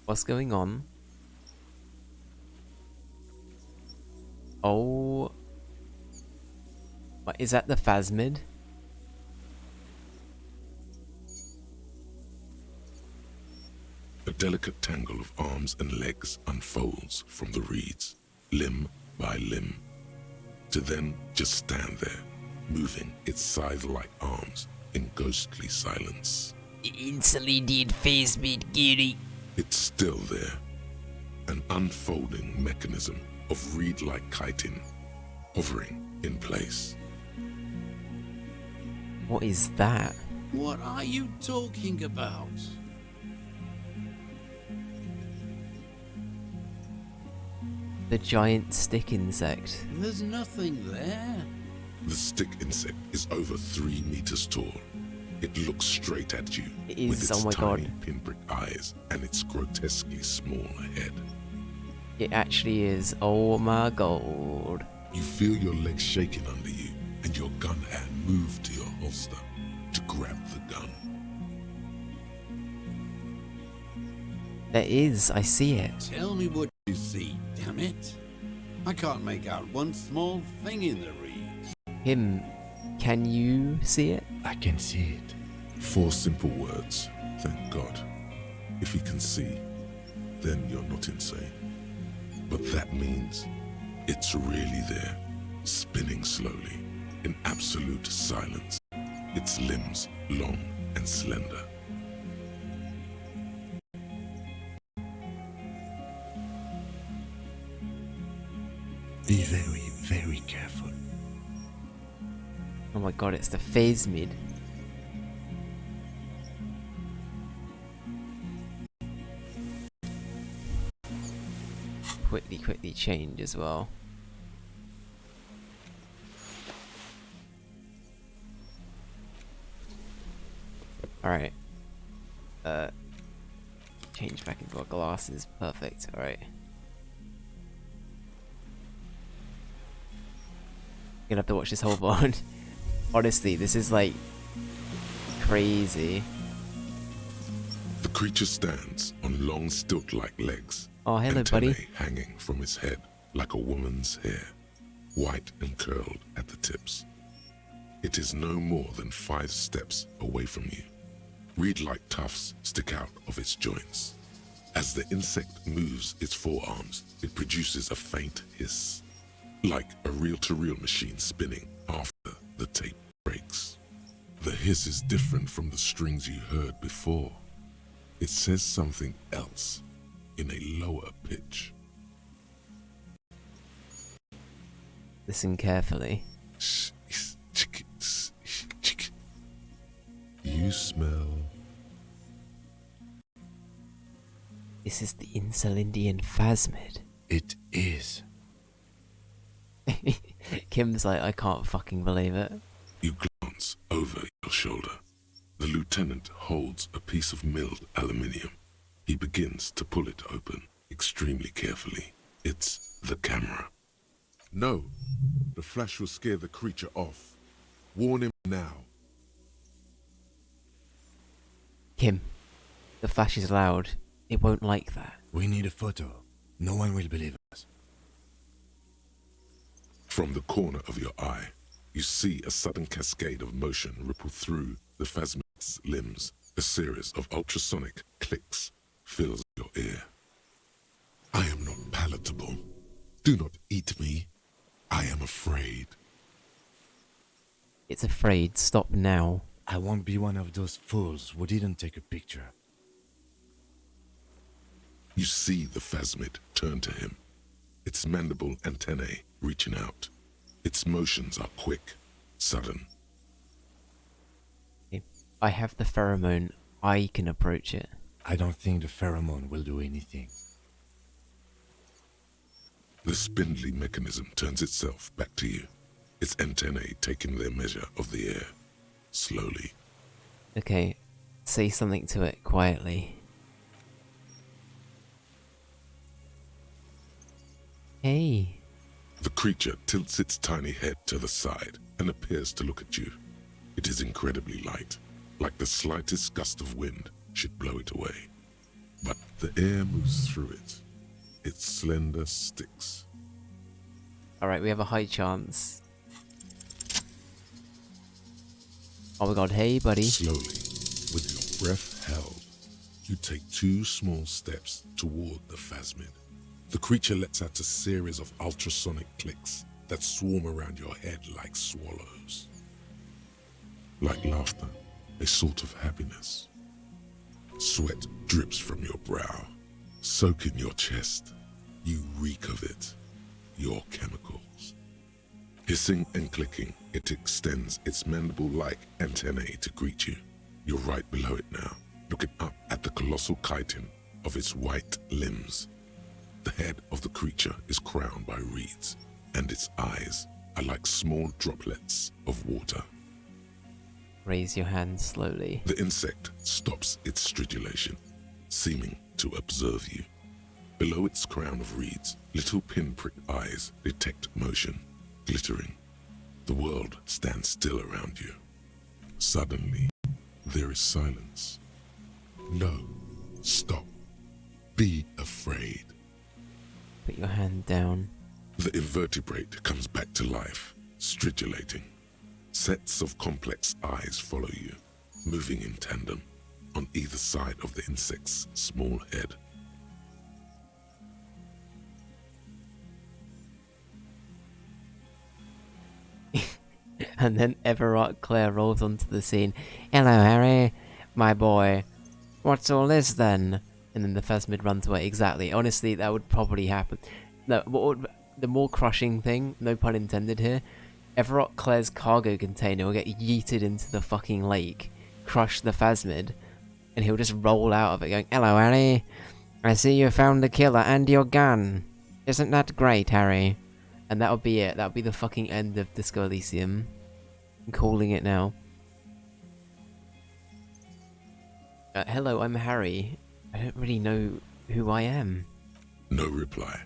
What's going on? Oh... What, is that the phasmid? A delicate tangle of arms and legs unfolds from the reeds, limb by limb, to then just stand there, moving its scythe-like arms in ghostly silence. Instantly did phasmid, Gary. It's still there, an unfolding mechanism of reed-like chitin, hovering in place. What is that? What are you talking about? The giant stick insect. There's nothing there. The stick insect is over 3 meters tall. It looks straight at you It is, with its oh my tiny god. pinprick eyes and its grotesquely small head. It actually is. Oh my god. You feel your legs shaking under you and your gun hand move to your holster to grab the gun. There is, I see it. Tell me what you see, damn it. I can't make out one small thing in the reeds. Him, can you see it? I can see it. 4 simple words, thank God. If you can see, then you're not insane. But that means it's really there, spinning slowly, in absolute silence. Its limbs long and slender. Be very, very careful. Oh my god, it's the phasmid. Quickly change as well. Alright. Change back into our glasses. Perfect. Alright. Gonna have to watch this whole one. Honestly, this is like crazy. The creature stands on long stilt-like legs. Oh, hello, antennae buddy. hanging from its head like a woman's hair, white and curled at the tips. It is no more than 5 steps away from you. Reed-like tufts stick out of its joints. As the insect moves its forearms, it produces a faint hiss, like a reel-to-reel machine spinning after the tape breaks. The hiss is different from the strings you heard before. It says something else in a lower pitch. Listen carefully. Chickens. you smell? This is the Insulindian phasmid. It is. Kim's like, I can't fucking believe it. You glance over your shoulder. The lieutenant holds a piece of milled aluminium. He begins to pull it open, extremely carefully. It's the camera. No, the flash will scare the creature off. Warn him now. Kim, the flash is loud. It won't like that. We need a photo. No one will believe us. From the corner of your eye, you see a sudden cascade of motion ripple through the phasmid's limbs. A series of ultrasonic clicks fills your ear. I am not palatable. Do not eat me. I am afraid. It's afraid. Stop now. I won't be one of those fools who didn't take a picture. You see the phasmid turn to him, its mandible antennae reaching out. Its motions are quick, sudden. I have the pheromone. I can approach it. I don't think the pheromone will do anything. The spindly mechanism turns itself back to you, its antennae taking their measure of the air, slowly. Okay, say something to it quietly. Hey. The creature tilts its tiny head to the side and appears to look at you. It is incredibly light, like the slightest gust of wind should blow it away. But the air moves through it. Its slender sticks. Alright, we have a high chance. Oh my god, hey buddy. Slowly, with your breath held, you take 2 small steps toward the phasmid. The creature lets out a series of ultrasonic clicks that swarm around your head like swallows. Like laughter, a sort of happiness. Sweat drips from your brow, soaking your chest. You reek of it, your chemicals. Hissing and clicking, it extends its mandible-like antennae to greet you. You're right below it now, looking up at the colossal chitin of its white limbs. The head of the creature is crowned by reeds, and its eyes are like small droplets of water. Raise your hand slowly. The insect stops its stridulation, seeming to observe you. Below its crown of reeds, little pinprick eyes detect motion, glittering. The world stands still around you. Suddenly, there is silence. No, stop. Be afraid. Put your hand down. The invertebrate comes back to life, stridulating. Sets of complex eyes follow you, moving in tandem on either side of the insect's small head. And then Everard Clare rolls onto the scene. Hello, Harry, my boy. What's all this then? And then the phasmid runs away. Exactly. Honestly, that would probably happen. No, the more crushing thing, no pun intended here, Everard Clare's cargo container will get yeeted into the fucking lake, crush the phasmid, and he'll just roll out of it going, hello, Harry. I see you found the killer and your gun. Isn't that great, Harry? And that would be it. That would be the fucking end of Disco Elysium. I'm calling it now. Hello, I'm Harry. I don't really know who I am. No reply.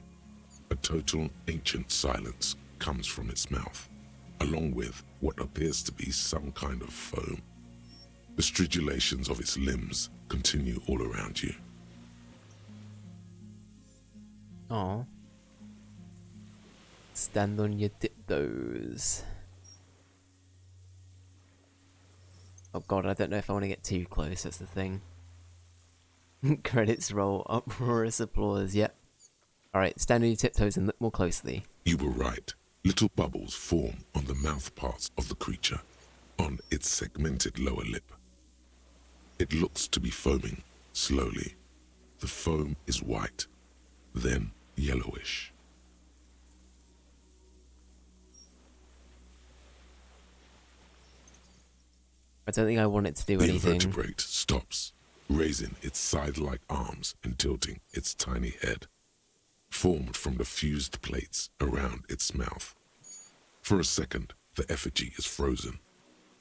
A total ancient silence comes from its mouth, along with what appears to be some kind of foam. The stridulations of its limbs continue all around you. Aw. Stand on your tiptoes. Oh god, I don't know if I want to get too close, that's the thing. Credits roll, uproarious applause, yep. Alright, stand on your tiptoes and look more closely. You were right. Little bubbles form on the mouth parts of the creature, on its segmented lower lip. It looks to be foaming, slowly. The foam is white, then yellowish. I don't think I want it to do The anything. invertebrate stops, raising its scythe-like arms and tilting its tiny head, formed from the fused plates around its mouth. For a second, the effigy is frozen.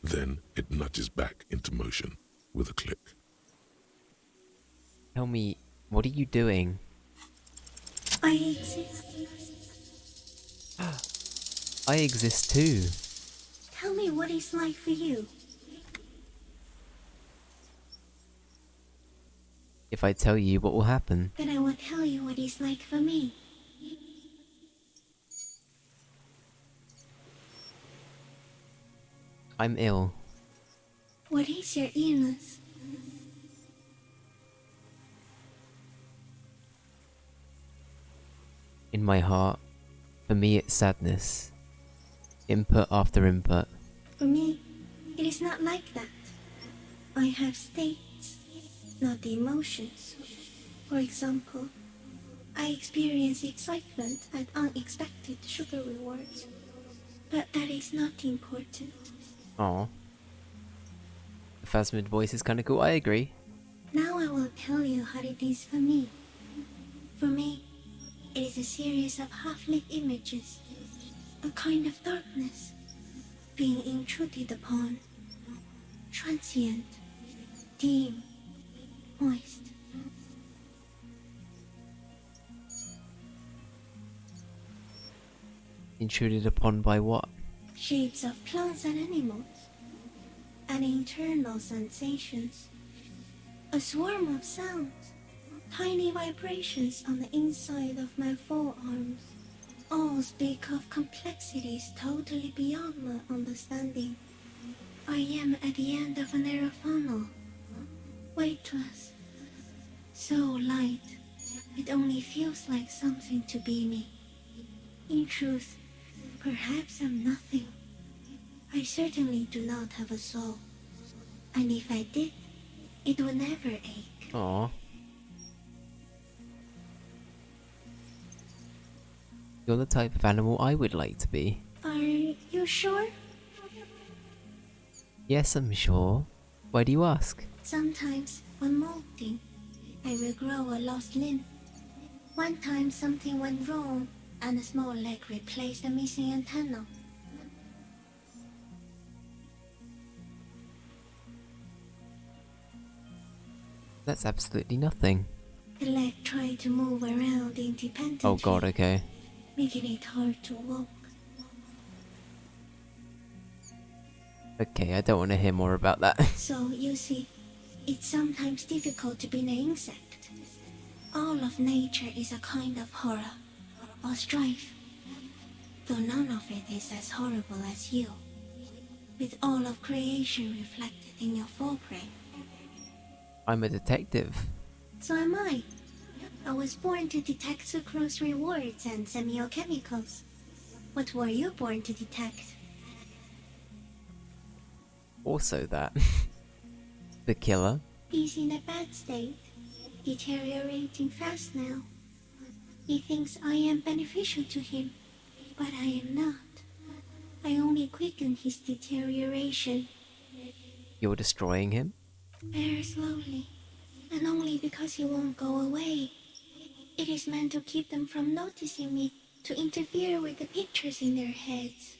Then it nudges back into motion with a click. Tell me, what are you doing? I exist. I exist too. Tell me what it's like for you. If I tell you, what will happen? Then I will tell you what it's like for me. I'm ill. What is your illness? In my heart, for me it's sadness. Input after input. For me, it is not like that. I have states, not the emotions. For example, I experience excitement at unexpected sugar rewards. But that is not important. Aw. The Phasmid voice is kinda cool, I agree. Now I will tell you how it is for me. For me, it is a series of half-lit images, a kind of darkness, being intruded upon, transient, dim, moist. Intruded upon by what? Shapes of plants and animals, and internal sensations, a swarm of sounds, tiny vibrations on the inside of my forearms. All speak of complexities totally beyond my understanding. I am at the end of a narrow funnel, weightless, so light, it only feels like something to be me. In truth, perhaps I'm nothing. I certainly do not have a soul, and if I did, it would never ache. Aw. You're the type of animal I would like to be. Are you sure? Yes, I'm sure. Why do you ask? Sometimes, when molting, I will grow a lost limb. One time something went wrong, and a small leg replaced a missing antenna. That's absolutely nothing. The leg tried to move around independently, Oh god, okay. making it hard to walk. Okay, I don't want to hear more about that. So, you see, it's sometimes difficult to be an insect. All of nature is a kind of horror, or strife, though none of it is as horrible as you, with all of creation reflected in your forebrain. I'm a detective. So am I. I was born to detect sucrose rewards and semiochemicals. What were you born to detect? Also that. The killer. He's in a bad state, deteriorating fast now. He thinks I am beneficial to him, but I am not. I only quicken his deterioration. You're destroying him? Very slowly, and only because he won't go away. It is meant to keep them from noticing me, to interfere with the pictures in their heads.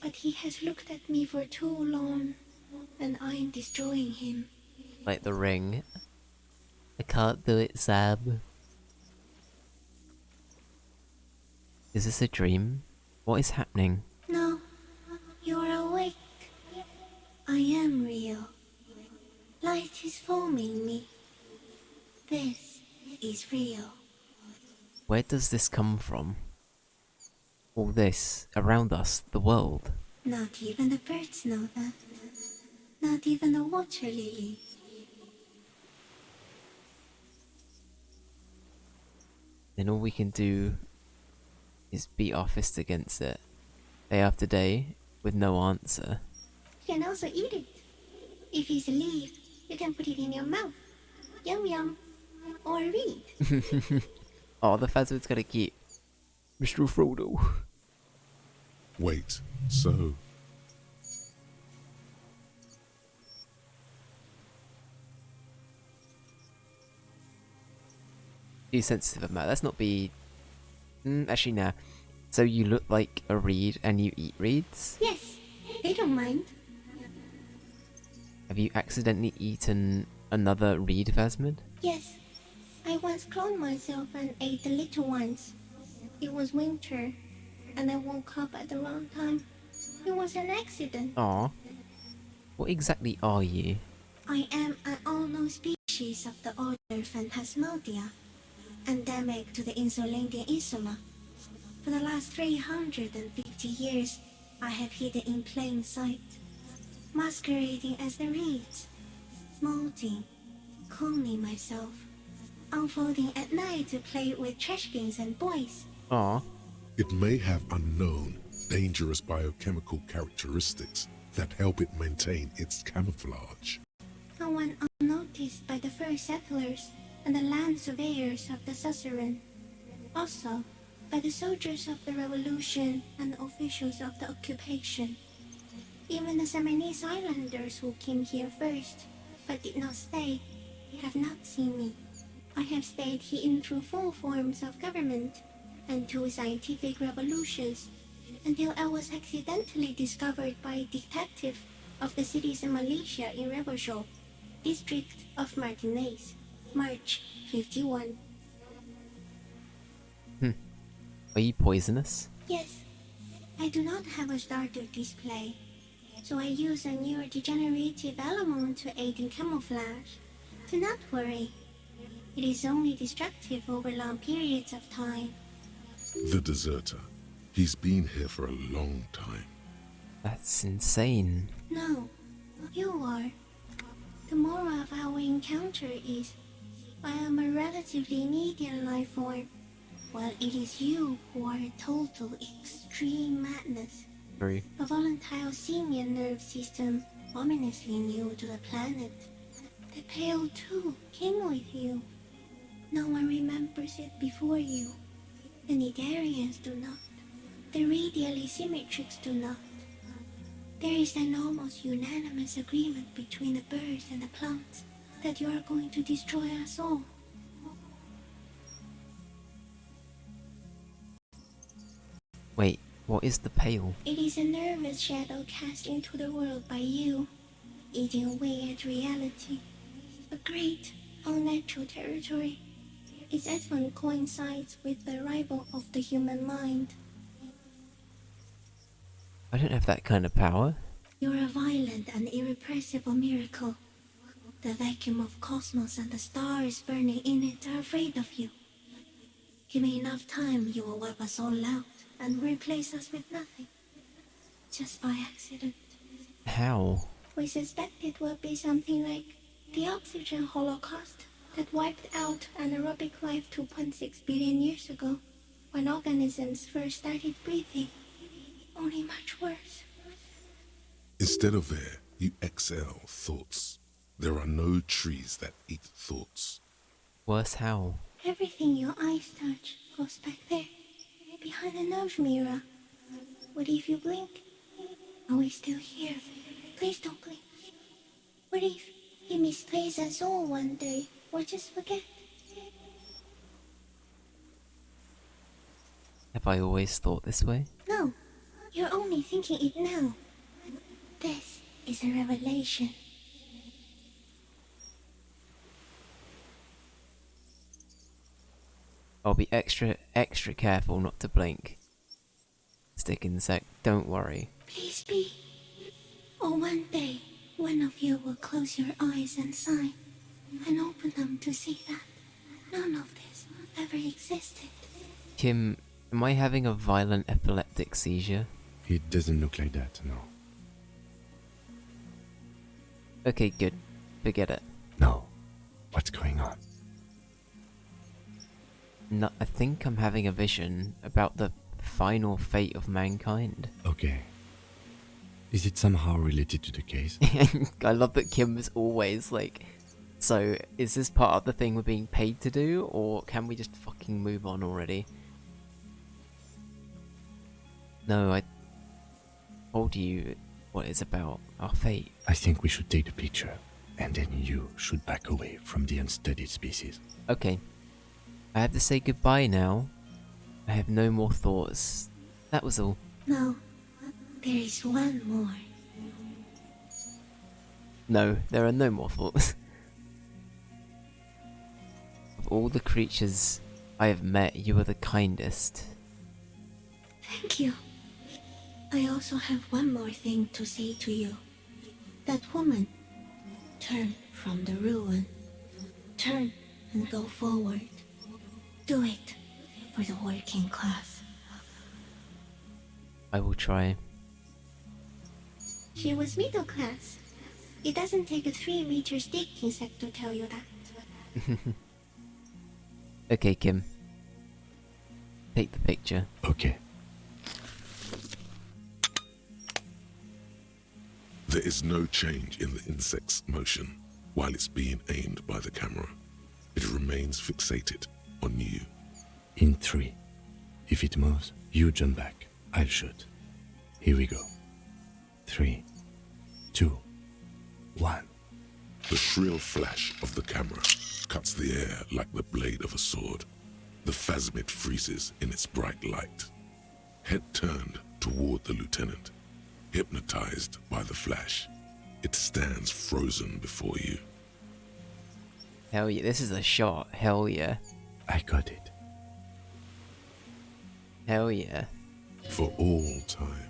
But he has looked at me for too long, and I am destroying him. Like the ring. I can't do it, Sam. Is this a dream? What is happening? No, you are awake. I am real. Light is forming me. This is real. Where does this come from? All this, around us, the world. Not even the birds know that. Not even the water lily. Then all we can do is beat our fist against it, day after day, with no answer. You can also eat it. If it's a leaf, you can put it in your mouth. Yum yum. Or read. Oh, the Phasmid's gonna keep. Mr. Frodo. Wait, so Be sensitive about. Let's not be. Actually, nah. So you look like a reed and you eat reeds? Yes, they don't mind. Have you accidentally eaten another reed Vesmid? Yes, I once cloned myself and ate the little ones. It was winter, and I woke up at the wrong time. It was an accident. Aw. What exactly are you? I am an unknown species of the order Phantasmodia, endemic to the Insulandian Insula. For the last 350 years, I have hidden in plain sight, masquerading as the reeds, molting, cloning myself, unfolding at night to play with trash bins and boys. Aw. It may have unknown, dangerous biochemical characteristics that help it maintain its camouflage. No one unnoticed by the first settlers and the land surveyors of the suzerain. Also, by the soldiers of the revolution and the officials of the occupation. Even the Seminese islanders who came here first, but did not stay, have not seen me. I have stayed hidden through 4 forms of government and 2 scientific revolutions, until I was accidentally discovered by a detective of the citizen militia in Revelshop, district of Martinez, March 51. Are you poisonous? Yes, I do not have a starter display, so I use a neurodegenerative element to aid in camouflage. Do not worry, it is only destructive over long periods of time. The deserter. He's been here for a long time. That's insane. No, you are. The moral of our encounter is, I am a relatively medium life form, while it is you who are a total extreme madness. True. A volatile simian nerve system ominously new to the planet. The Pale too came with you. No one remembers it before you. The Nidarians do not. The radially symmetrics do not. There is an almost unanimous agreement between the birds and the plants that you are going to destroy us all. Wait, what is the Pale? It is a nervous shadow cast into the world by you, eating away at reality. A great, unnatural territory. Its advent coincides with the arrival of the human mind. I don't have that kind of power. You're a violent and irrepressible miracle. The vacuum of cosmos and the stars burning in it are afraid of you. Give me enough time, you will wipe us all out and replace us with nothing. Just by accident. How? We suspect it will be something like the oxygen holocaust that wiped out anaerobic life 2.6 billion years ago, when organisms first started breathing. Only much worse. Instead of air, you exhale thoughts. There are no trees that eat thoughts. Worse how? Everything your eyes touch goes back there, behind the nose mirror. What if you blink? Are we still here? Please don't blink. What if he misplaces us all one day, or just forget? Have I always thought this way? No, you're only thinking it now. This is a revelation. I'll be extra careful not to blink. Stick insect, don't worry. Please be. Or one day, one of you will close your eyes and sign, and open them to see that none of this ever existed. Kim, am I having a violent epileptic seizure? It doesn't look like that, no. Okay, good. Forget it. No. What's going on? No, I think I'm having a vision about the final fate of mankind. Okay. Is it somehow related to the case? I love that Kim is always like, so is this part of the thing we're being paid to do, or can we just fucking move on already? No, I told you what it's about, our fate. I think we should take the picture, and then you should back away from the unstudied species. Okay. I have to say goodbye now. I have no more thoughts. That was all. No, there is one more. No, there are no more thoughts. Of all the creatures I have met, you are the kindest. Thank you. I also have one more thing to say to you. That woman, turn from the ruin. Turn and go forward. Do it for the working class. I will try. She was middle class. It doesn't take a 3-meter stick insect to tell you that. Okay, Kim. Take the picture. Okay. There is no change in the insect's motion while it's being aimed by the camera. It remains fixated on you. In 3. If it moves, you jump back. I'll shoot. Here we go. 3, 2, 1. The shrill flash of the camera cuts the air like the blade of a sword. The phasmid freezes in its bright light. Head turned toward the lieutenant, hypnotized by the flash. It stands frozen before you. Hell yeah, this is a shot. Hell yeah. I got it. Hell yeah. For all time.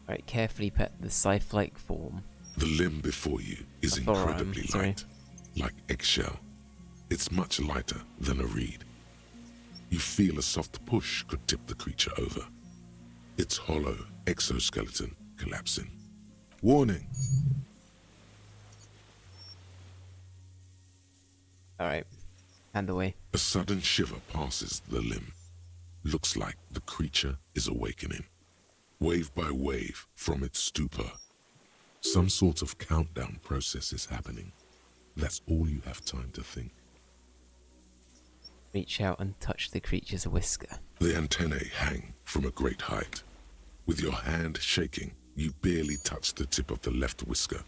Alright, carefully pet the scythe-like form. The limb before you is incredibly light, like eggshell. It's much lighter than a reed. You feel a soft push could tip the creature over. Its hollow exoskeleton collapsing. Warning! Alright, hand away. A sudden shiver passes the limb. Looks like the creature is awakening, wave by wave from its stupor. Some sort of countdown process is happening. That's all you have time to think. Reach out and touch the creature's whisker. The antennae hang from a great height. With your hand shaking, you barely touch the tip of the left whisker.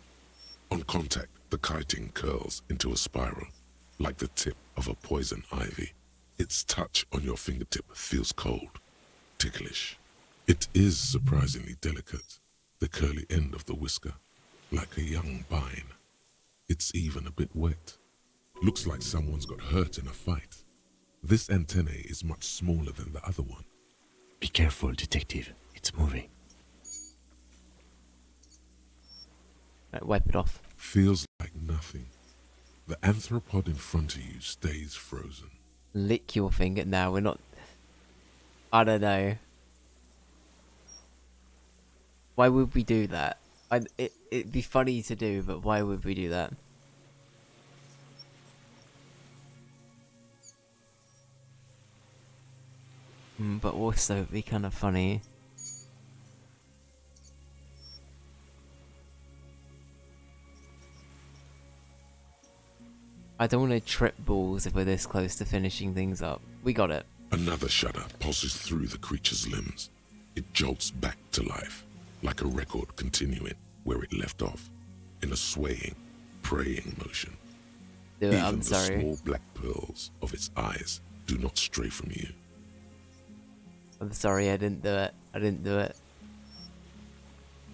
On contact, the chitin curls into a spiral, like the tip of a poison ivy. Its touch on your fingertip feels cold, ticklish. It is surprisingly delicate, the curly end of the whisker, like a young vine. It's even a bit wet. Looks like someone's got hurt in a fight. This antennae is much smaller than the other one. Be careful, detective. It's moving. Right, wipe it off. Feels like nothing. The anthropod in front of you stays frozen. Lick your finger. Now we're not... I don't know. Why would we do that? It'd be funny to do, but why would we do that? But also it'd be kind of funny. I don't want to trip balls if we're this close to finishing things up. We got it. Another shudder pulses through the creature's limbs. It jolts back to life, like a record continuing where it left off, in a swaying, praying motion. Do it, Even I'm the sorry. small black pearls of its eyes do not stray from you. I'm sorry, I didn't do it. I didn't do it.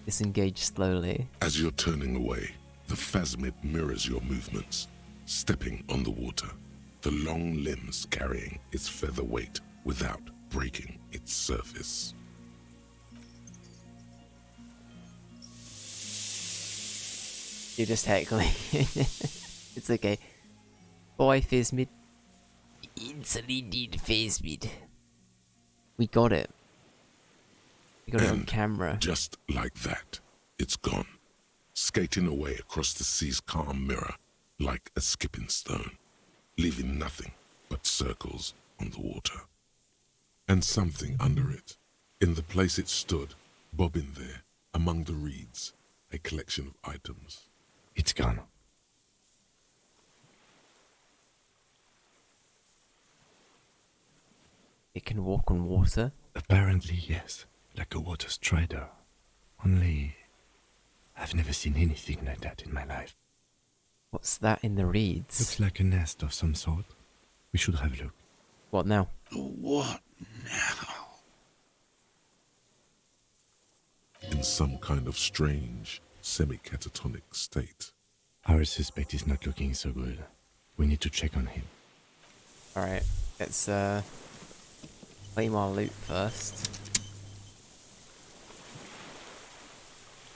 Disengage slowly. As you're turning away, the phasmid mirrors your movements, stepping on the water, the long limbs carrying its feather weight without breaking its surface. You're just heckling. It's okay. Boy, phasmid. Insulated phasmid. We got it. We got it on camera. Just like that, it's gone, skating away across the sea's calm mirror like a skipping stone, leaving nothing but circles on the water. And something under it, in the place it stood, bobbing there, among the reeds, a collection of items. It's gone. It can walk on water? Apparently, yes. like a water strider. Only, I've never seen anything like that in my life. What's that in the reeds? Looks like a nest of some sort. We should have a look. What now? What now? In some kind of strange, semi-catatonic state. Our suspect is not looking so good. We need to check on him. Alright, let's claim our loot first.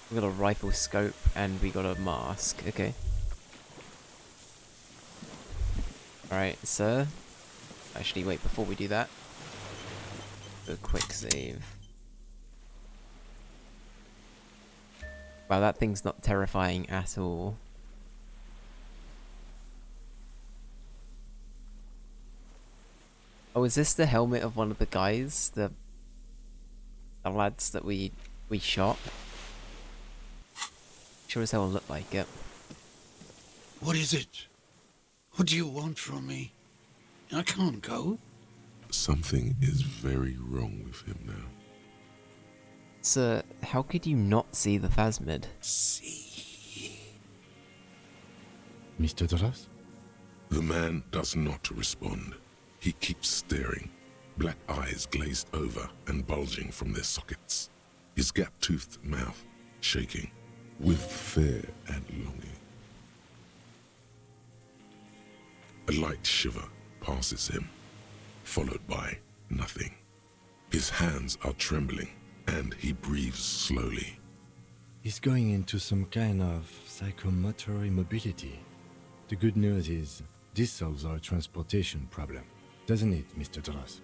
We got a rifle scope and we got a mask. Okay. Alright, sir. Actually, wait, before we do that, do a quick save. Wow, that thing's not terrifying at all. Oh, is this the helmet of one of the guys? The lads that we shot? Sure as hell look like it. What is it? What do you want from me? I can't go. Something is very wrong with him now. Sir, how could you not see the phasmid? See. Mr. Doras? The man does not respond. He keeps staring, black eyes glazed over and bulging from their sockets, his gap-toothed mouth shaking with fear and longing. A light shiver passes him, followed by nothing. His hands are trembling, and he breathes slowly. He's going into some kind of psychomotor immobility. The good news is, this solves our transportation problem. Doesn't it, Mr. Doras?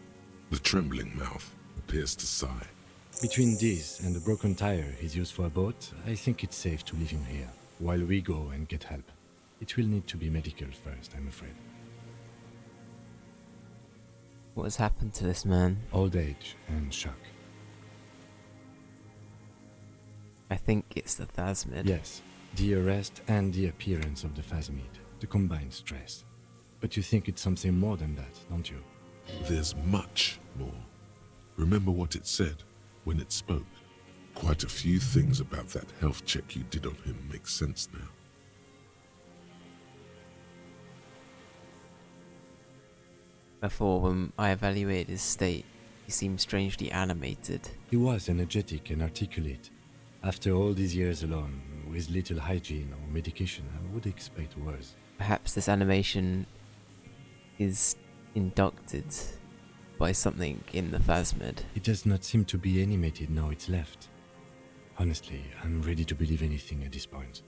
The trembling mouth appears to sigh. Between this and the broken tire he's used for a boat, I think it's safe to leave him here, while we go and get help. It will need to be medical first, I'm afraid. What has happened to this man? Old age and shock. I think it's the phasmid. Yes, the arrest and the appearance of the phasmid, the combined stress. But you think it's something more than that, don't you? There's much more. Remember what it said when it spoke? Quite a few things about that health check you did on him make sense now. Before, when I evaluated his state, he seemed strangely animated. He was energetic and articulate. After all these years alone, with little hygiene or medication, I would expect worse. Perhaps this animation is inducted by something in the phasmid. It does not seem to be animated now it's left. Honestly, I'm ready to believe anything at this point.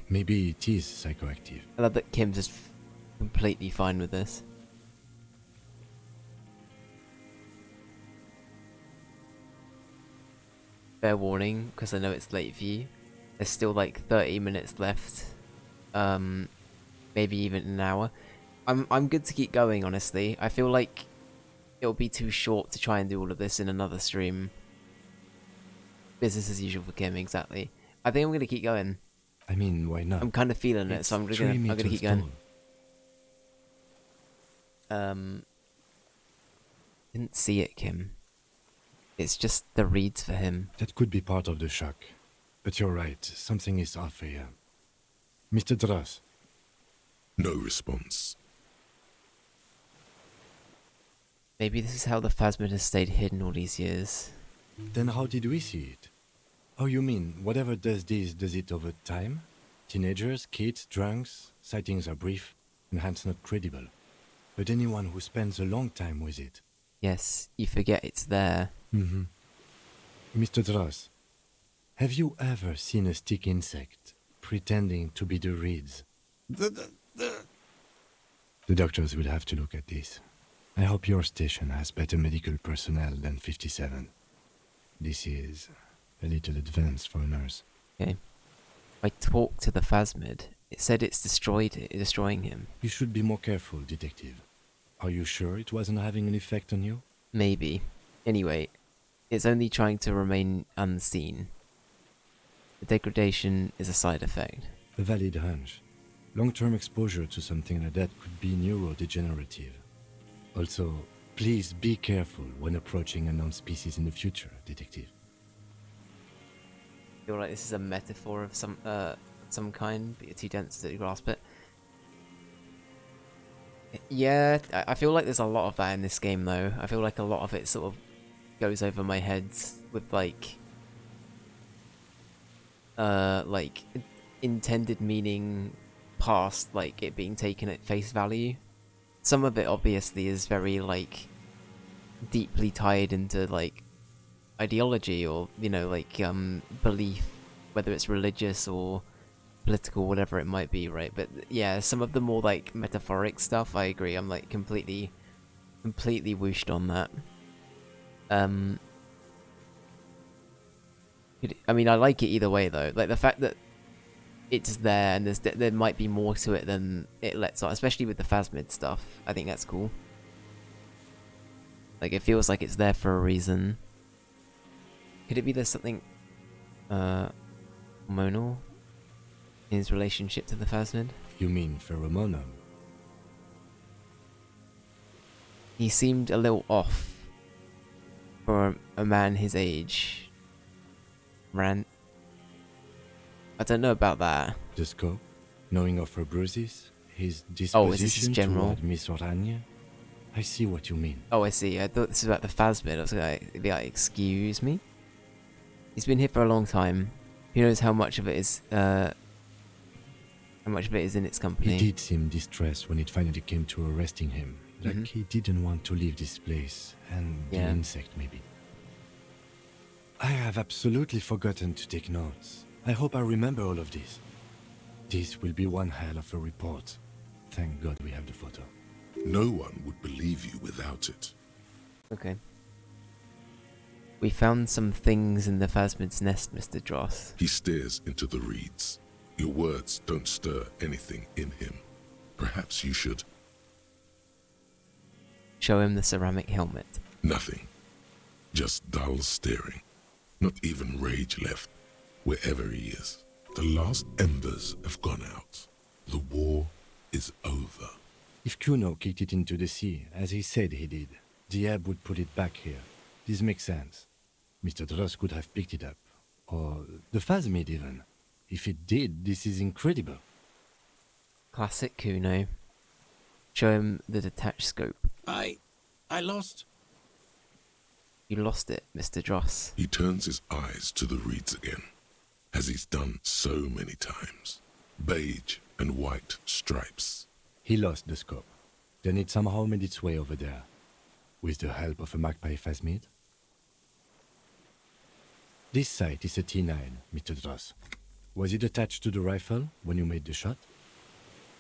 Maybe it is psychoactive. I love that Kim's just completely fine with this. Fair warning, because I know it's late for you. There's still like 30 minutes left. Maybe even an hour. I'm good to keep going, honestly. I feel like it'll be too short to try and do all of this in another stream. Business as usual for Kim, exactly. I think I'm gonna keep going. I mean, why not? I'm kind of feeling it, so I'm gonna keep going. Didn't see it, Kim. It's just the reads for him. That could be part of the shock. But you're right, something is off here. Mr. Dras. No response. Maybe this is how the phasmid has stayed hidden all these years. Then how did we see it? Oh, you mean, whatever does this, does it over time? Teenagers, kids, drunks, sightings are brief, and hence not credible. But anyone who spends a long time with it. Yes, you forget it's there. Mm-hmm. Mr. Dras, have you ever seen a stick insect pretending to be the reeds? The doctors will have to look at this. I hope your station has better medical personnel than 57. This is a little advanced for a nurse. Okay. I talked to the phasmid. It said it's destroying him. You should be more careful, detective. Are you sure it wasn't having an effect on you? Maybe. Anyway, it's only trying to remain unseen. The degradation is a side effect. A valid hunch. Long-term exposure to something like that could be neurodegenerative. Also, please be careful when approaching unknown species in the future, detective. feel like this is a metaphor of some kind, but you're too dense to grasp it. Yeah, I feel like there's a lot of that in this game, though. I feel like a lot of it sort of goes over my head with like intended meaning past like it being taken at face value. Some of it obviously is very like deeply tied into like ideology or, you know, like belief, whether it's religious or political, whatever it might be, right? But yeah, some of the more like metaphoric stuff, I agree, I'm like completely whooshed on that. I mean, I like it either way though. Like the fact that it's there and there might be more to it than it lets on, especially with the Phasmid stuff. I think that's cool. Like it feels like it's there for a reason. Could it be there's something hormonal in his relationship to the Phasmid? You mean pheromonal? He seemed a little off for a man his age. Rant. I don't know about that. The scope? Knowing of her bruises? His Oh, is this disposition general? toward Miss Orania? I see what you mean. Oh, I see. I thought this was about the Phasmid. I was like, be like, excuse me? He's been here for a long time. Who knows how much of it is in its company? He did seem distressed when it finally came to arresting him. Like he didn't want to leave this place, and the insect maybe. I have absolutely forgotten to take notes. I hope I remember all of this. This will be one hell of a report. Thank God we have the photo. No one would believe you without it. Okay. We found some things in the Phasmid's nest, Mr. Dross. He stares into the reeds. Your words don't stir anything in him. Perhaps you should. Show him the ceramic helmet. Nothing. Just dull staring. Not even rage left, wherever he is. The last embers have gone out. The war is over. If Kuno kicked it into the sea, as he said he did, the ebb would put it back here. This makes sense. Mr. Dross could have picked it up. Or the Phasmid even. If it did, this is incredible. Classic Kuno. Show him the detached scope. I lost. You lost it, Mr. Dross. He turns his eyes to the reeds again, as he's done so many times. Beige and white stripes. He lost the scope. Then it somehow made its way over there. With the help of a magpie Phasmid. This sight is a T9, Mr. Dross. Was it attached to the rifle when you made the shot?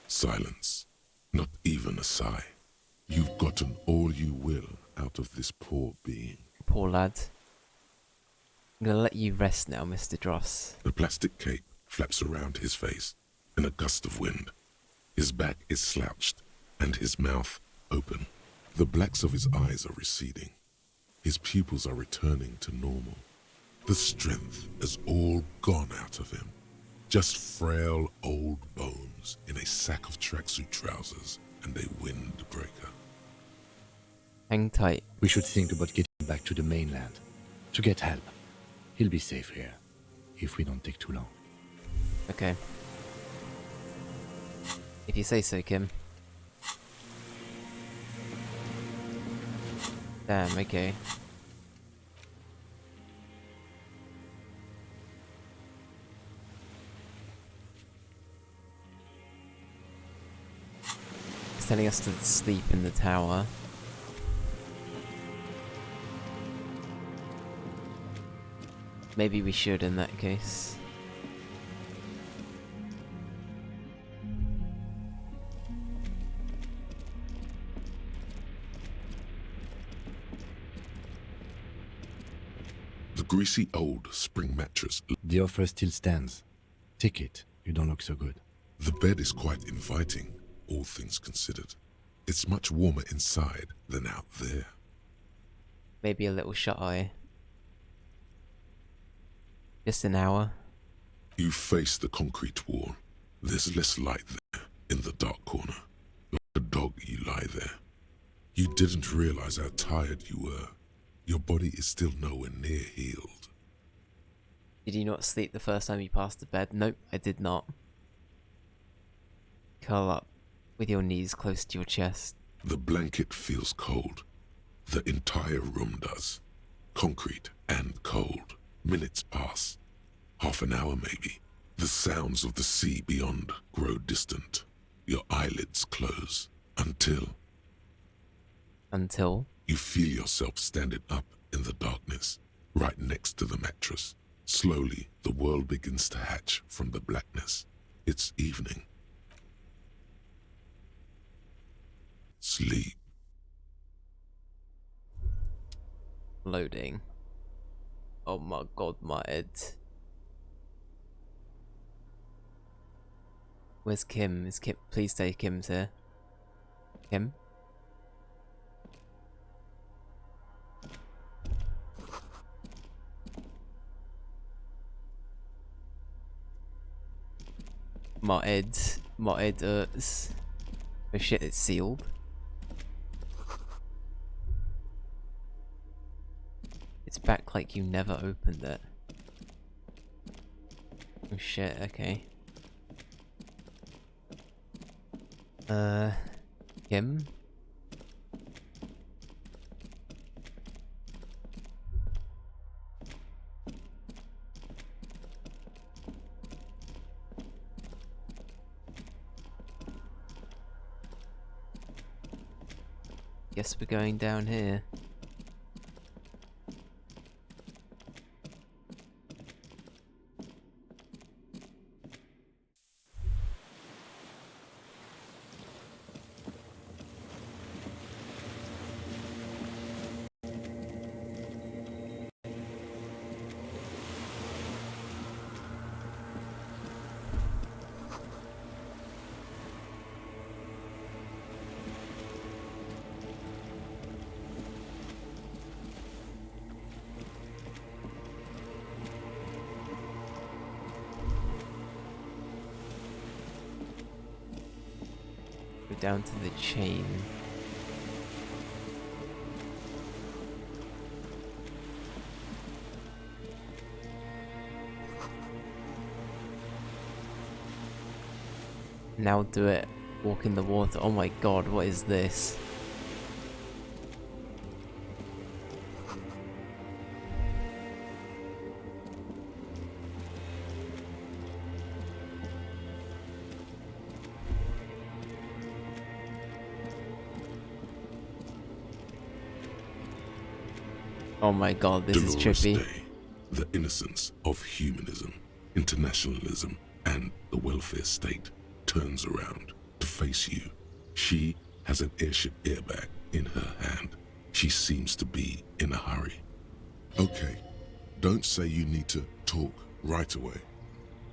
Silence. Not even a sigh. You've gotten all you will out of this poor being. Poor lad. I'm gonna let you rest now, Mr. Dross. The plastic cape flaps around his face in a gust of wind. His back is slouched and his mouth open. The blacks of his eyes are receding. His pupils are returning to normal. The strength has all gone out of him. Just frail old bones in a sack of tracksuit trousers and a windbreaker. Hang tight. We should think about getting back to the mainland. To get help. He'll be safe here. If we don't take too long. Okay. If you say so, Kim. Damn, okay. It's telling us to sleep in the tower. Maybe we should in that case. The greasy old spring mattress. The offer still stands. Take it. You don't look so good. The bed is quite inviting, all things considered. It's much warmer inside than out there. Maybe a little shut-eye. Just an hour. You face the concrete wall. There's less light there, in the dark corner. Like a dog, you lie there. You didn't realize how tired you were. Your body is still nowhere near healed. Did you not sleep the first time you passed the bed? Nope, I did not. Curl up with your knees close to your chest. The blanket feels cold. The entire room does. Concrete and cold. Minutes pass. Half an hour maybe. The sounds of the sea beyond grow distant. Your eyelids close. Until you feel yourself standing up in the darkness, right next to the mattress. Slowly, the world begins to hatch from the blackness. It's evening. Sleep. Loading. Oh my god, my head. Where's Kim? Is Kim? Please say Kim's here. Kim? My head hurts. Oh shit, it's sealed. It's back like you never opened it. Oh shit, okay. Kim? Guess we're going down here. Go down to the chain. Now do it. Walk in the water. Oh my god, what is this? Oh my god, this is Dolores trippy. Day, the innocence of humanism, internationalism, and the welfare state turns around to face you. She has an airship airbag in her hand. She seems to be in a hurry. Okay, don't say you need to talk right away.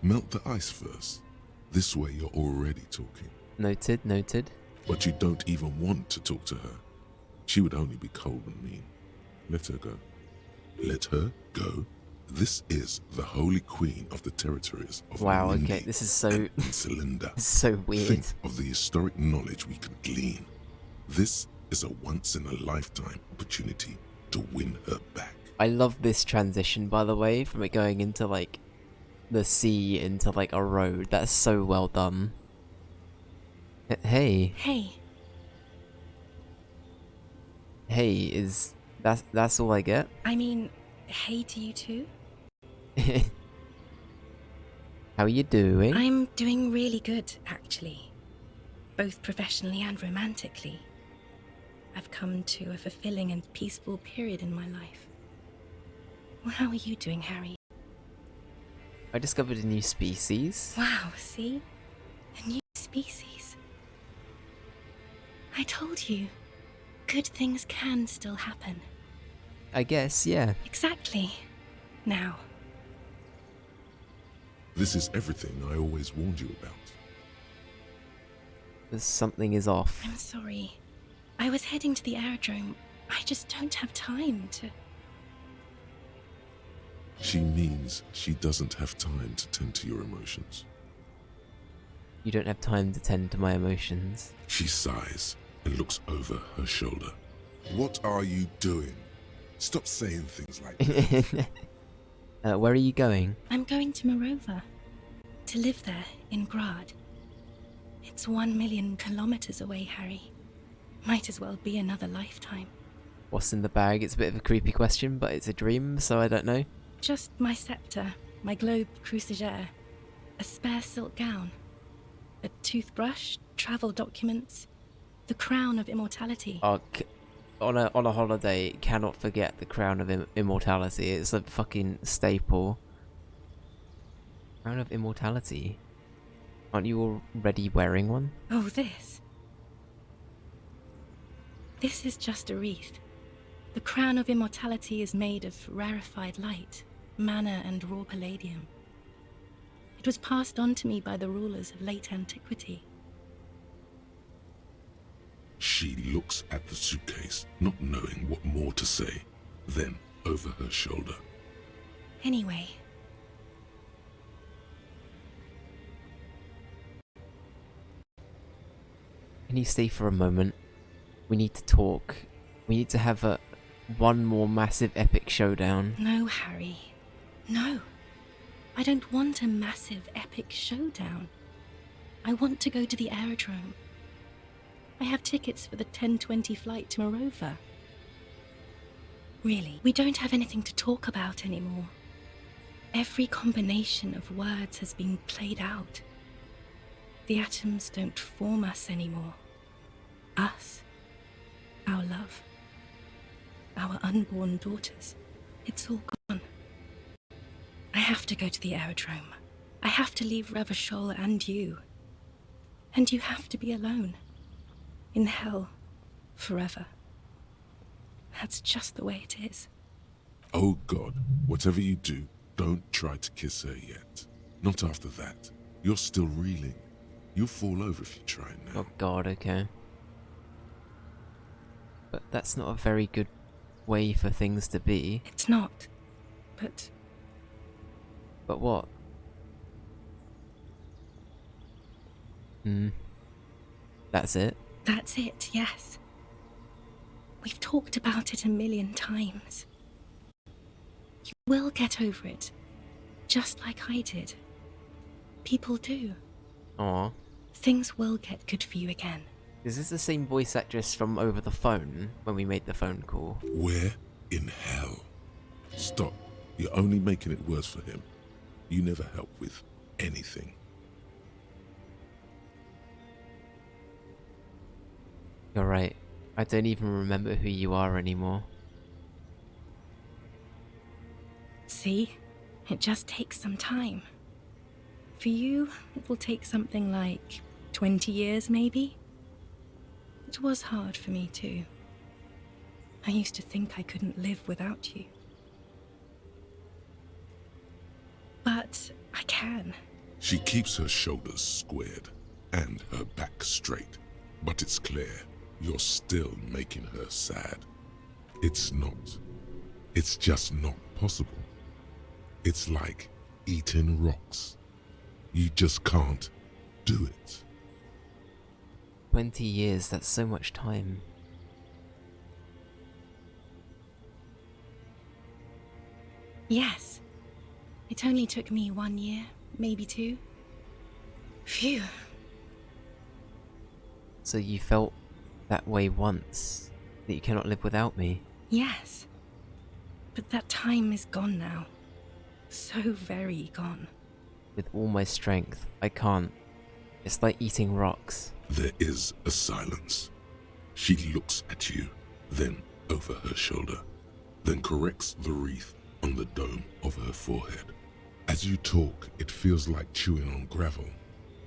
Melt the ice first. This way you're already talking. Noted, noted. But you don't even want to talk to her. She would only be cold and mean. Let her go. Let her go. This is the holy queen of the territories of Wow, Nindi okay, this is so and Cylinder. so weird. Think of the historic knowledge we could glean. This is a once-in-a-lifetime opportunity to win her back. I love this transition, by the way, from it going into like the sea into like a road. That's so well done. Hey. Hey. Hey, is that's all I get? I mean, hey to you too? How are you doing? I'm doing really good, actually. Both professionally and romantically. I've come to a fulfilling and peaceful period in my life. Well, how are you doing, Harry? I discovered a new species. Wow, see? A new species. I told you, good things can still happen. I guess, yeah. Exactly. Now. This is everything I always warned you about. Something is off. I'm sorry. I was heading to the aerodrome. I just don't have time to... She means she doesn't have time to tend to your emotions. You don't have time to tend to my emotions. She sighs and looks over her shoulder. What are you doing? Stop saying things like that. Where are you going? I'm going to Morova. To live there, in Grad. It's 1,000,000 kilometers away, Harry. Might as well be another lifetime. What's in the bag? It's a bit of a creepy question, but it's a dream, so I don't know. Just my scepter, my globe cruciger, a spare silk gown, a toothbrush, travel documents, the crown of immortality. Oh, on a holiday, cannot forget the crown of immortality. It's a fucking staple. Crown of immortality. Aren't you already wearing one? Oh, this. This is just a wreath. The crown of immortality is made of rarefied light, mana and raw palladium. It was passed on to me by the rulers of late antiquity. She looks at the suitcase, not knowing what more to say. Then, over her shoulder. Anyway. Can you stay for a moment? We need to talk. We need to have one more massive epic showdown. No, Harry. No. I don't want a massive epic showdown. I want to go to the aerodrome. I have tickets for the 10:20 flight to Morova. Really, we don't have anything to talk about anymore. Every combination of words has been played out. The atoms don't form us anymore. Us. Our love. Our unborn daughters. It's all gone. I have to go to the aerodrome. I have to leave Ravachol and you. And you have to be alone. In hell. Forever. That's just the way it is. Oh God, whatever you do, don't try to kiss her yet. Not after that. You're still reeling. You'll fall over if you try now. Oh God, okay. But that's not a very good way for things to be. It's not. But... But what? That's it? That's it, yes. We've talked about it 1,000,000 times. You will get over it. Just like I did. People do. Aw. Things will get good for you again. Is this the same voice actress from over the phone when we made the phone call? Where in hell? Stop. You're only making it worse for him. You never help with anything. You're right. I don't even remember who you are anymore. See? It just takes some time. For you, it will take something like 20 years, maybe? It was hard for me, too. I used to think I couldn't live without you. But I can. She keeps her shoulders squared and her back straight, but it's clear you're still making her sad. It's not. It's just not possible. It's like eating rocks. You just can't do it. 20 years, that's so much time. Yes. It only took me 1 year, maybe 2. Phew. So you felt that way once, that you cannot live without me? Yes. But that time is gone now. So very gone. With all my strength, I can't. It's like eating rocks. There is a silence. She looks at you, then over her shoulder, then corrects the wreath on the dome of her forehead. As you talk, it feels like chewing on gravel,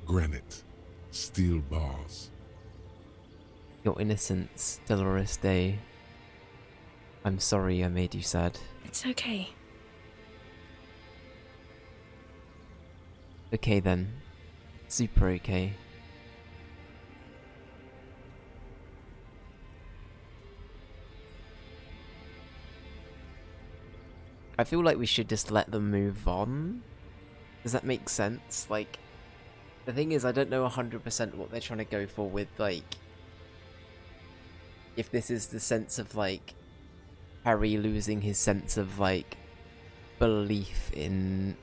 granite, steel bars. Your innocence, Dolores Day. I'm sorry I made you sad. It's okay. Okay then. Super okay. I feel like we should just let them move on. Does that make sense? Like, the thing is, I don't know 100% what they're trying to go for with, like, if this is the sense of, like, Harry losing his sense of, like, belief in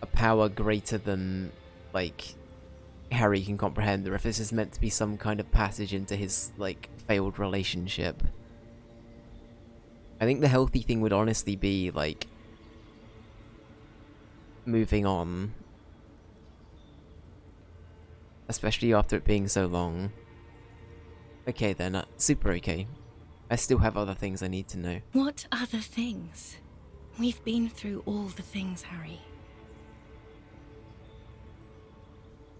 a power greater than, like, Harry can comprehend, or if this is meant to be some kind of passage into his, like, failed relationship. I think the healthy thing would honestly be, like, moving on. Especially after it being so long. Okay then, super okay. I still have other things I need to know. What other things? We've been through all the things, Harry.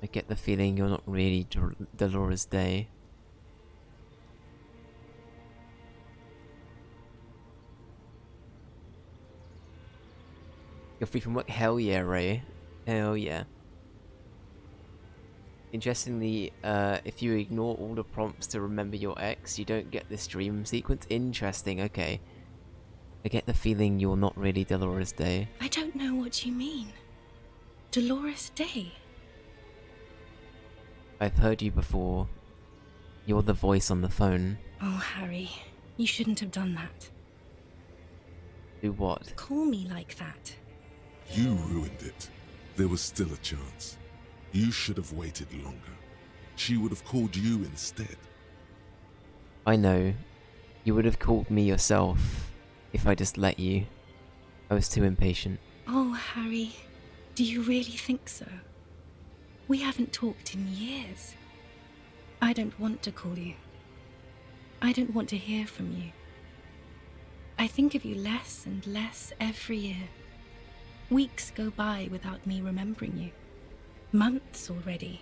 I get the feeling you're not really Dolores Day. You're free from work? Hell yeah, Ray. Hell yeah. Interestingly, if you ignore all the prompts to remember your ex, you don't get this dream sequence. Interesting, okay. I get the feeling you're not really Dolores Day. I don't know what you mean. Dolores Day? I've heard you before. You're the voice on the phone. Oh, Harry, you shouldn't have done that. Do what? Call me like that. You ruined it. There was still a chance. You should have waited longer. She would have called you instead. I know. You would have called me yourself if I just let you. I was too impatient. Oh, Harry, do you really think so? We haven't talked in years. I don't want to call you. I don't want to hear from you. I think of you less and less every year. Weeks go by without me remembering you. Months already.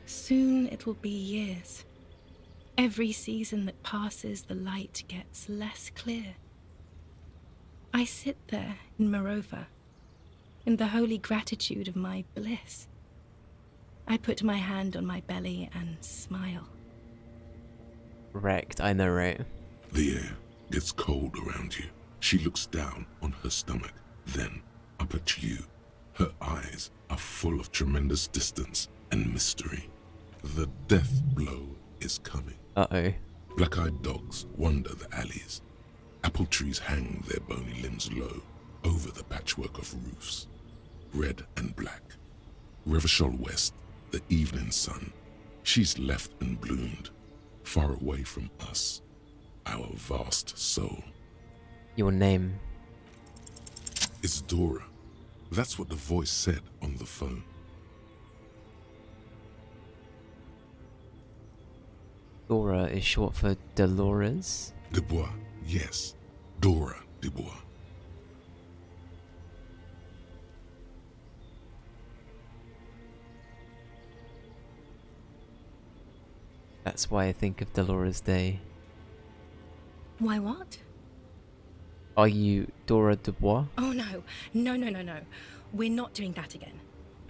Soon it will be years. Every season that passes, the light gets less clear. I sit there in Morova, in the holy gratitude of my bliss. I put my hand on my belly and smile. Wrecked, I know, right? The air gets cold around you. She looks down on her stomach, then up at you. Her eyes are full of tremendous distance and mystery. The death blow is coming. Uh-oh. Black-eyed dogs wander the alleys. Apple trees hang their bony limbs low over the patchwork of roofs. Red and black. Revachol West, the evening sun. She's left and bloomed, far away from us, our vast soul. Your name? It's Dora. That's what the voice said on the phone. Dora is short for Dolores? Dubois, yes. Dora Dubois. That's why I think of Dolores Day. Why what? Are you Dora Dubois? Oh no. No. We're not doing that again.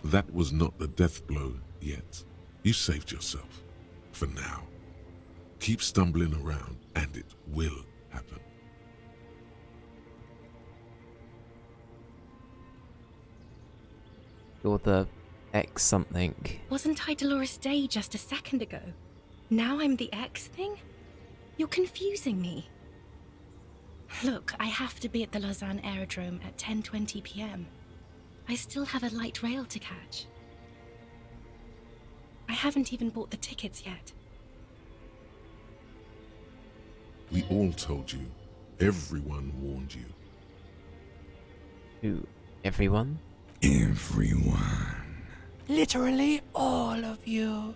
That was not the death blow yet. You saved yourself. For now. Keep stumbling around and it will happen. You're the X something. Wasn't I Dolores Day just a second ago? Now I'm the X thing? You're confusing me. Look, I have to be at the Lausanne Aerodrome at 10:20 p.m. I still have a light rail to catch. I haven't even bought the tickets yet. We all told you. Everyone warned you. Who? Everyone? Everyone. Literally all of you.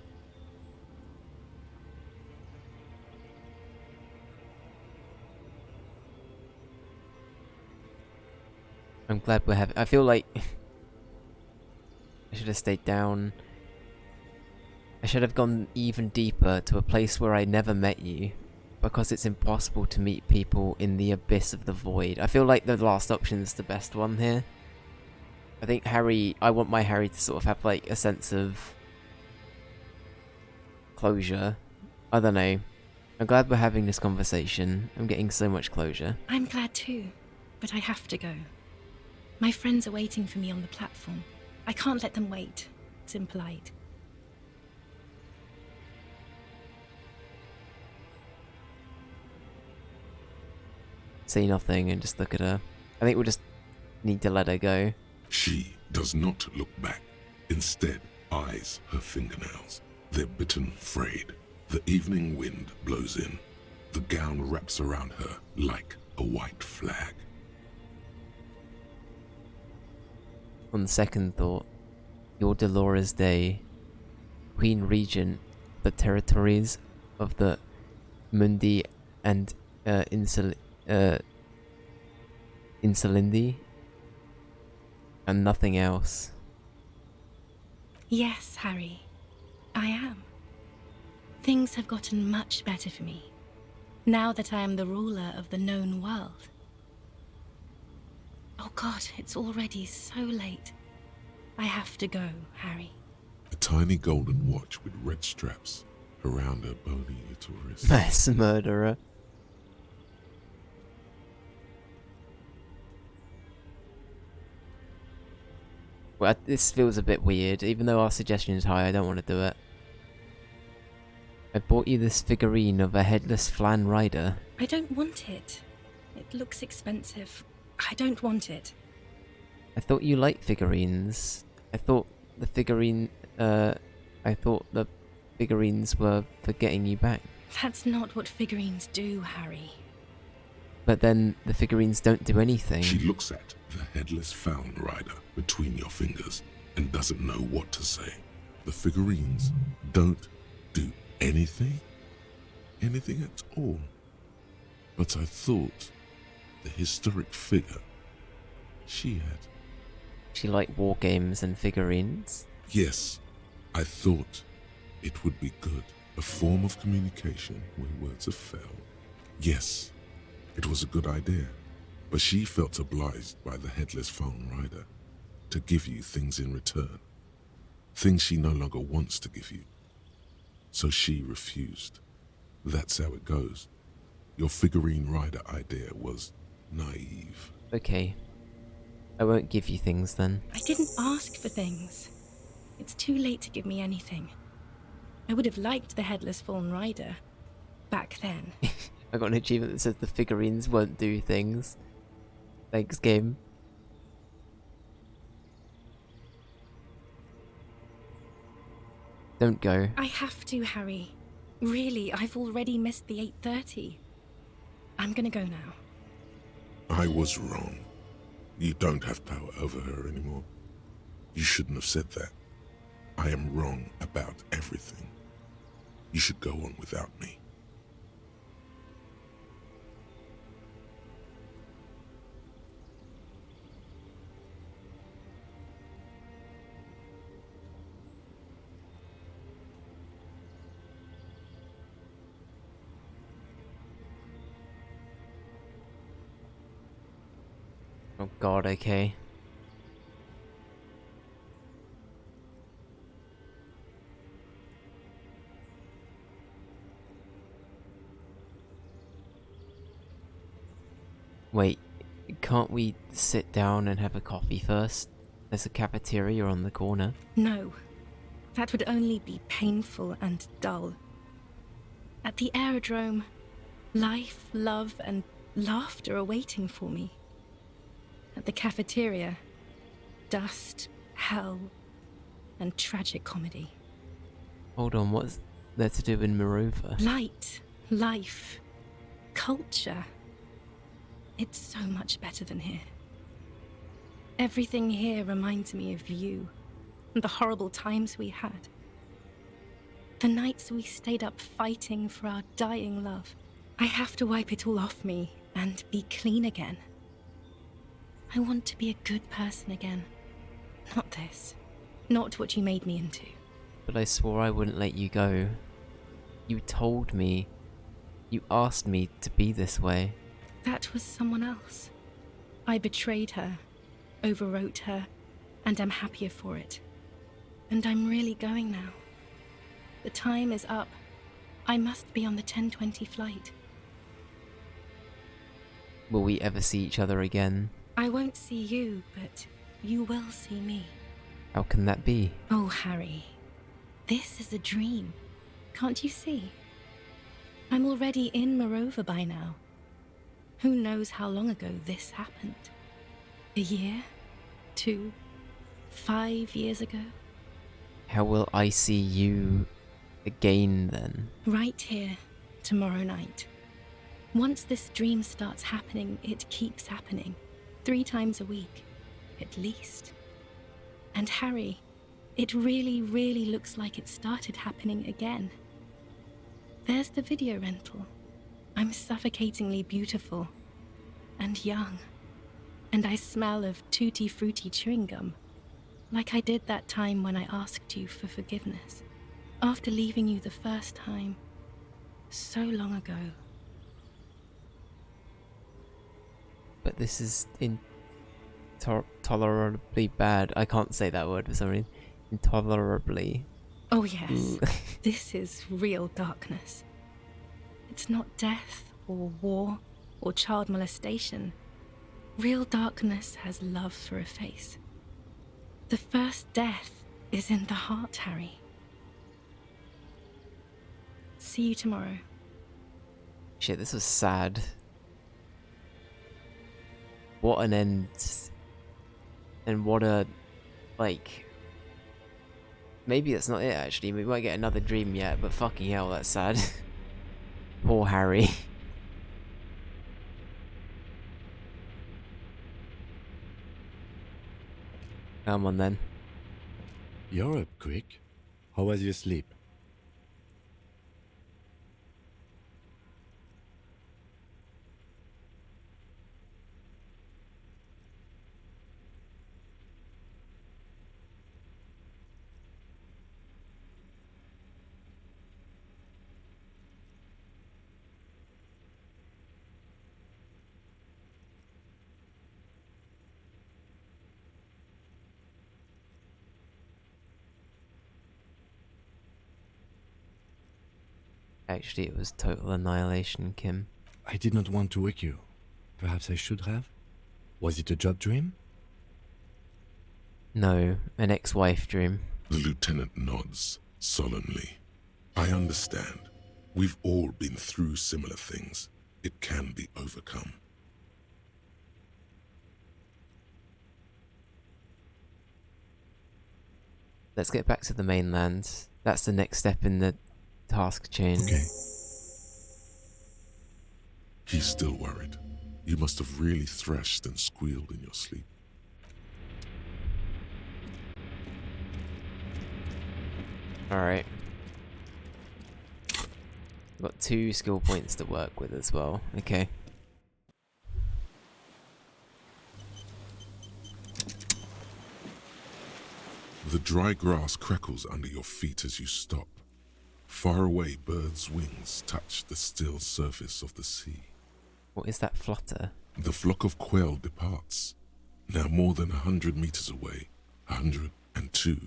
I'm glad we're having... I feel like... I should have stayed down. I should have gone even deeper to a place where I never met you. Because it's impossible to meet people in the abyss of the void. I feel like the last option is the best one here. I think Harry... I want my Harry to sort of have like a sense of... closure. I don't know. I'm glad we're having this conversation. I'm getting so much closure. I'm glad too, but I have to go. My friends are waiting for me on the platform. I can't let them wait. It's impolite. say nothing and just look at her. I think we'll just need to let her go. She does not look back. Instead, eyes her fingernails. They're bitten frayed. The evening wind blows in. The gown wraps around her like a white flag. On second thought, you're Dolores Day, Queen Regent, the territories of the Mundi and Insulindi, and nothing else. Yes, Harry, I am. Things have gotten much better for me, now that I am the ruler of the known world. Oh God, it's already so late. I have to go, Harry. A tiny golden watch with red straps around her bony little wrist. Mass murderer. Well, this feels a bit weird. Even though our suggestion is high, I don't want to do it. I bought you this figurine of a headless flan rider. I don't want it. It looks expensive. I don't want it. I thought you liked figurines. I thought the figurines were for getting you back. That's not what figurines do, Harry. But then the figurines don't do anything. She looks at the headless Fallon rider between your fingers and doesn't know what to say. The figurines don't do anything? Anything at all. But I thought the historic figure she had. She liked war games and figurines? Yes, I thought it would be good. A form of communication where words have failed. Yes, it was a good idea. But she felt obliged by the headless phone rider to give you things in return. Things she no longer wants to give you. So she refused. That's how it goes. Your figurine rider idea was naive. Okay. I won't give you things then. I didn't ask for things. It's too late to give me anything. I would have liked the headless fallen rider back then. I got an achievement that says the figurines won't do things. Thanks, game. Don't go. I have to, Harry. Really, I've already missed the 8:30. I'm gonna go now. I was wrong. You don't have power over her anymore. You shouldn't have said that. I am wrong about everything. You should go on without me. Oh god, okay. Wait, can't we sit down and have a coffee first? There's a cafeteria on the corner. No, that would only be painful and dull. At the aerodrome, life, love, and laughter are waiting for me. At the cafeteria, dust, hell, and tragic comedy. Hold on, what's there to do in Morova? Light, life, culture. It's so much better than here. Everything here reminds me of you and the horrible times we had. The nights we stayed up fighting for our dying love. I have to wipe it all off me and be clean again. I want to be a good person again. Not this. Not what you made me into. But I swore I wouldn't let you go. You told me. You asked me to be this way. That was someone else. I betrayed her, overwrote her, and am happier for it. And I'm really going now. The time is up. I must be on the 10:20 flight. Will we ever see each other again? I won't see you, but you will see me. How can that be? Oh, Harry. This is a dream. Can't you see? I'm already in Morova by now. Who knows how long ago this happened? A year? 2? 5 years ago? How will I see you again then? Right here, tomorrow night. Once this dream starts happening, it keeps happening. 3 times a week, at least. And Harry, it really, really looks like it started happening again. There's the video rental. I'm suffocatingly beautiful and young, and I smell of tutti frutti chewing gum, like I did that time when I asked you for forgiveness, after leaving you the first time, so long ago. But this is intolerably bad. I can't say that word for some reason. Intolerably. Oh yes, this is real darkness. It's not death or war or child molestation. Real darkness has love for a face. The first death is in the heart, Harry. See you tomorrow. Shit, this was sad. What an end. And what a... like... Maybe that's not it actually, we might get another dream yet, but fucking hell, that's sad. Poor Harry. Come on then. You're up quick. How was your sleep? Actually, it was total annihilation, Kim. I did not want to wake you. Perhaps I should have? Was it a job dream? No, an ex-wife dream. The lieutenant nods solemnly. I understand. We've all been through similar things. It can be overcome. Let's get back to the mainland. That's the next step in the task chain. Okay. He's still worried. You must have really thrashed and squealed in your sleep. Alright. We've got 2 skill points to work with as well. Okay. The dry grass crackles under your feet as you stop. Far away, birds' wings touch the still surface of the sea. What is that flutter? The flock of quail departs. Now more than 100 meters away. 102,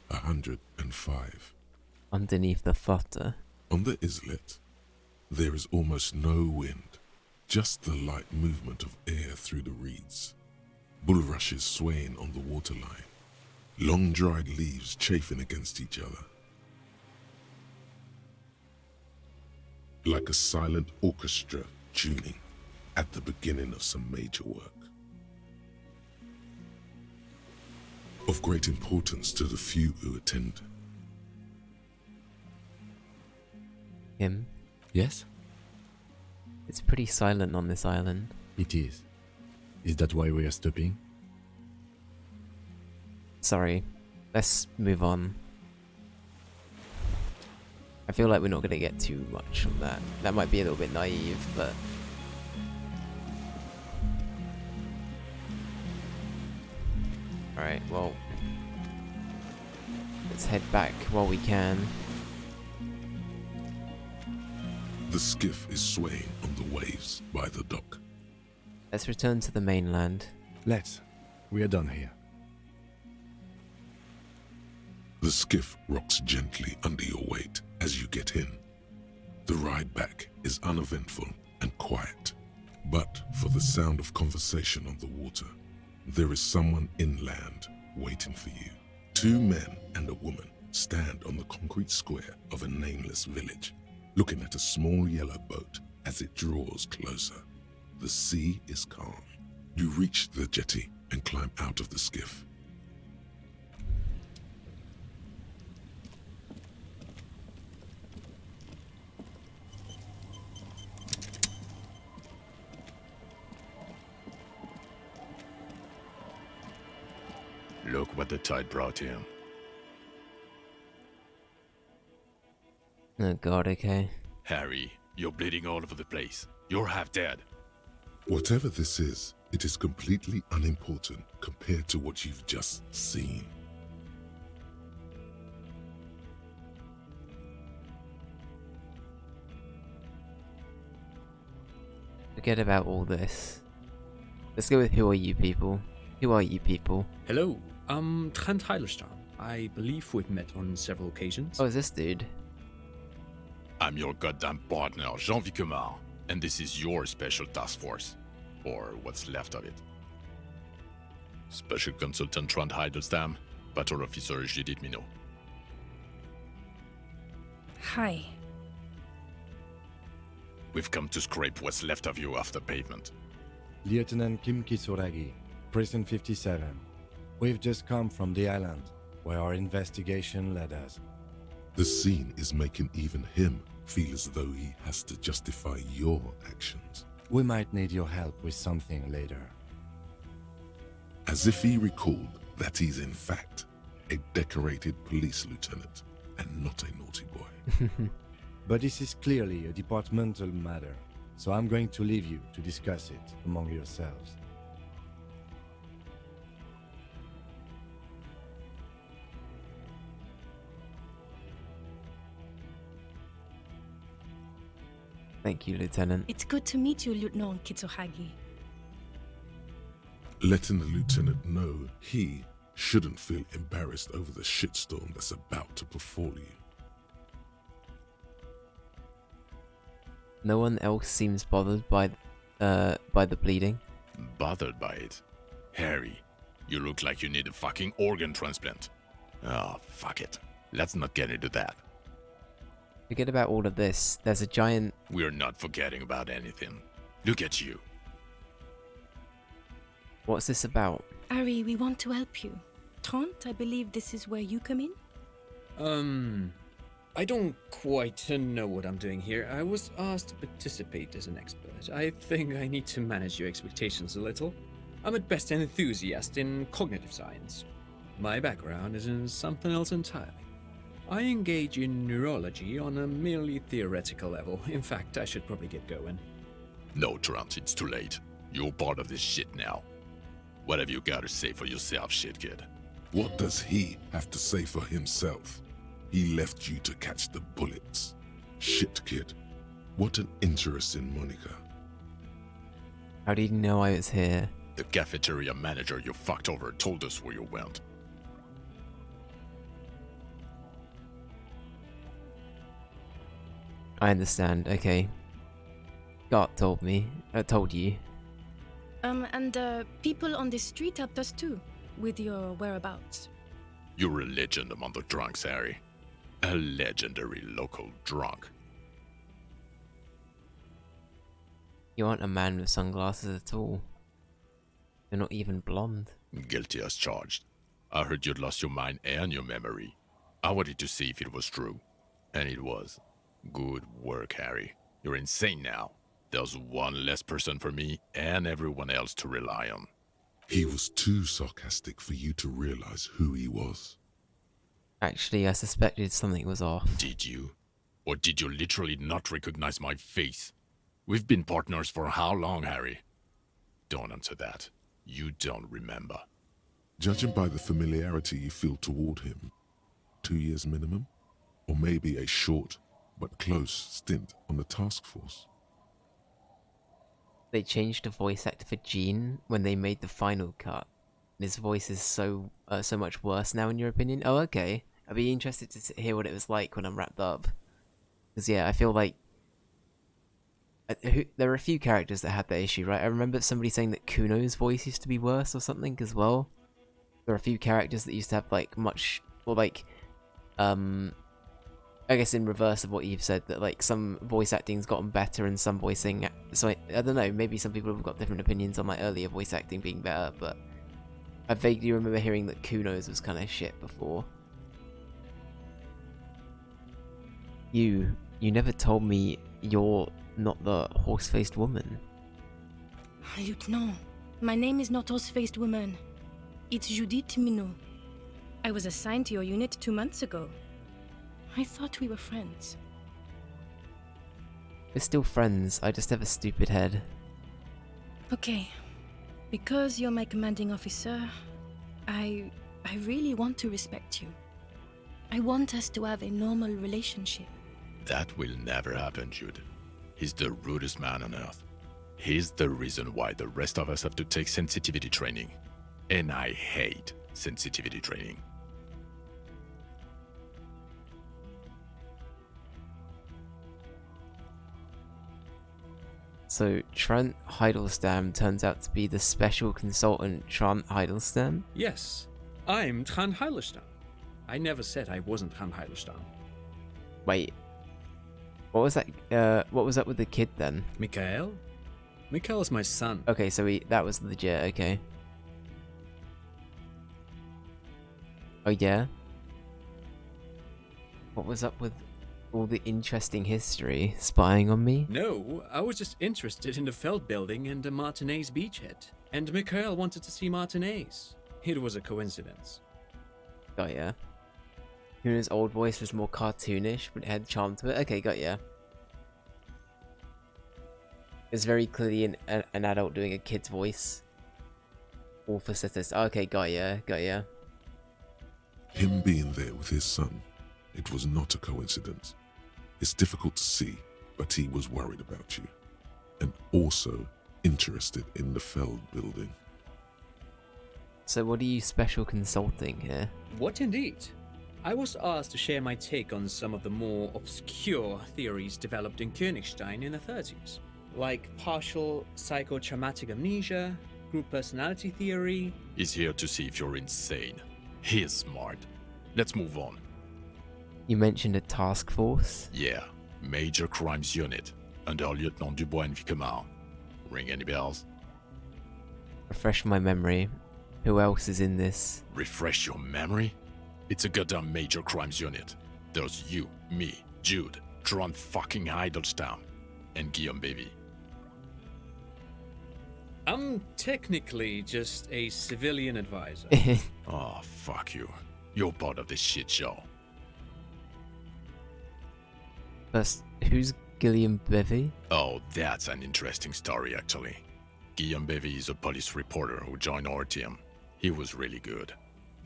105. Underneath the flutter. On the islet, there is almost no wind, just the light movement of air through the reeds. Bulrushes swaying on the waterline. Long dried leaves chafing against each other. Like a silent orchestra tuning at the beginning of some major work. Of great importance to the few who attend. Kim? Yes? It's pretty silent on this island. It is. Is that why we are stopping? Sorry. Let's move on. I feel like we're not going to get too much from that. That might be a little bit naive, but... Alright, well... let's head back while we can. The skiff is swaying on the waves by the dock. Let's return to the mainland. Let's. We are done here. The skiff rocks gently under your weight as you get in. The ride back is uneventful and quiet, but for the sound of conversation on the water, there is someone inland waiting for you. 2 men and a woman stand on the concrete square of a nameless village, looking at a small yellow boat as it draws closer. The sea is calm. You reach the jetty and climb out of the skiff. Look what the tide brought him. Oh god, okay. Harry, you're bleeding all over the place. You're half dead. Whatever this is, it is completely unimportant compared to what you've just seen. Forget about all this. Let's go with who are you people? Who are you people? Hello, I'm Trent Heilerstam. I believe we've met on several occasions. Oh, is this dude? I'm your goddamn partner, Jean-Vic Quemar, and this is your special task force. Or what's left of it. Special Consultant Trent Heilerstam, Patrol Officer Judith Minot. Hi. We've come to scrape what's left of you off the pavement. Lieutenant Kim Kisuragi, Prison 57. We've just come from the island, where our investigation led us. The scene is making even him feel as though he has to justify your actions. We might need your help with something later. As if he recalled that he's in fact a decorated police lieutenant and not a naughty boy. But this is clearly a departmental matter, so I'm going to leave you to discuss it among yourselves. Thank you, Lieutenant. It's good to meet you, Lieutenant Kitsuhagi. Letting the lieutenant know he shouldn't feel embarrassed over the shitstorm that's about to befall you. No one else seems bothered by the bleeding. Bothered by it? Harry, you look like you need a fucking organ transplant. Oh, fuck it. Let's not get into that. Forget about all of this. There's a giant... We're not forgetting about anything. Look at you. What's this about? Ari, we want to help you. Trent, I believe this is where you come in? I don't quite know what I'm doing here. I was asked to participate as an expert. I think I need to manage your expectations a little. I'm at best an enthusiast in cognitive science. My background is in something else entirely. I engage in neurology on a merely theoretical level. In fact, I should probably get going. No, Trent, it's too late. You're part of this shit now. What have you got to say for yourself, shit kid? What does he have to say for himself? He left you to catch the bullets. Shit kid. What an interesting moniker. How did you know I was here? The cafeteria manager you fucked over told us where you went. I understand, okay. God told me. Told you. And people on this street helped us too, with your whereabouts. You're a legend among the drunks, Harry. A legendary local drunk. You aren't a man with sunglasses at all. You're not even blonde. Guilty as charged. I heard you'd lost your mind and your memory. I wanted to see if it was true. And it was. Good work, Harry. You're insane now. There's one less person for me and everyone else to rely on. He was too sarcastic for you to realize who he was. Actually, I suspected something was off. Did you? Or did you literally not recognize my face? We've been partners for how long, Harry? Don't answer that. You don't remember. Judging by the familiarity you feel toward him, 2 years minimum? Or maybe a short but close stint on the task force. They changed the voice actor for Gene when they made the final cut. His voice is so much worse now, in your opinion? Oh, okay. I'd be interested to hear what it was like when I'm wrapped up. Because, yeah, I feel like... there are a few characters that had that issue, right? I remember somebody saying that Kuno's voice used to be worse or something as well. There are a few characters that used to have, like, much... Or, like... I guess in reverse of what you've said, that like some voice acting's gotten better and some voicing. So I don't know. Maybe some people have got different opinions on like earlier voice acting being better, but I vaguely remember hearing that Kuno's was kind of shit before. You never told me you're not the horse-faced woman. Lieutenant, my name is not Horse-Faced Woman. It's Judith Minot. I was assigned to your unit 2 months ago. I thought we were friends. We're still friends, I just have a stupid head. Okay. Because you're my commanding officer, I really want to respect you. I want us to have a normal relationship. That will never happen, Jude. He's the rudest man on earth. He's the reason why the rest of us have to take sensitivity training. And I hate sensitivity training. So Trant Heidelstam turns out to be the special consultant Trant Heidelstam? Yes, I'm Trant Heidelstam. I never said I wasn't Trant Heidelstam. Wait. What was that? What was up with the kid then? Mikael? Mikael's my son. Okay, so that was legit, okay. Oh yeah? What was up with all the interesting history spying on me? No, I was just interested in the Feld building and the Martinez beachhead. And Mikael wanted to see Martinez. It was a coincidence. Got ya. Kuno's old voice was more cartoonish, but it had charm to it. Okay, got ya. It's very clearly an adult doing a kid's voice. All facetious. Okay, got ya, got ya. Him being there with his son, it was not a coincidence. It's difficult to see, but he was worried about you. And also interested in the Feld building. So what are you special consulting here? What indeed? I was asked to share my take on some of the more obscure theories developed in Königstein in the 30s. Like partial psychotraumatic amnesia, group personality theory. He's here to see if you're insane. He is smart. Let's move on. You mentioned a task force? Yeah, Major Crimes Unit, under Lieutenant Dubois and Vicomar. Ring any bells? Refresh my memory. Who else is in this? Refresh your memory? It's a goddamn Major Crimes Unit. There's you, me, Jude, Trant fucking Heidelstam, and Guillaume Baby. I'm technically just a civilian advisor. Oh, fuck you. You're part of this shit show. First, who's Guillaume Bevy? Oh, that's an interesting story, actually. Guillaume Bevy is a police reporter who joined our team. He was really good.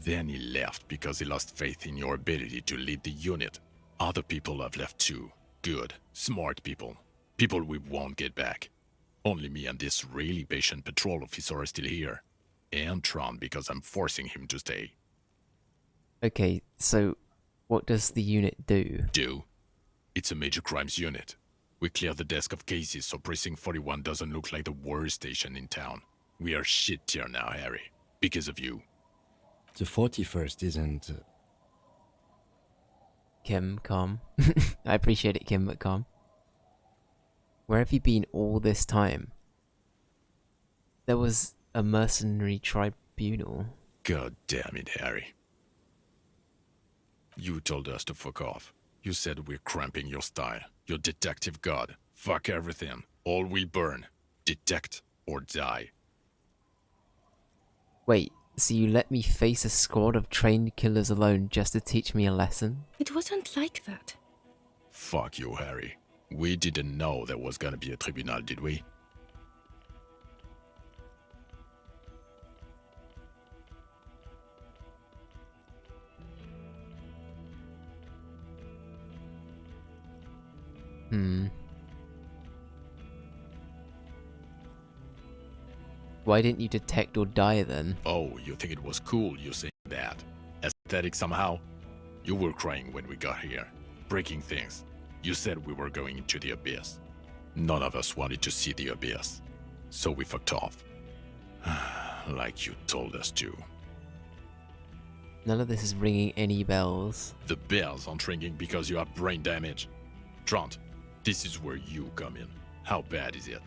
Then he left because he lost faith in your ability to lead the unit. Other people have left too. Good, smart people. People we won't get back. Only me and this really patient patrol officer are still here. And Trant because I'm forcing him to stay. Okay, so what does the unit do? Do? It's a major crimes unit. We clear the desk of cases so Precinct 41 doesn't look like the worst station in town. We are shit tier now, Harry. Because of you. The 41st isn't... Kim, calm. I appreciate it, Kim, but calm. Where have you been all this time? There was a mercenary tribunal. God damn it, Harry. You told us to fuck off. You said we're cramping your style. Your detective god. Fuck everything. All will burn. Detect or die. Wait, so you let me face a squad of trained killers alone just to teach me a lesson? It wasn't like that. Fuck you, Harry. We didn't know there was gonna be a tribunal, did we? Why didn't you detect or die then? Oh, you think it was cool you saying that? Aesthetic somehow? You were crying when we got here. Breaking things. You said we were going into the abyss. None of us wanted to see the abyss. So we fucked off. Like you told us to. None of this is ringing any bells. The bells aren't ringing because you have brain damage. Trant, this is where you come in. How bad is it?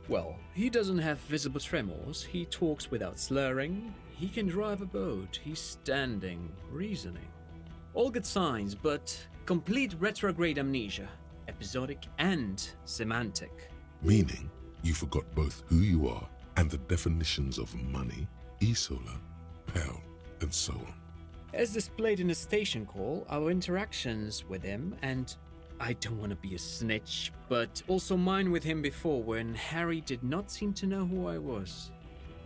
Well, he doesn't have visible tremors, he talks without slurring, he can drive a boat, he's standing, reasoning. All good signs, but complete retrograde amnesia, episodic and semantic. Meaning, you forgot both who you are and the definitions of money, Isola, Pell, and so on. As displayed in the station call, our interactions with him, and I don't want to be a snitch, but also mine with him before when Harry did not seem to know who I was.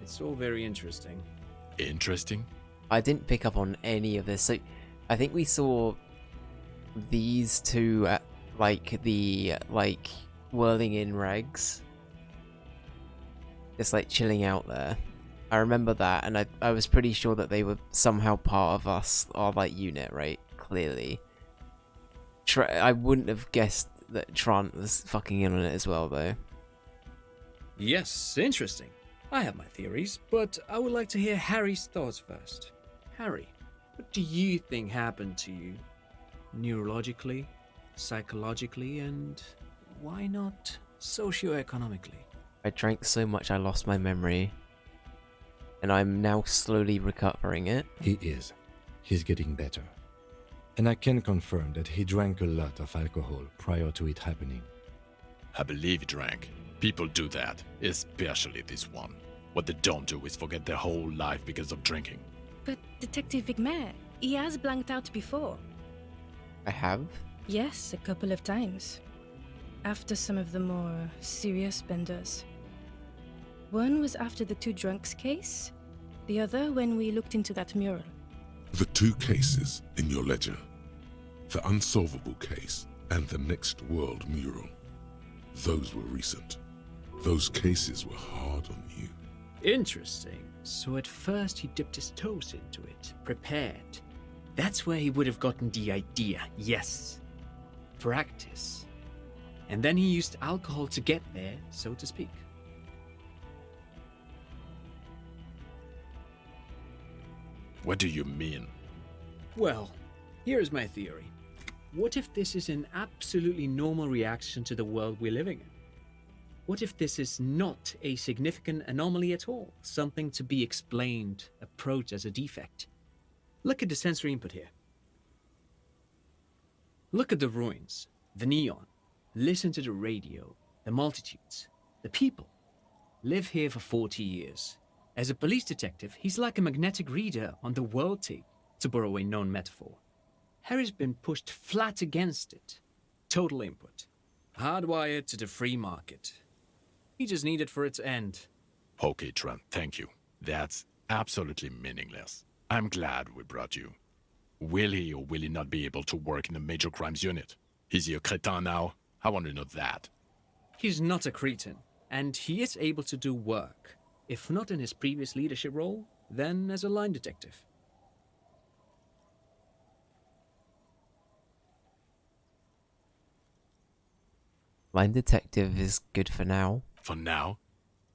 It's all very interesting. Interesting? I didn't pick up on any of this, so I think we saw these two at, like, whirling in rags. Just, like, chilling out there. I remember that, and I was pretty sure that they were somehow part of us, our, like, unit, right? Clearly. I wouldn't have guessed that Trant was fucking in on it as well, though. Yes, interesting. I have my theories, but I would like to hear Harry's thoughts first. Harry, what do you think happened to you? Neurologically, psychologically, and why not socioeconomically? I drank so much I lost my memory. And I'm now slowly recovering it. He is. He's getting better. And I can confirm that he drank a lot of alcohol prior to it happening. I believe he drank. People do that, especially this one. What they don't do is forget their whole life because of drinking. But Detective Vigmer, he has blanked out before. I have? Yes, a couple of times. After some of the more serious benders. One was after the two drunks case, the other when we looked into that mural. The two cases in your ledger, the unsolvable case and the Next World mural, those were recent. Those cases were hard on you. Interesting. So at first he dipped his toes into it, prepared. That's where he would have gotten the idea, yes. Practice. And then he used alcohol to get there, so to speak. What do you mean? Well, here's my theory. What if this is an absolutely normal reaction to the world we're living in? What if this is not a significant anomaly at all? Something to be explained, approached as a defect? Look at the sensory input here. Look at the ruins, the neon. Listen to the radio, the multitudes, the people. Live here for 40 years. As a police detective, he's like a magnetic reader on the world tape, to borrow a known metaphor. Harry's been pushed flat against it. Total input. Hardwired to the free market. He just needed for it to end. Okay, Trent, thank you. That's absolutely meaningless. I'm glad we brought you. Will he or will he not be able to work in the major crimes unit? Is he a cretin now? I want to know that. He's not a cretin, and he is able to do work. If not in his previous leadership role, then as a line detective. Line detective is good for now. For now?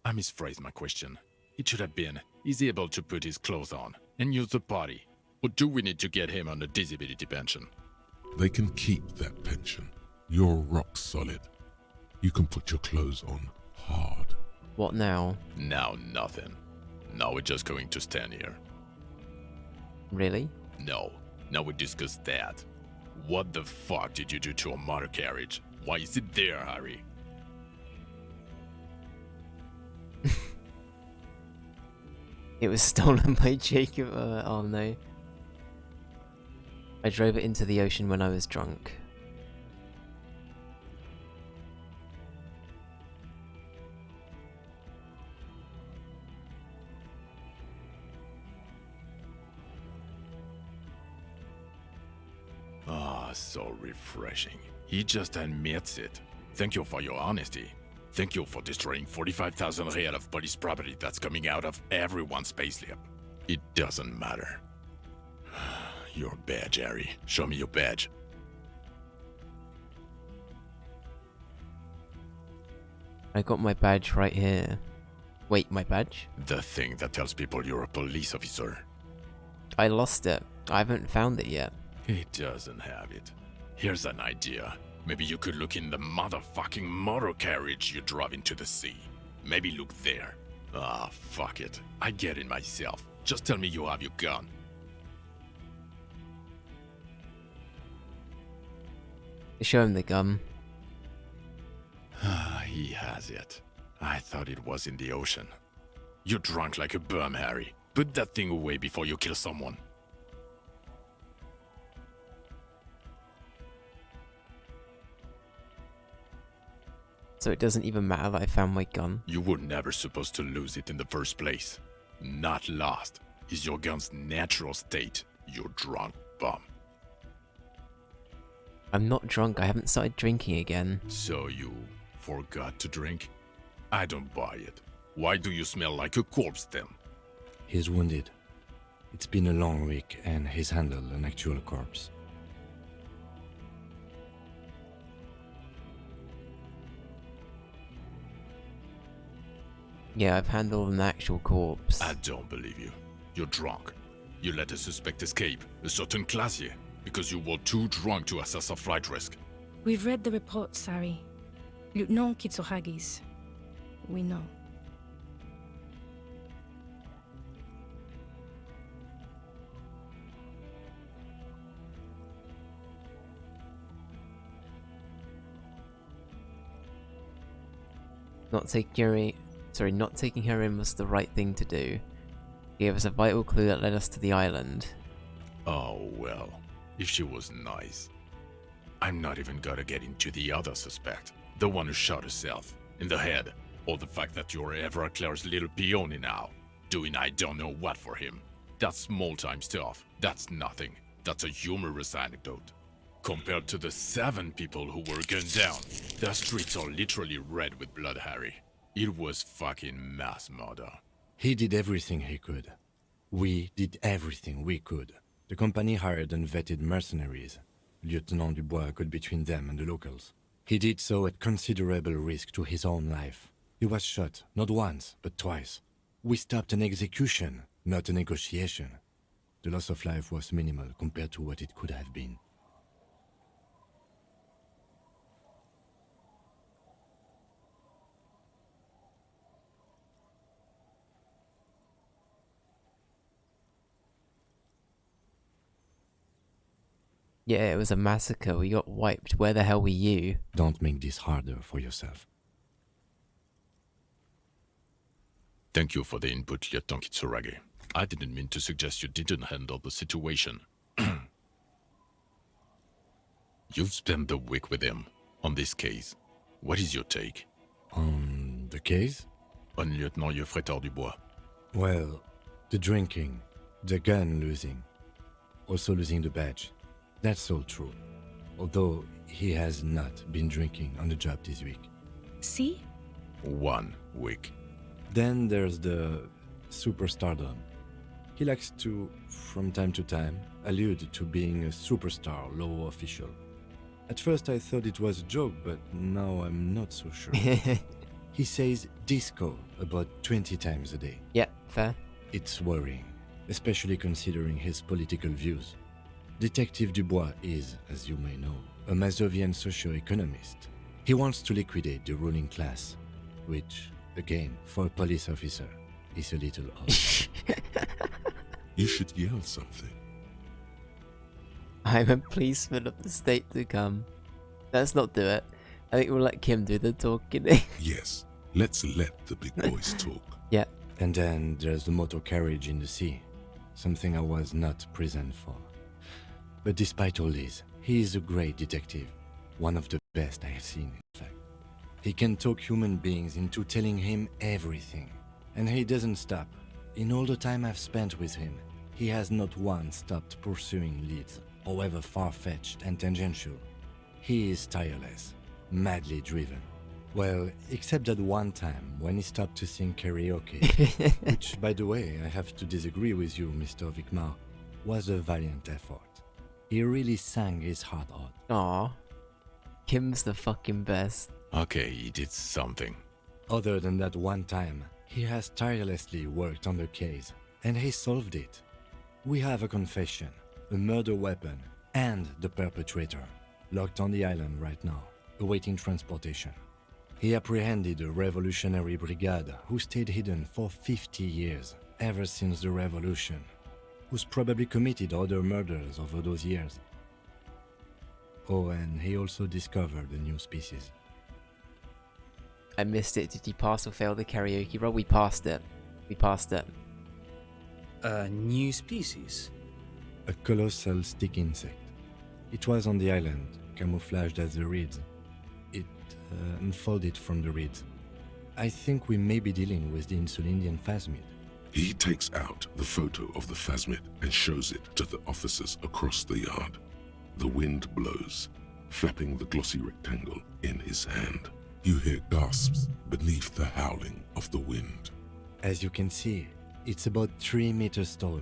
I misphrased my question. It should have been, is he able to put his clothes on and use the body? Or do we need to get him on a disability pension? They can keep that pension. You're rock solid. You can put your clothes on hard. What now? Now nothing. Now we're just going to stand here. Really? No. Now we discuss that. What the fuck did you do to a motor carriage? Why is it there, Harry? It was stolen by Jacob. Oh no. I drove it into the ocean when I was drunk. Ah, so refreshing. He just admits it. Thank you for your honesty. Thank you for destroying 45,000 real of police property that's coming out of everyone's payslip. It doesn't matter. Your badge, Harry. Show me your badge. I got my badge right here. Wait, my badge? The thing that tells people you're a police officer. I lost it. I haven't found it yet. He doesn't have it. Here's an idea. Maybe you could look in the motherfucking motor carriage you drove into the sea. Maybe look there. Ah, fuck it. I get it myself. Just tell me you have your gun. Show him the gun. He has it. I thought it was in the ocean. You're drunk like a bum, Harry. Put that thing away before you kill someone. So it doesn't even matter that I found my gun. You were never supposed to lose it in the first place. Not lost is your gun's natural state, you drunk bum. I'm not drunk, I haven't started drinking again. So you forgot to drink? I don't buy it. Why do you smell like a corpse then? He's wounded. It's been a long week and he's handled an actual corpse. Yeah, I've handled an actual corpse. I don't believe you. You're drunk. You let a suspect escape, a certain classier, because you were too drunk to assess a flight risk. We've read the report, Sari. Lieutenant Kitsuhagi's. We know. Not taking her in was the right thing to do. He gave us a vital clue that led us to the island. Oh well, if she was nice. I'm not even gonna get into the other suspect, the one who shot herself, in the head, or the fact that you're Evra Claire's little peony now, doing I don't know what for him. That's small-time stuff, that's nothing, that's a humorous anecdote. Compared to the 7 people who were gunned down, the streets are literally red with blood, Harry. It was fucking mass murder. He did everything he could. We did everything we could. The company hired unvetted mercenaries. Lieutenant Dubois got between them and the locals. He did so at considerable risk to his own life. He was shot, not once, but twice. We stopped an execution, not a negotiation. The loss of life was minimal compared to what it could have been. Yeah, it was a massacre. We got wiped. Where the hell were you? Don't make this harder for yourself. Thank you for the input, Lieutenant Kitsuragi. I didn't mean to suggest you didn't handle the situation. You've spent the week with him on this case. What is your take? On the case? On Lieutenant Geoffrey Dubois. Well, the drinking, the gun losing, also losing the badge. That's all true. Although he has not been drinking on the job this week. See? 1 week. Then there's the superstardom. He likes to, from time to time, allude to being a superstar law official. At first I thought it was a joke, but now I'm not so sure. He says disco about 20 times a day. Yeah, fair. It's worrying, especially considering his political views. Detective Dubois is, as you may know, a Mazovian socio-economist. He wants to liquidate the ruling class, which, again, for a police officer, is a little odd. You should yell something. I'm a policeman of the state to come. Let's not do it. I think we'll let Kim do the talking. Yes, let's let the big boys talk. Yeah. And then there's the motor carriage in the sea, something I was not present for. But despite all this, he is a great detective, one of the best I have seen, in fact. He can talk human beings into telling him everything, and he doesn't stop. In all the time I've spent with him, he has not once stopped pursuing leads, however far-fetched and tangential. He is tireless, madly driven. Well, except that one time when he stopped to sing karaoke, which, by the way, I have to disagree with you, Mr. Vicmar, was a valiant effort. He really sang his heart out. Aw. Kim's the fucking best. Okay, he did something. Other than that one time, he has tirelessly worked on the case, and he solved it. We have a confession, a murder weapon, and the perpetrator, locked on the island right now, awaiting transportation. He apprehended a revolutionary brigade who stayed hidden for 50 years, ever since the revolution, who's probably committed other murders over those years. Oh, and he also discovered a new species. I missed it. Did you pass or fail the karaoke roll? We passed it. We passed it. A new species? A colossal stick insect. It was on the island, camouflaged as the reeds. It unfolded from the reeds. I think we may be dealing with the Insulindian phasmid. He takes out the photo of the phasmid and shows it to the officers across the yard. The wind blows, flapping the glossy rectangle in his hand. You hear gasps beneath the howling of the wind. As you can see, it's about 3 meters tall.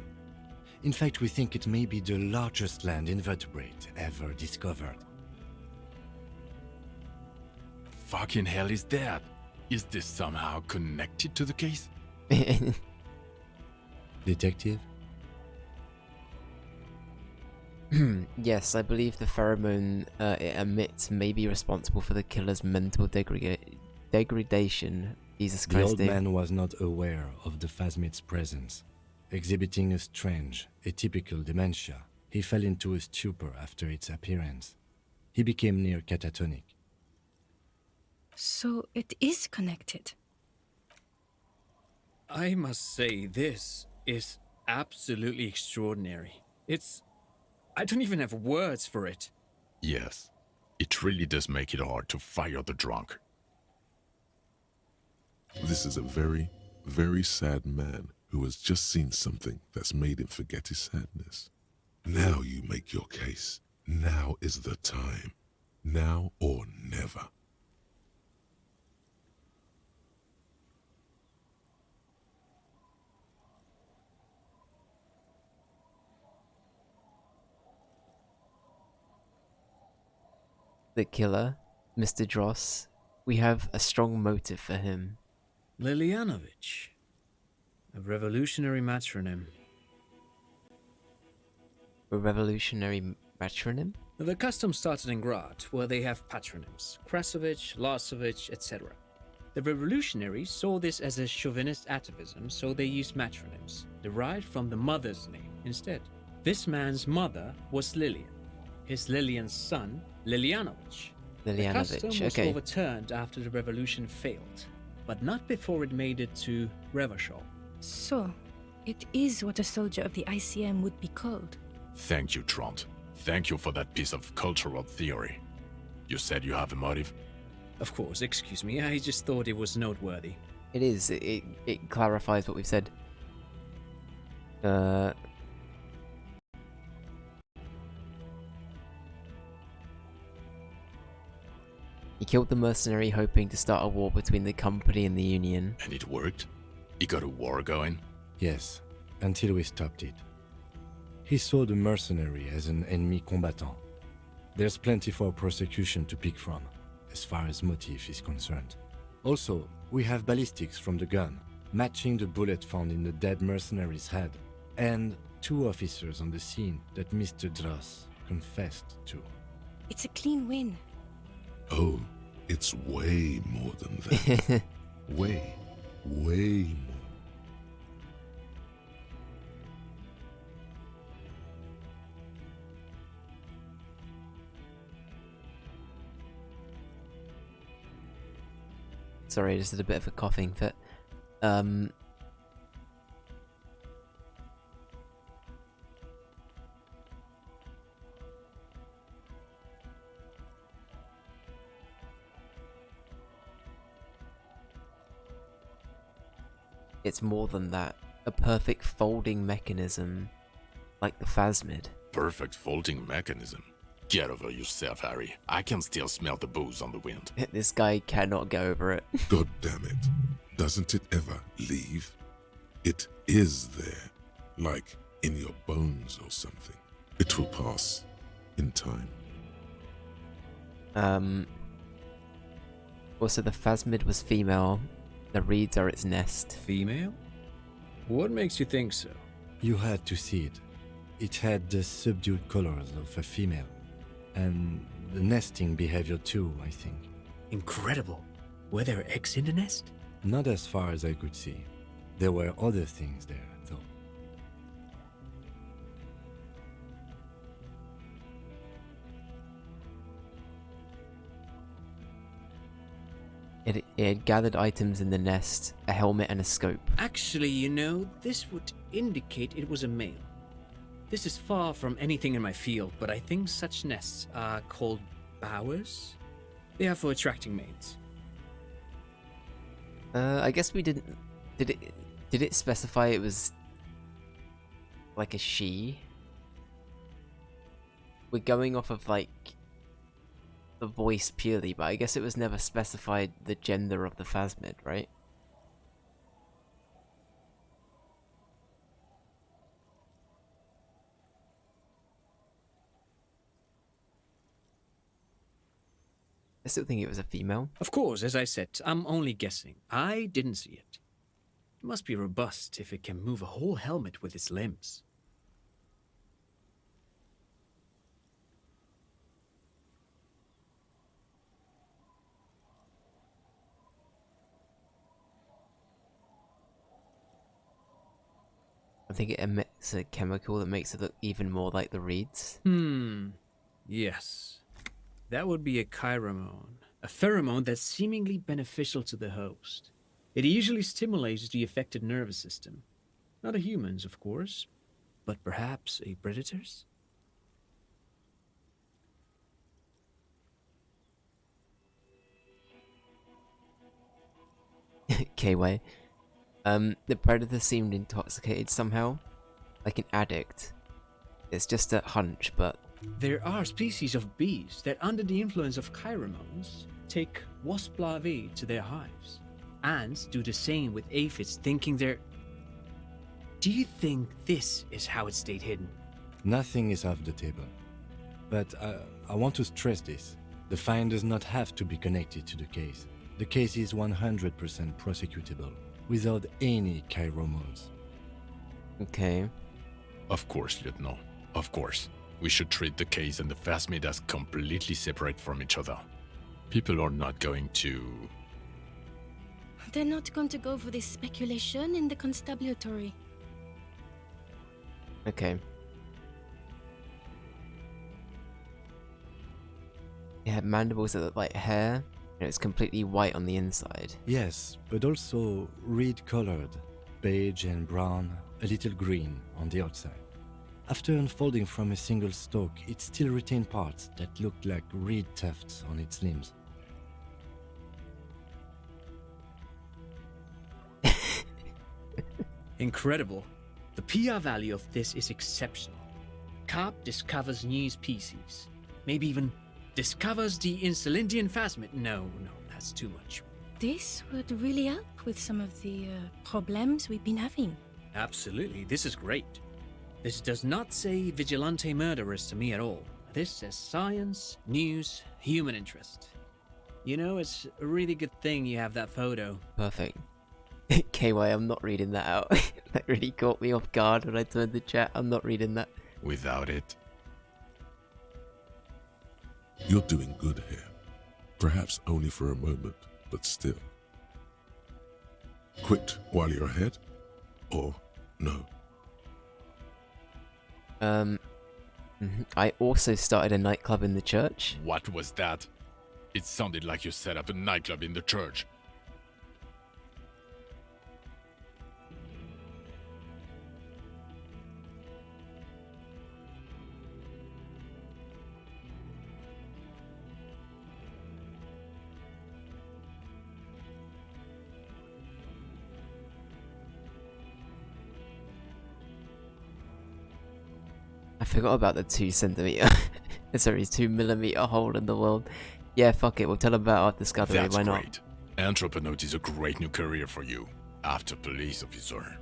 In fact, we think it may be the largest land invertebrate ever discovered. Fucking hell is that? Is this somehow connected to the case? Detective? Yes, I believe the pheromone it emits may be responsible for the killer's mental degradation. Jesus The Christ. old man was not aware of the phasmid's presence. Exhibiting a strange, atypical dementia, he fell into a stupor after its appearance. He became near catatonic. So it is connected. I must say, this is absolutely extraordinary. I don't even have words for it. Yes, it really does make it hard to fire the drunk. This is a very, very sad man who has just seen something that's made him forget his sadness. Now you make your case. Now is the time. Now or never. The killer, Mr. Dross, we have a strong motive for him. Lilianovich. A revolutionary matronym. A revolutionary matronym? The custom started in Grad, where they have patronyms. Krasovich, Lasovich, etc. The revolutionaries saw this as a chauvinist atavism, so they used matronyms, derived from the mother's name instead. This man's mother was Lilian. His Lilian's son, Lilianovich. The custom was overturned after the revolution failed, but not before it made it to Revachol. So, it is what a soldier of the ICM would be called. Thank you, Trant. Thank you for that piece of cultural theory. You said you have a motive? Of course, excuse me, I just thought it was noteworthy. It is. It clarifies what we've said. He killed the mercenary hoping to start a war between the company and the Union. And it worked? He got a war going? Yes, until we stopped it. He saw the mercenary as an ennemi combattant. There's plenty for prosecution to pick from, as far as motive is concerned. Also, we have ballistics from the gun, matching the bullet found in the dead mercenary's head, and 2 officers on the scene that Mr. Dross confessed to. It's a clean win. Oh, it's way more than that. way more. Sorry, I just did a bit of a coughing fit. It's more than that. A perfect folding mechanism, like the phasmid. Perfect folding mechanism? Get over yourself, Harry. I can still smell the booze on the wind. This guy cannot get over it. God damn it. Doesn't it ever leave? It is there, like in your bones or something. It will pass in time. Also, the phasmid was female. The reeds are its nest. Female? What makes you think so? You had to see it. It had the subdued colors of a female, and the nesting behavior too, I think. Incredible. Were there eggs in the nest? Not as far as I could see. There were other things there, though. It had gathered items in the nest, a helmet and a scope. Actually, you know, this would indicate it was a male. This is far from anything in my field, but I think such nests are called bowers. They are for attracting mates. I guess we didn't... Did it specify it was like a she? We're going off of like the voice purely, but I guess it was never specified the gender of the phasmid, right? I still think it was a female. Of course, as I said, I'm only guessing. I didn't see it. It must be robust if it can move a whole helmet with its limbs. I think it emits a chemical that makes it look even more like the reeds. Yes. That would be a pheromone. A pheromone that's seemingly beneficial to the host. It usually stimulates the affected nervous system. Not a human's, of course, but perhaps a predator's? K-Way. The predator seemed intoxicated somehow, like an addict. It's just a hunch, but... There are species of bees that, under the influence of pheromones, take wasp larvae to their hives. Ants do the same with aphids, thinking they're... Do you think this is how it stayed hidden? Nothing is off the table. But I want to stress this. The find does not have to be connected to the case. The case is 100% prosecutable, without any pheromones. Okay. Of course, Lieutenant. Of course. We should treat the case and the phasmid as completely separate from each other. People are not going to... They're not going to go for this speculation in the constabulary. Okay. It had mandibles that looked like hair, and it's completely white on the inside. Yes, but also reed-colored, beige and brown, a little green on the outside. After unfolding from a single stalk, it still retained parts that looked like reed tufts on its limbs. Incredible. The PR value of this is exceptional. Carp discovers new species. Maybe even discovers the Insulindian phasmid. No, that's too much. This would really help with some of the problems we've been having. Absolutely, this is great. This does not say vigilante murderers to me at all. This says science, news, human interest. You know, it's a really good thing you have that photo. Perfect. KY, I'm not reading that out. That really caught me off guard when I turned the chat. I'm not reading that. Without it. You're doing good here. Perhaps only for a moment, but still. Quit while you're ahead? Or no? I also started a nightclub in the church. What was that? It sounded like you set up a nightclub in the church. I forgot about the 2 centimeter, sorry, 2 millimeter hole in the world. Yeah, fuck it, we'll tell them about our discovery, That's why not? great. Anthroponaut is a great new career for you. After police officer.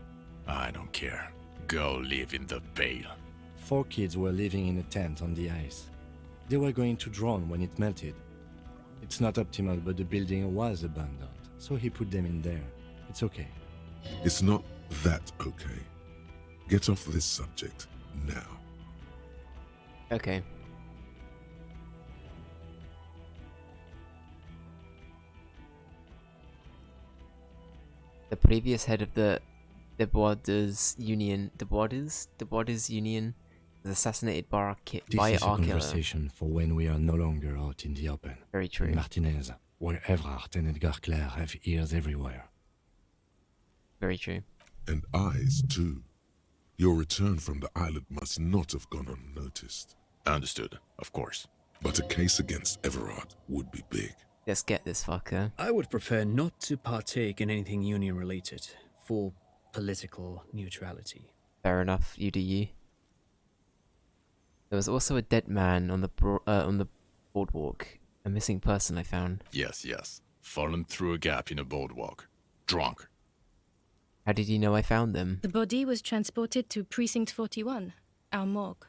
I don't care. Go live in the Vale. 4 kids were living in a tent on the ice. They were going to drown when it melted. It's not optimal, but the building was abandoned, so he put them in there. It's okay. It's not that okay. Get off this subject now. Okay. The previous head of the Debois Union was assassinated by This is a our killer. conversation for when we are no longer out in the open. Very true. In Martinez, where Evrard and Edgar Clare have ears everywhere. Very true. And eyes, too. Your return from the island must not have gone unnoticed. Understood, of course. But a case against Everard would be big. Let's get this fucker. I would prefer not to partake in anything union-related, for political neutrality. Fair enough, you do you. There was also a dead man on the boardwalk. A missing person I found. Yes. Fallen through a gap in a boardwalk. Drunk. How did you know I found them? The body was transported to Precinct 41, our morgue.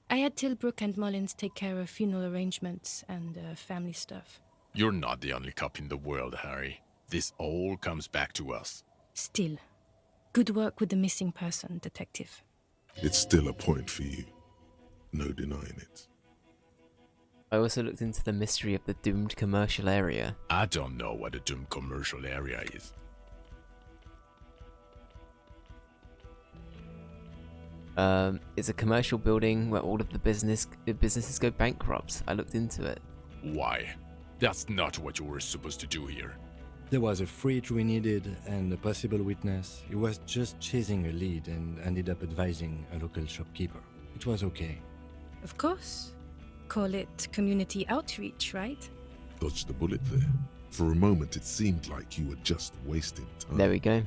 I had Tilbrook and Mullins take care of funeral arrangements and family stuff. You're not the only cop in the world, Harry. This all comes back to us. Still, good work with the missing person, Detective. It's still a point for you. No denying it. I also looked into the mystery of the doomed commercial area. I don't know what a doomed commercial area is. It's a commercial building where all of the businesses go bankrupt. I looked into it. Why? That's not what you were supposed to do here. There was a fridge we needed and a possible witness. He was just chasing a lead and ended up advising a local shopkeeper. It was okay. Of course. Call it community outreach, right? Dodged the bullet there. For a moment, it seemed like you were just wasting time. There we go.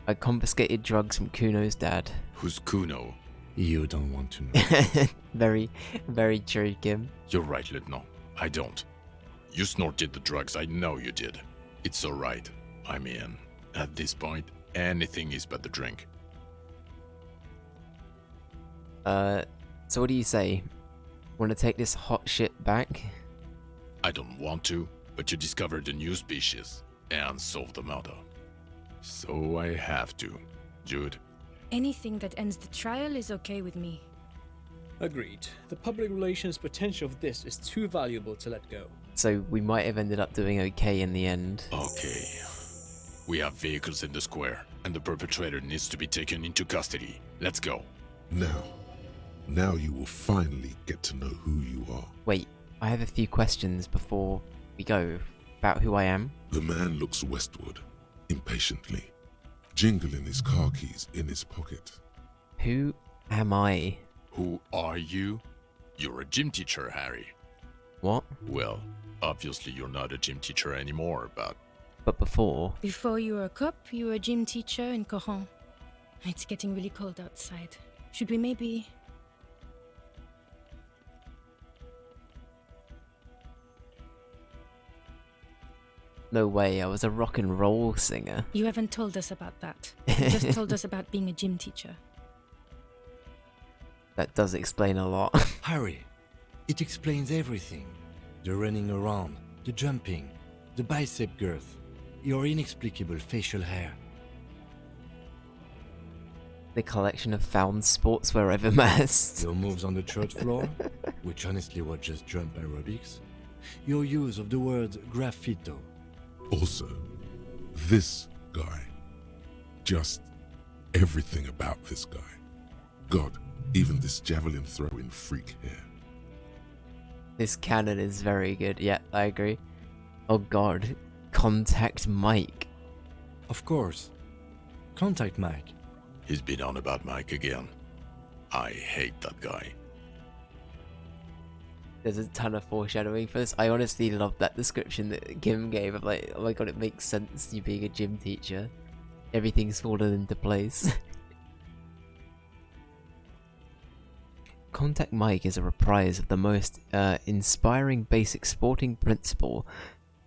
I confiscated drugs from Kuno's dad. Who's Kuno? You don't want to know. Very, very true, Kim. You're right, Lieutenant. I don't. You snorted the drugs, I know you did. It's alright. I'm in. At this point, anything is but the drink. So what do you say? Want to take this hot shit back? I don't want to, but you discovered a new species and solved the murder. So I have to. Jude? Anything that ends the trial is okay with me. Agreed. The public relations potential of this is too valuable to let go. So we might have ended up doing okay in the end. Okay. We have vehicles in the square, and the perpetrator needs to be taken into custody. Let's go. Now you will finally get to know who you are. Wait, I have a few questions before we go about who I am. The man looks westward, impatiently, jingling his car keys in his pocket. Who am I? Who are you? You're a gym teacher, Harry. What? Well, obviously you're not a gym teacher anymore, but... But before... Before you were a cop, you were a gym teacher in Coron. It's getting really cold outside. Should we maybe... No way, I was a rock and roll singer. You haven't told us about that. You just told us about being a gym teacher. That does explain a lot. Harry, it explains everything. The running around, the jumping, the bicep girth, your inexplicable facial hair. The collection of found sportswear I've amassed. Your moves on the church floor, which honestly were just jump aerobics. Your use of the word graffito. Also, this guy. Just everything about this guy. God, even this javelin throwing freak hair. This cannon is very good. Yeah, I agree. Oh god. Contact Mike. Of course. Contact Mike. He's been on about Mike again. I hate that guy. There's a ton of foreshadowing for this. I honestly love that description that Kim gave of like, oh my god, it makes sense you being a gym teacher. Everything's fallen into place. Contact Mike is a reprise of the most inspiring basic sporting principle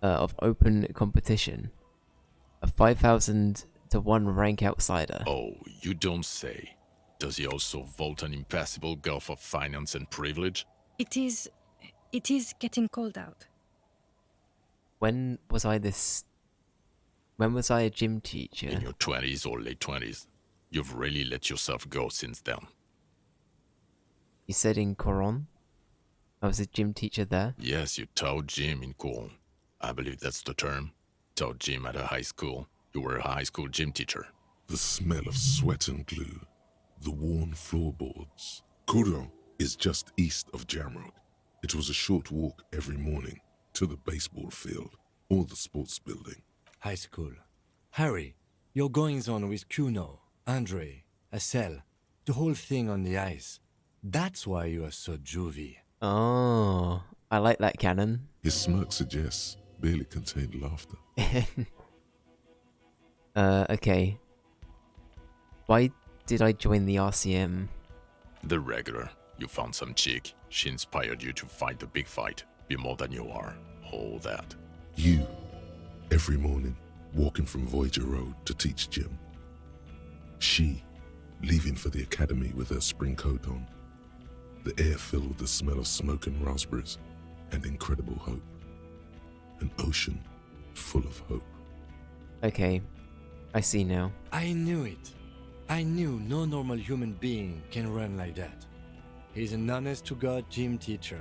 of open competition. A 5,000 to 1 rank outsider. Oh, you don't say. Does he also vault an impassable gulf of finance and privilege? It is getting cold out. When was I a gym teacher? In your 20s or late 20s. You've really let yourself go since then. You said in Coron? I was a gym teacher there? Yes, you taught gym in Coron. I believe that's the term. Taught gym at a high school. You were a high school gym teacher. The smell of sweat and glue, the worn floorboards. Coron is just east of Jamrock. It was a short walk every morning to the baseball field or the sports building. High school. Harry, your goings-on with Kuno, Andre, Assel, the whole thing on the ice. That's why you are so juvie. Oh, I like that canon. His smirk suggests barely contained laughter. Okay. Why did I join the RCM? The regular. You found some chick. She inspired you to fight the big fight. Be more than you are. All that. You, every morning, walking from Voyager Road to teach gym. She, leaving for the academy with her spring coat on. The air filled with the smell of smoke and raspberries and incredible hope. An ocean full of hope. Okay, I see now. I knew it. I knew no normal human being can run like that. He's an honest-to-God gym teacher.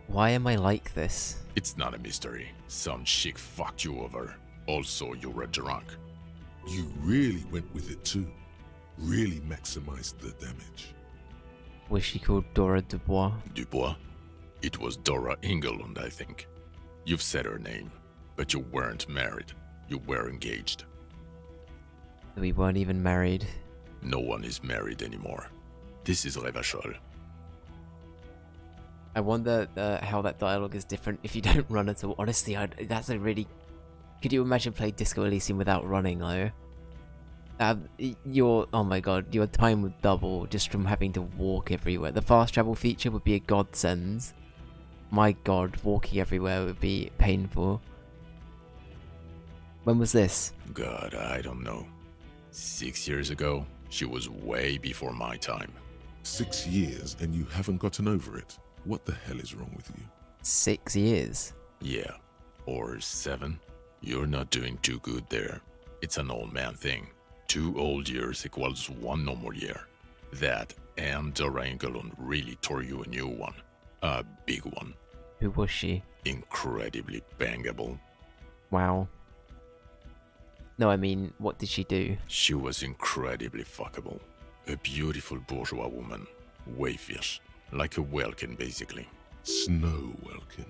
Why am I like this? It's not a mystery. Some chick fucked you over. Also, you were drunk. You really went with it too. Really maximized the damage. Was she called Dora Dubois? Dubois? It was Dora Engelund, I think. You've said her name, but you weren't married. You were engaged. We weren't even married. No one is married anymore. This is Revachol. I wonder how that dialogue is different if you don't run at all. Honestly, that's a really... Could you imagine playing Disco Elysium without running, though? Oh my god, your time would double just from having to walk everywhere. The fast travel feature would be a godsend. My god, walking everywhere would be painful. When was this? God, I don't know. 6 years ago? She was way before my time. 6 years and you haven't gotten over it? What the hell is wrong with you? 6 years? Yeah. Or 7. You're not doing too good there. It's an old man thing. 2 old years equals 1 normal year. That and Dora Engelund really tore you a new one. A big one. Who was she? Incredibly bangable. Wow. No, I mean, what did she do? She was incredibly fuckable. A beautiful bourgeois woman. Wayfish. Like a Welkin, basically. Snow Welkin.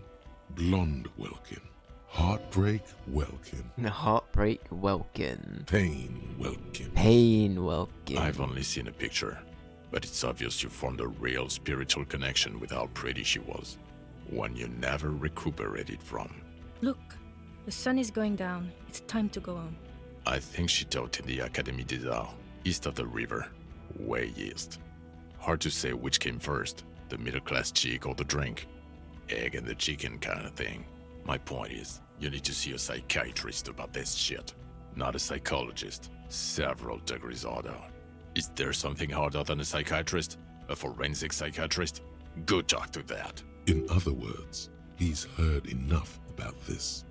Blonde Welkin. Heartbreak Welkin. Heartbreak Welkin. Pain Welkin. Pain Welkin. I've only seen a picture, but it's obvious you formed a real spiritual connection with how pretty she was. One you never recuperated from. Look, the sun is going down. It's time to go home. I think she taught in the Académie des Arts, east of the river. Way east. Hard to say which came first, the middle-class chick or the drink. Egg and the chicken kind of thing. My point is, you need to see a psychiatrist about this shit. Not a psychologist. Several degrees harder. Is there something harder than a psychiatrist? A forensic psychiatrist? Go talk to that. In other words, he's heard enough about this.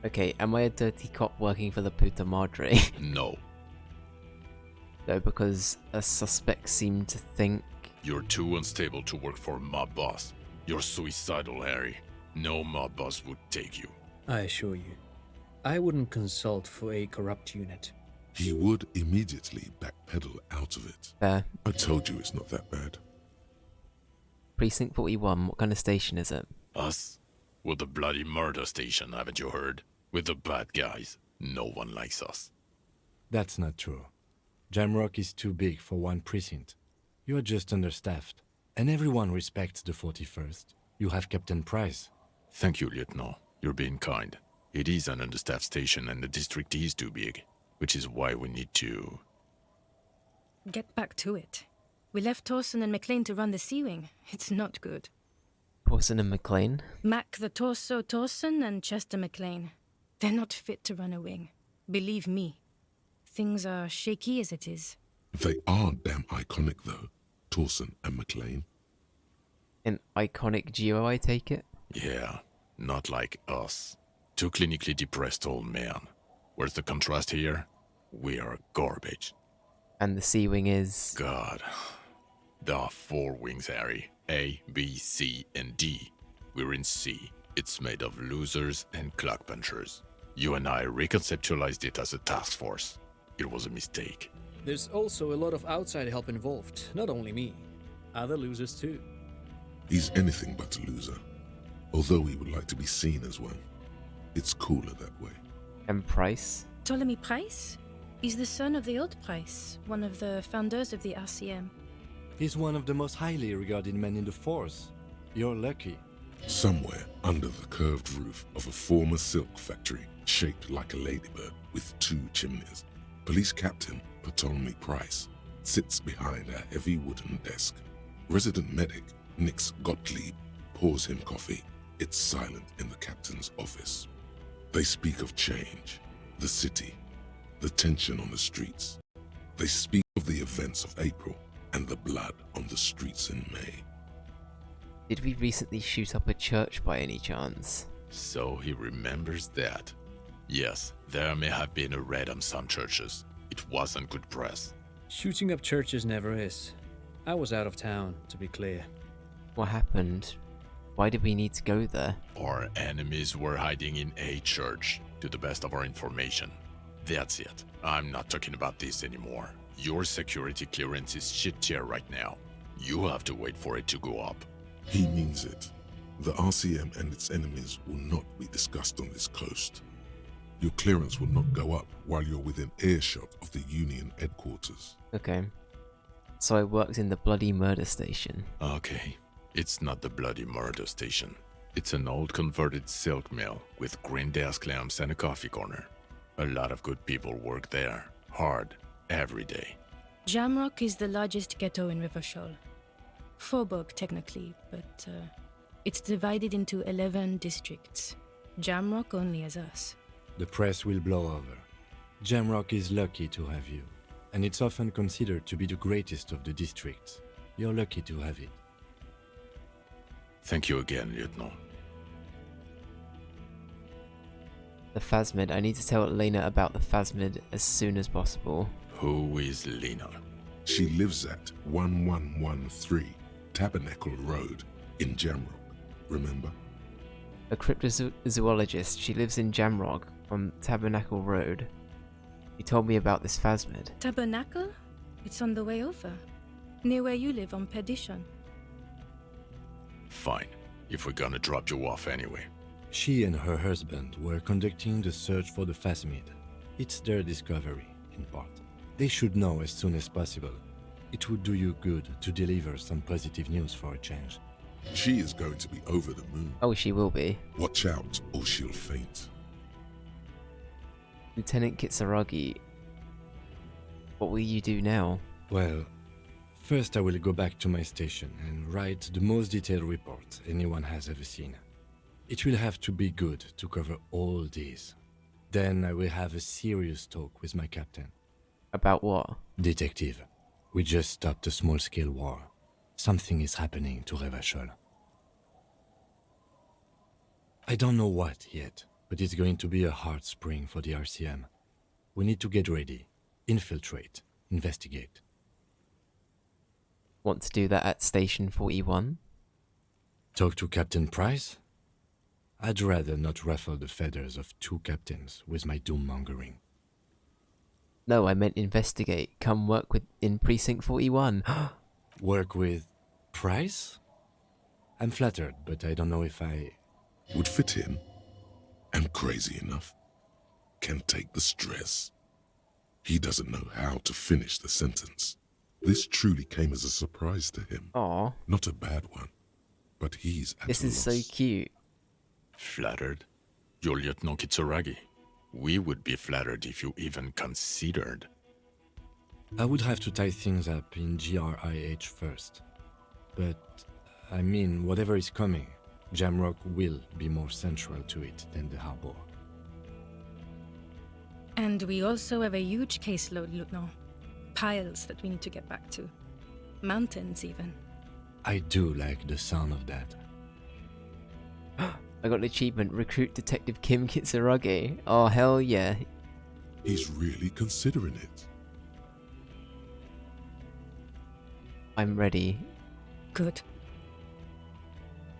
Okay, am I a dirty cop working for the Puta Madre? No. No, because a suspect seemed to think... You're too unstable to work for a mob boss. You're suicidal, Harry. No mob boss would take you. I assure you, I wouldn't consult for a corrupt unit. He would immediately backpedal out of it. Fair. I told you it's not that bad. Precinct 41, what kind of station is it? Us? We're the bloody murder station, haven't you heard? We're the bad guys. No one likes us. That's not true. Jamrock is too big for one precinct. You are just understaffed. And everyone respects the 41st. You have Captain Price. Thank you, Lieutenant. You're being kind. It is an understaffed station and the district is too big, which is why we need to... Get back to it. We left Torsen and McLean to run the Sea Wing. It's not good. Torsen and McLean? Mac the Torso Torsen and Chester McLean. They're not fit to run a wing. Believe me. Things are shaky as it is. They are damn iconic though, Torsen and McLean. An iconic duo, I take it? Yeah, not like us. Two clinically depressed old men. Where's the contrast here? We are garbage. And the Sea Wing is... God. There are 4 wings, Harry. A, B, C, and D. We're in C. It's made of losers and clock punchers. You and I reconceptualized it as a task force. It was a mistake. There's also a lot of outside help involved, not only me. Other losers too. He's anything but a loser, although he would like to be seen as one. It's cooler that way. And Price? Ptolemy Price? He's the son of the old Price, one of the founders of the RCM. He's one of the most highly regarded men in the force. You're lucky. Somewhere under the curved roof of a former silk factory, shaped like a ladybird with 2 chimneys, Police Captain Ptolemy Price sits behind a heavy wooden desk. Resident medic Nix Gottlieb pours him coffee. It's silent in the captain's office. They speak of change, the city, the tension on the streets. They speak of the events of April and the blood on the streets in May. Did we recently shoot up a church by any chance? So he remembers that. Yes, there may have been a raid on some churches. It wasn't good press. Shooting up churches never is. I was out of town, to be clear. What happened? Why did we need to go there? Our enemies were hiding in a church, to the best of our information. That's it. I'm not talking about this anymore. Your security clearance is shit tier right now. You have to wait for it to go up. He means it. The RCM and its enemies will not be discussed on this coast. Your clearance will not go up while you're within earshot of the Union headquarters. Okay. So I worked in the bloody murder station. Okay. It's not the bloody murder station. It's an old converted silk mill with green desk lamps and a coffee corner. A lot of good people work there. Hard. Every day. Jamrock is the largest ghetto in Rivershoal. Faubourg, technically, but it's divided into 11 districts. Jamrock only has us. The press will blow over. Jamrock is lucky to have you, and it's often considered to be the greatest of the districts. You're lucky to have it. Thank you again, Lieutenant. The Phasmid. I need to tell Lena about the Phasmid as soon as possible. Who is Lena? She lives at 1113 Tabernacle Road in Jamrock, remember? A cryptozoologist. She lives in Jamrock on Tabernacle Road. He told me about this Phasmid. Tabernacle? It's on the way over. Near where you live on Perdition. Fine. If we're gonna drop you off anyway. She and her husband were conducting the search for the Phasmid. It's their discovery, in part. They should know as soon as possible. It would do you good to deliver some positive news for a change. She is going to be over the moon. Oh, she will be. Watch out, or she'll faint. Lieutenant Kitsuragi, what will you do now? Well, first I will go back to my station and write the most detailed report anyone has ever seen. It will have to be good to cover all these. Then I will have a serious talk with my captain. About what? Detective, we just stopped a small-scale war. Something is happening to Revachol. I don't know what yet, but it's going to be a hard spring for the RCM. We need to get ready, infiltrate, investigate. Want to do that at Station 41? Talk to Captain Price? I'd rather not ruffle the feathers of 2 captains with my doom-mongering. No, I meant investigate. Come work in Precinct 41. Work with Price? I'm flattered, but I don't know if I... Would fit in. Am crazy enough. Can take the stress. He doesn't know how to finish the sentence. This truly came as a surprise to him. Aw. Not a bad one, but he's at This a is loss. so cute. Flattered? You're Lieutenant Kitsuragi. We would be flattered if you even considered. I would have to tie things up in GRIH first. But, I mean, whatever is coming, Jamrock will be more central to it than the harbor. And we also have a huge caseload, Lieutenant. Piles that we need to get back to. Mountains, even. I do like the sound of that. I got an achievement. Recruit Detective Kim Kitsuragi. Oh, hell yeah. He's really considering it. I'm ready. Good.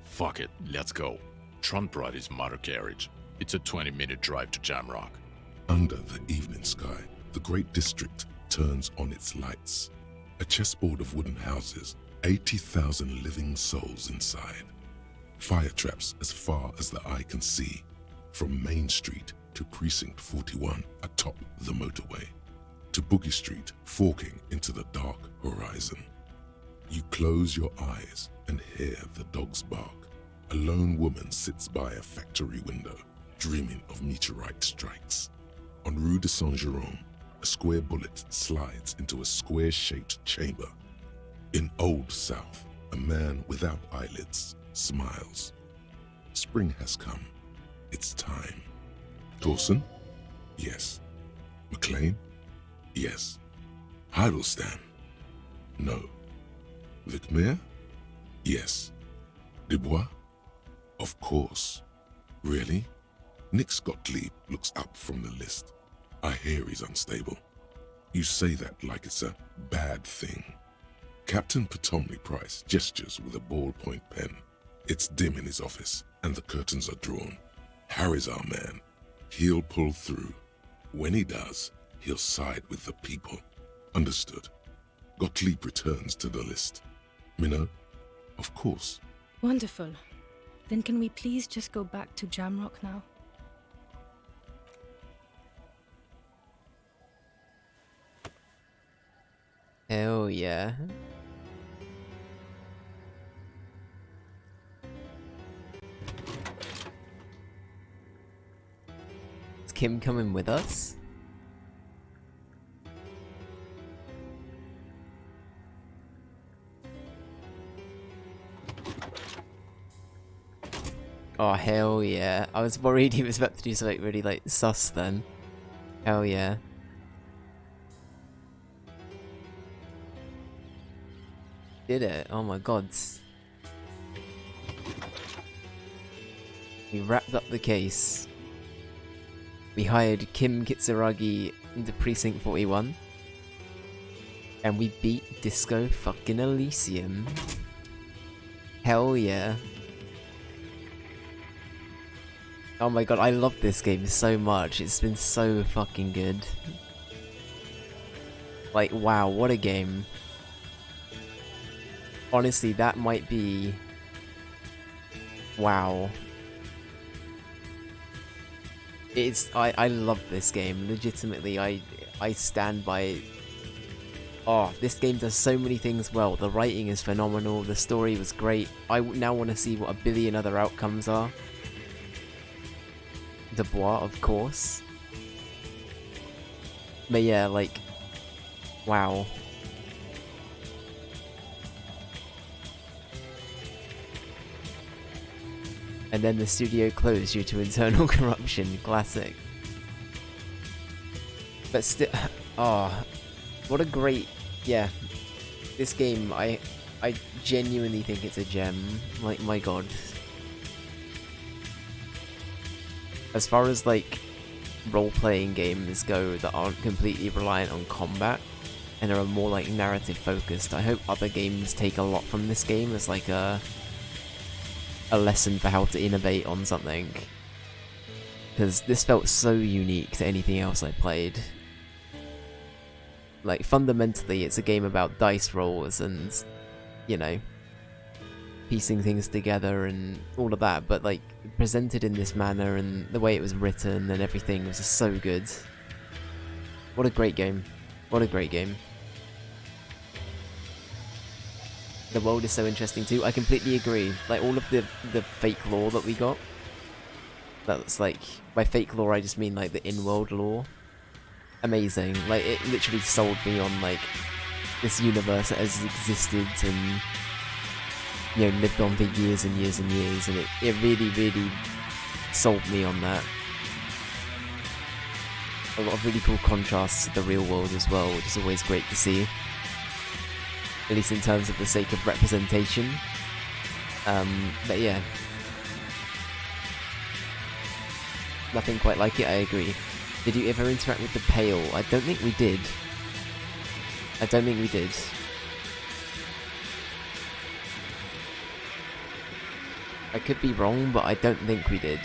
Fuck it, let's go. Trump brought his motor carriage. It's a 20-minute drive to Jamrock. Under the evening sky, the great district turns on its lights. A chessboard of wooden houses, 80,000 living souls inside. Fire traps as far as the eye can see, from Main Street to Precinct 41 atop the motorway, to Boogie Street forking into the dark horizon. You close your eyes and hear the dogs bark. A lone woman sits by a factory window, dreaming of meteorite strikes. On Rue de Saint-Jérôme, a square bullet slides into a square-shaped chamber. In Old South, a man without eyelids smiles. Spring has come. It's time. Dawson? Yes. McLean? Yes. Heidelstein? No. Vicmere? Yes. Dubois? Of course. Really? Nick Gottlieb looks up from the list. I hear he's unstable. You say that like it's a bad thing. Captain Potomley Price gestures with a ballpoint pen. It's dim in his office, and the curtains are drawn. Harry's our man. He'll pull through. When he does, he'll side with the people. Understood. Gottlieb returns to the list. Minnow? Of course. Wonderful. Then can we please just go back to Jamrock now? Hell yeah. Is Kim coming with us? Oh, hell yeah. I was worried he was about to do something really, like, sus then. Hell yeah. Did it? Oh my god. We wrapped up the case. We hired Kim Kitsuragi into Precinct 41. And we beat Disco fucking Elysium. Hell yeah. Oh my god, I love this game so much. It's been so fucking good. Like, wow, what a game. Honestly, that might be... Wow. I love this game. Legitimately, I stand by it. Oh, this game does so many things well. The writing is phenomenal. The story was great. I now want to see what a billion other outcomes are. Dubois, of course. But yeah, like... Wow. And then the studio closed due to internal corruption. Classic. But still... Oh, what a great... Yeah. This game, I genuinely think it's a gem. Like, my god. As far as, like, role-playing games go that aren't completely reliant on combat and are more, like, narrative-focused, I hope other games take a lot from this game as, like, a lesson for how to innovate on something. Because this felt so unique to anything else I played. Like, fundamentally, it's a game about dice rolls and, you know, piecing things together and all of that, but, like, presented in this manner and the way it was written and everything was just so good. What a great game. What a great game. The world is so interesting too. I completely agree. Like, all of the fake lore that we got. That's like, by fake lore I just mean like the in-world lore. Amazing. Like, it literally sold me on like this universe that has existed and, you know, lived on for years and years and years, and it really, really sold me on that. A lot of really cool contrasts to the real world as well, which is always great to see. At least in terms of the sake of representation. But yeah. Nothing quite like it, I agree. Did you ever interact with the Pale? I don't think we did. I don't think we did. I could be wrong, but I don't think we did.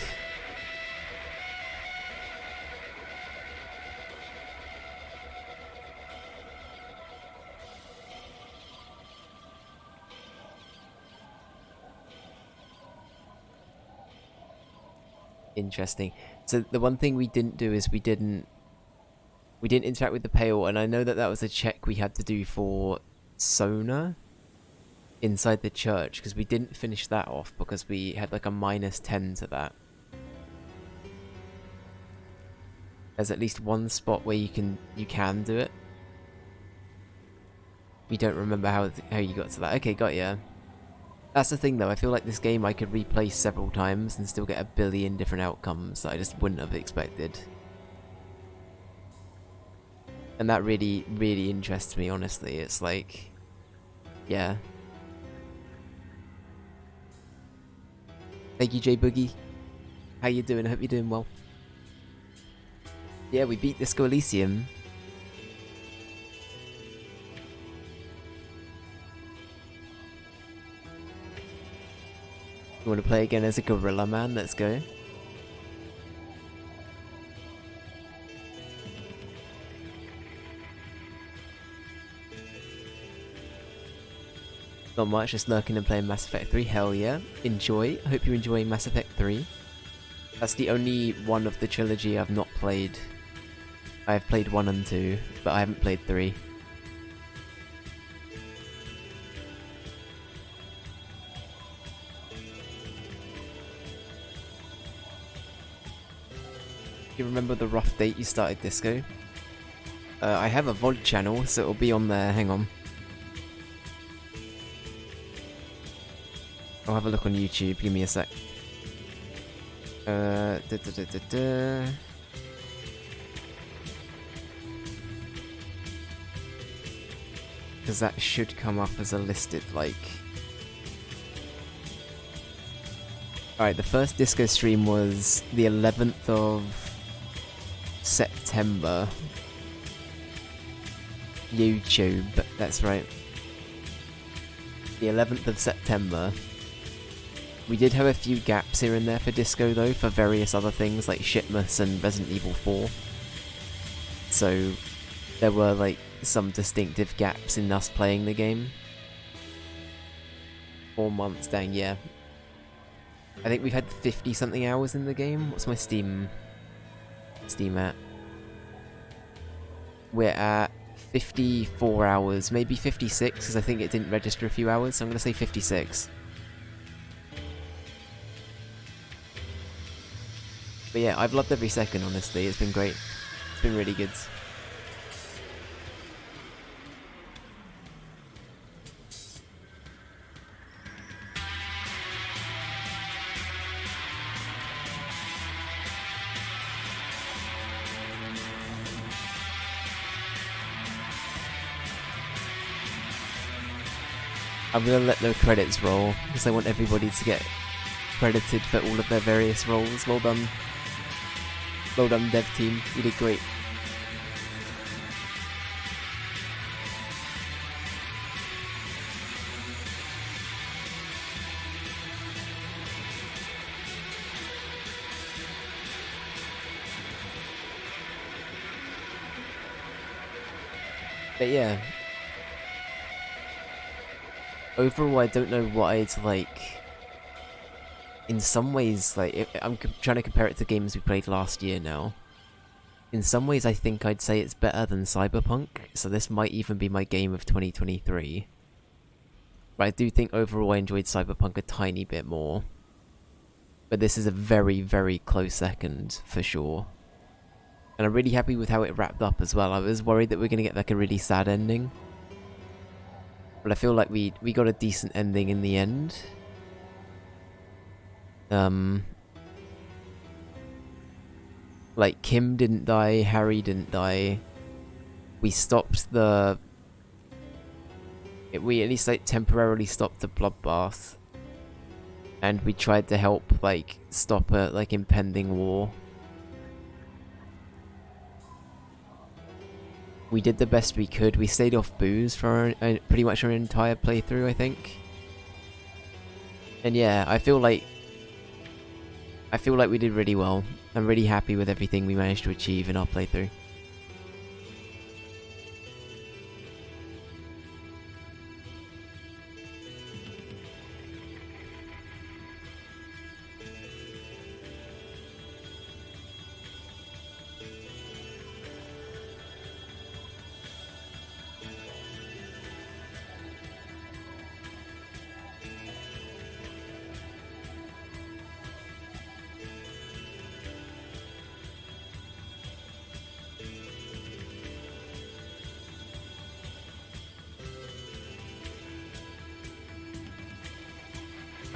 Interesting. So the one thing we didn't do is we didn't interact with the Pale, and I know that that was a check we had to do for Sona inside the church, because we didn't finish that off because we had like a -10 to that. There's at least one spot where you can do it. We don't remember how you got to that. Okay, got ya. That's the thing though, I feel like this game I could replay several times and still get a billion different outcomes that I just wouldn't have expected. And that really, really interests me, honestly. It's like, yeah. Thank you, J Boogie. How you doing? I hope you're doing well. Yeah, we beat Disco Elysium. You want to play again as a gorilla man? Let's go. Not much, just lurking and playing Mass Effect 3. Hell yeah. Enjoy. I hope you're enjoying Mass Effect 3. That's the only one of the trilogy I've not played. I've played 1 and 2, but I haven't played 3. You remember the rough date you started Disco? I have a VOD channel, so it'll be on there. Hang on. I'll have a look on YouTube. Give me a sec. Because that should come up as a listed, like... Alright, the first Disco stream was the 11th of September. YouTube, that's right. The 11th of September. We did have a few gaps here and there for Disco though, for various other things like Shitmas and Resident Evil 4. So there were like some distinctive gaps in us playing the game. 4 months, dang, yeah. I think we've had 50 something hours in the game. What's my Steam at? We're at 54 hours, maybe 56, because I think it didn't register a few hours, so I'm going to say 56. But yeah, I've loved every second, honestly. It's been great. It's been really good. I'm gonna let the credits roll, because I want everybody to get credited for all of their various roles. Well done. Well done, dev team. You did great. But yeah. Overall, I don't know what I'd like... In some ways, like, I'm trying to compare it to games we played last year now. In some ways, I think I'd say it's better than Cyberpunk, so this might even be my game of 2023. But I do think overall I enjoyed Cyberpunk a tiny bit more. But this is a very, very close second, for sure. And I'm really happy with how it wrapped up as well. I was worried that we're going to get like a really sad ending. But I feel like we got a decent ending in the end. Like, Kim didn't die, Harry didn't die. We stopped the... we at least, like, temporarily stopped the bloodbath. And we tried to help, like, stop a, like, impending war. We did the best we could. We stayed off booze for pretty much our entire playthrough, I think. And yeah, I feel like I feel like we did really well. I'm really happy with everything we managed to achieve in our playthrough.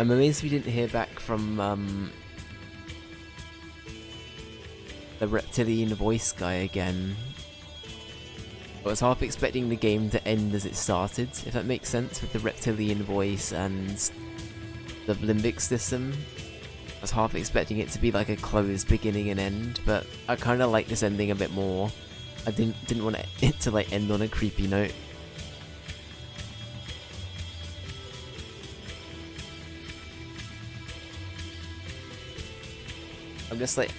I'm amazed we didn't hear back from the reptilian voice guy again. I was half expecting the game to end as it started, if that makes sense, with the reptilian voice and the limbic system. I was half expecting it to be like a closed beginning and end, but I kind of like this ending a bit more. I didn't want it to like end on a creepy note. I'm just like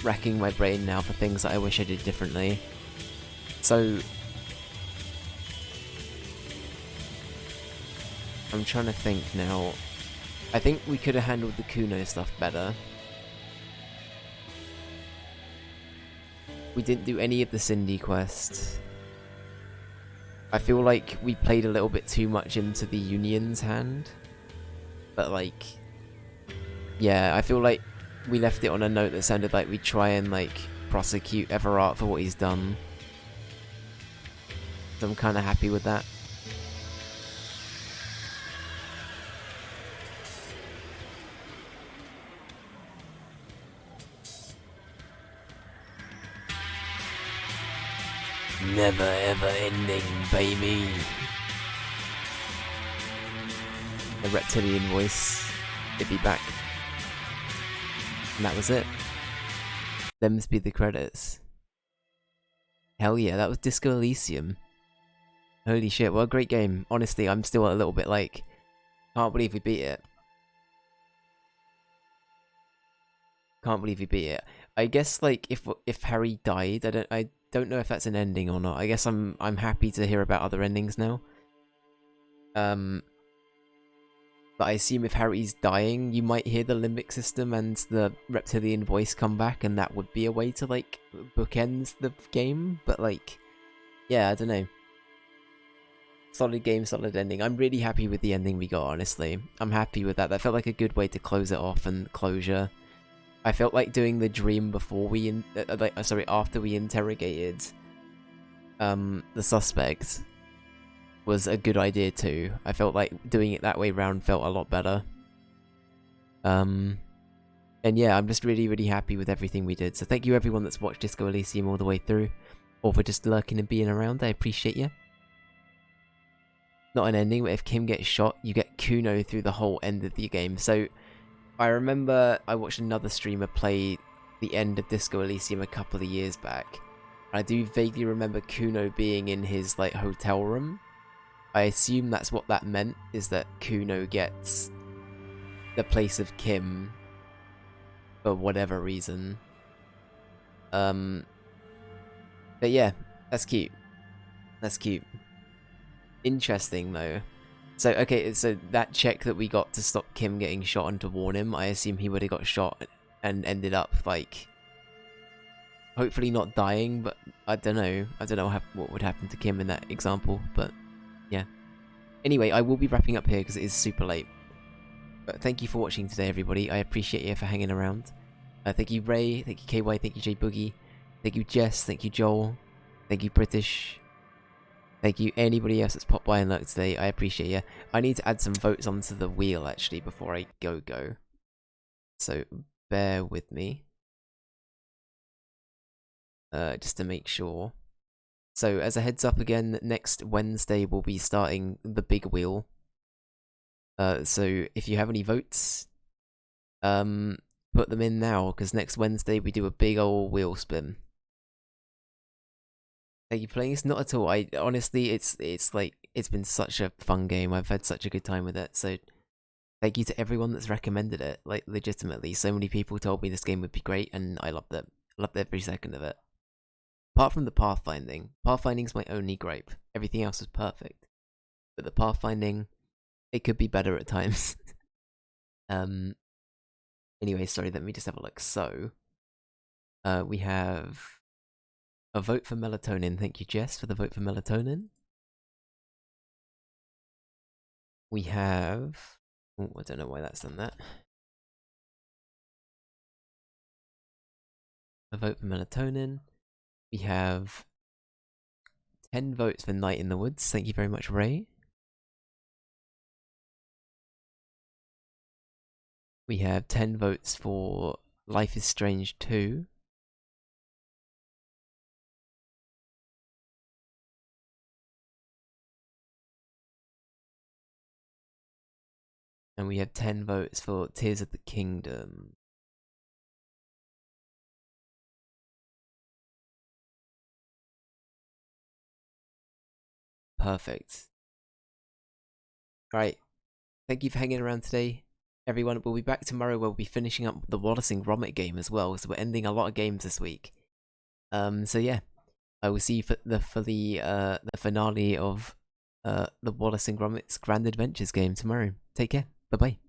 racking my brain now for things that I wish I did differently. So I'm trying to think now. I think we could have handled the Kuno stuff better. We didn't do any of the Cindy quests. I feel like we played a little bit too much into the Union's hand. But like, yeah, I feel like we left it on a note that sounded like we'd try and like prosecute Everard for what he's done. So I'm kind of happy with that. Never ever ending, baby. The reptilian voice. It'd be back. And that was it. Them must be the credits. Hell yeah, that was Disco Elysium. Holy shit, what a great game. Honestly, I'm still a little bit like, can't believe we beat it. Can't believe we beat it. I guess like if Harry died, I don't know if that's an ending or not. I guess I'm happy to hear about other endings now. But I assume if Harry's dying, you might hear the limbic system and the reptilian voice come back, and that would be a way to, like, bookend the game. But, like, yeah, I don't know. Solid game, solid ending. I'm really happy with the ending we got, honestly. I'm happy with that. That felt like a good way to close it off and closure. I felt like doing the dream before we, after we interrogated the suspect was a good idea too. I felt like doing it that way round felt a lot better. And yeah, I'm just really, really happy with everything we did. So thank you everyone that's watched Disco Elysium all the way through, or for just lurking and being around. I appreciate you. Not an ending, but if Kim gets shot, you get Kuno through the whole end of the game. So I remember I watched another streamer play the end of Disco Elysium a couple of years back. I do vaguely remember Kuno being in his like hotel room. I assume that's what that meant, is that Kuno gets the place of Kim for whatever reason. But yeah, that's cute. That's cute. Interesting though. So, okay, so that check that we got to stop Kim getting shot and to warn him, I assume he would have got shot and ended up, like, hopefully not dying, but I don't know. I don't know what would happen to Kim in that example, but yeah. Anyway, I will be wrapping up here because it is super late. But thank you for watching today, everybody. I appreciate you for hanging around. Thank you, Ray. Thank you, KY. Thank you, J Boogie. Thank you, Jess. Thank you, Joel. Thank you, British. Thank you, anybody else that's popped by and lurked today. I appreciate you. I need to add some votes onto the wheel, actually, before I go. So, bear with me. Just to make sure. So, as a heads up again, next Wednesday we'll be starting the big wheel. So, if you have any votes, put them in now, because next Wednesday we do a big old wheel spin. Are you playing this? Not at all. I honestly, it's like, it's been such a fun game. I've had such a good time with it. So Thank you to everyone that's recommended it. Like, legitimately, so many people told me this game would be great, and I loved it. Loved every second of it. Apart from the pathfinding. Pathfinding's my only gripe. Everything else was perfect. But the pathfinding, it could be better at times. Anyway, sorry, let me just have a look. So, we have a vote for melatonin. Thank you, Jess, for the vote for melatonin. We have... Oh, I don't know why that's done that. A vote for melatonin. We have 10 votes for Night in the Woods. Thank you very much, Ray. We have 10 votes for Life is Strange 2. And we have 10 votes for Tears of the Kingdom. Perfect. Right. Thank you for hanging around today. Everyone, we'll be back tomorrow where we'll be finishing up the Wallace and Gromit game as well, so we're ending a lot of games this week. So yeah. I will see you for the finale of the Wallace and Gromit's Grand Adventures game tomorrow. Take care. Bye-bye.